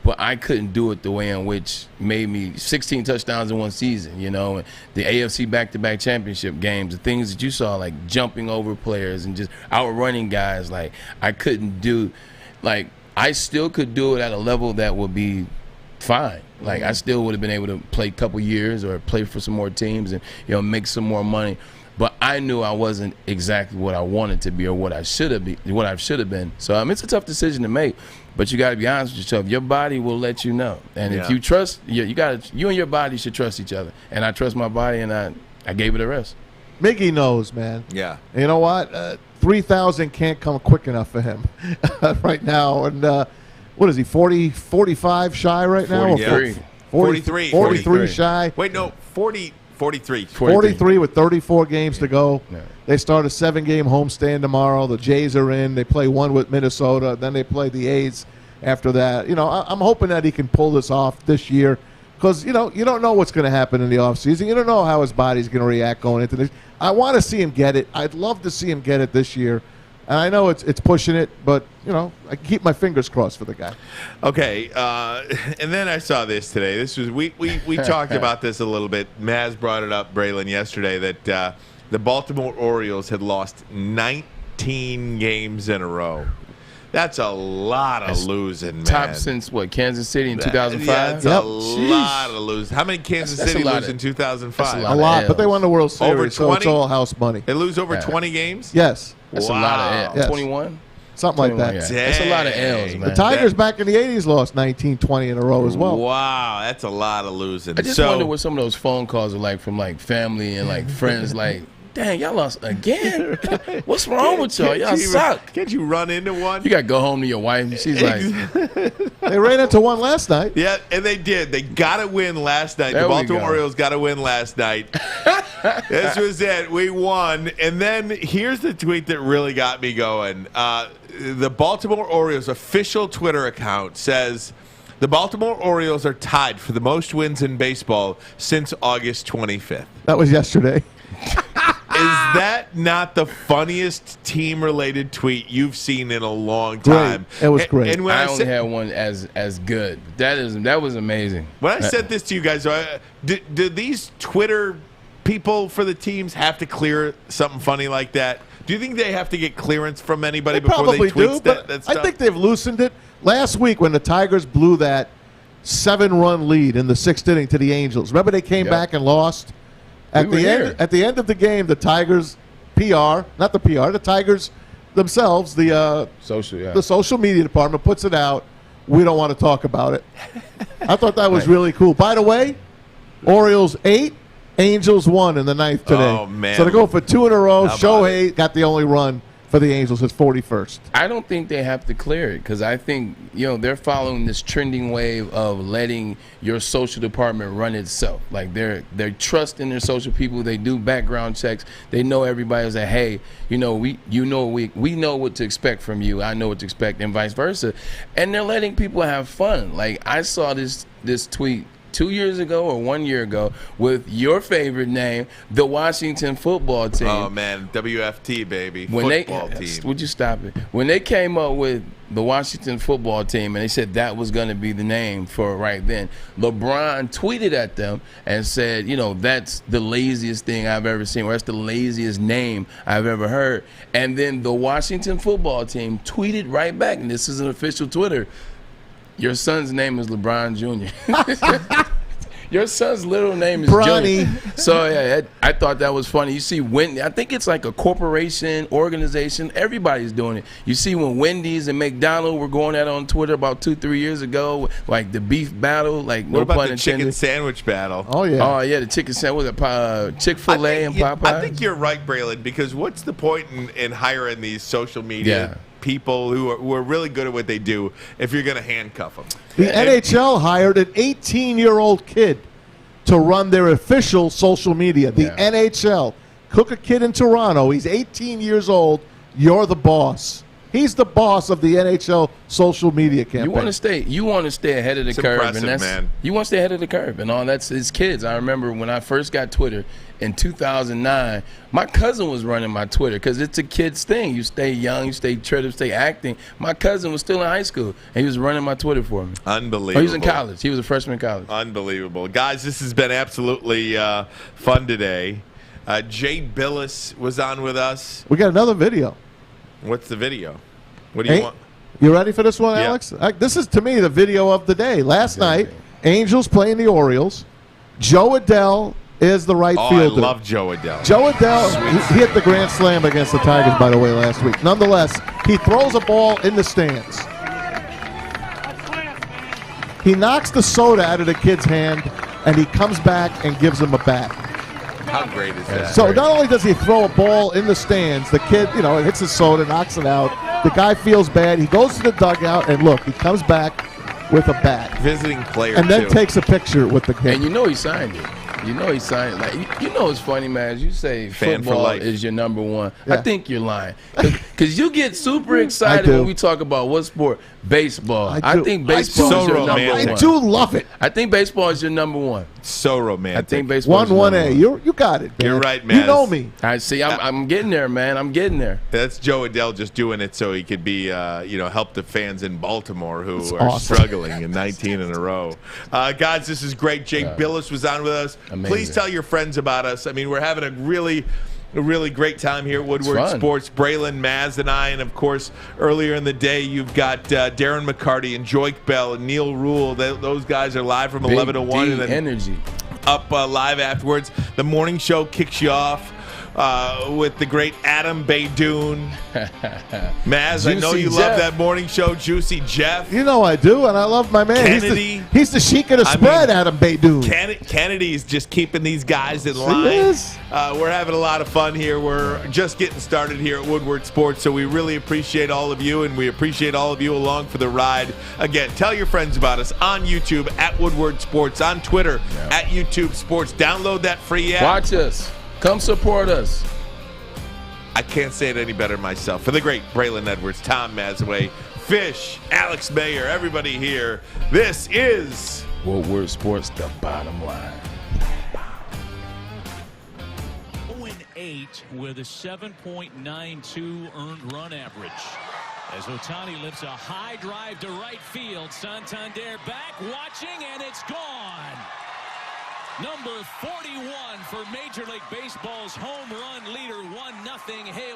But I couldn't do it the way in which made me 16 touchdowns in one season, you know, and the AFC back-to-back championship games, the things that you saw, like jumping over players and just outrunning guys. Like, I couldn't do, like, I still could do it at a level that would be fine. Like, I still would have been able to play a couple years or play for some more teams and, you know, make some more money. but I knew I wasn't exactly what I wanted to be or what I should have been. So it's a tough decision to make, but you got to be honest with yourself. Your body will let you know, and if you trust, you and your body should trust each other. And I trust my body, and I gave it a rest. Miggy knows, man. Yeah. And you know what? 3,000 can't come quick enough for him right now. And what is he, 45 shy right now? 43 shy. Wait, no, 43. 43 with 34 games to go. Yeah. They start a 7-game homestand tomorrow. The Jays are in. They play one with Minnesota. Then they play the A's after that. You know, I'm hoping that he can pull this off this year because, you know, you don't know what's going to happen in the offseason. You don't know how his body's going to react going into this. I want to see him get it. I'd love to see him get it this year. And I know it's pushing it, but, you know, I keep my fingers crossed for the guy. Okay, and then I saw this today. This was we talked about this a little bit. Maz brought it up, Braylon, yesterday, that the Baltimore Orioles had lost 19 games in a row. That's a lot of losing, man. Top since, what, Kansas City in 2005? Yeah, that's a lot of losing. How many Kansas City lose in 2005? A lot, but they won the World Series, so it's all house money. They lose over 20 games? Yes. That's a lot of L's. Yes. 21? Something like that. Yeah. That's a lot of L's, man. The Tigers back in the 80s lost 19, 20 in a row as well. Wow, that's a lot of losing. I just wonder what some of those phone calls are like from, like, family and, like, friends, like, dang, y'all lost again? What's wrong with y'all? Y'all suck. Can't you run into one? You got to go home to your wife, and she's like... They ran into one last night. Yeah, and they did. They got to win last night. The Baltimore Orioles got to win last night. This was it. We won. And then here's the tweet that really got me going. The Baltimore Orioles official Twitter account says, the Baltimore Orioles are tied for the most wins in baseball since August 25th. That was yesterday. Is that not the funniest team-related tweet you've seen in a long time? Great. It was great. And when I only had one as good. That was amazing. When I said this to you guys, do these Twitter people for the teams have to clear something funny like that? Do you think they have to get clearance from anybody before they tweet that stuff? I think they've loosened it. Last week when the Tigers blew that 7-run lead in the 6th inning to the Angels, remember they came back and lost? At the end of the game, the Tigers the Tigers themselves, the social media department puts it out. We don't want to talk about it. I thought that was really cool. By the way, Orioles 8, Angels 1 in the 9th today. Oh, man. So to go for 2 in a row, Shohei got the only run for the Angels, his 41st. I don't think they have to clear it because I think, they're following this trending wave of letting your social department run itself. Like they're trusting their social people. They do background checks. They know everybody's like, hey, we know what to expect from you. I know what to expect, and vice versa. And they're letting people have fun. Like I saw this tweet 2 years ago or 1 year ago with your favorite name, the Washington football team. Oh, man, WFT, baby, football team. Would you stop it? When they came up with the Washington football team and they said that was going to be the name for right then, LeBron tweeted at them and said, that's the laziest thing I've ever seen, or that's the laziest name I've ever heard. And then the Washington football team tweeted right back, and this is an official Twitter, your son's name is LeBron Jr. Your son's little name is Bronny. Junior. So I thought that was funny. You see, I think it's like a corporation, organization. Everybody's doing it. You see, when Wendy's and McDonald's were going at it on Twitter about 2-3 years ago, like the beef battle, like what about the chicken sandwich battle? Oh yeah, the chicken sandwich, Chick-fil-A and Popeyes. I think you're right, Braylon, because what's the point in hiring these social media people who are really good at what they do if you're going to handcuff them? The NHL hired an 18-year-old kid to run their official social media. The NHL. Cook a kid in Toronto. He's 18 years old. You're the boss. He's the boss of the NHL social media campaign. You want to stay ahead of the curve, impressive, and man. You want to stay ahead of the curve, and all that's his kids. I remember when I first got Twitter in 2009, my cousin was running my Twitter because it's a kid's thing. You stay young, you stay creative, stay acting. My cousin was still in high school, and he was running my Twitter for me. Unbelievable. He was in college. He was a freshman in college. Unbelievable. Guys, this has been absolutely fun today. Jay Bilas was on with us. We got another video. What's the video? What do you want? You ready for this one, Alex? This is, to me, the video of the day. Last night, Angels playing the Orioles. Joe Adell is the right I fielder. love Joe Adell. Joe Adell, he hit the grand slam against the Tigers, by the way, last week. Nonetheless, he throws a ball in the stands. He knocks the soda out of the kid's hand, and he comes back and gives him a bat. How great is that? So not only does he throw a ball in the stands, the kid, it hits his soda, knocks it out. The guy feels bad. He goes to the dugout, and look, he comes back with a bat. Visiting player, and then too. takes a picture with the kid. And he signed it. He signed it. Like, it's funny, man. You say Fan for football life. is your number one. Yeah. I think you're lying. Because you get super excited when we talk about what sport? Baseball. I think baseball is your number one. I do love it. I think baseball is your number one. So romantic. I think baseball is 1-1A. You got it, man. You're right, man. You know me. I see. I'm getting there, man. I'm getting there. That's Joe Adell just doing it so he could be, help the fans in Baltimore who That's are awesome. struggling in 19 in a row. Guys, this is great. Jay Bilas was on with us. Amazing. Please tell your friends about us. I mean, we're having a really great time here at Woodward Sports. Braylon, Maz, and I, and of course, earlier in the day, you've got Darren McCarty and Joik Bell and Neil Rule. Those guys are live from 11 to 1. And then energy. Up live afterwards. The morning show kicks you off with the great Adam Baydoun. Maz, I know you love that morning show, Juicy Jeff. You know I do, and I love my man. Kennedy. He's the chic of the spread, Adam Baydoun. Kennedy's just keeping these guys in line. is. We're having a lot of fun here. We're just getting started here at Woodward Sports, so we really appreciate all of you, and we appreciate all of you along for the ride. Again, tell your friends about us on YouTube at Woodward Sports, on Twitter at YouTube Sports. Download that free app. Watch us. Come support us. I can't say it any better myself. For the great Braylon Edwards, Tom Mazaway, Fish, Alex Mayer, everybody here, this is Woodward Sports, the bottom line. 0-8 with a 7.92 earned run average. As Ohtani lifts a high drive to right field, Santander back watching, and it's gone. Number 41 for Major League Baseball's home run leader, 1-0 Hail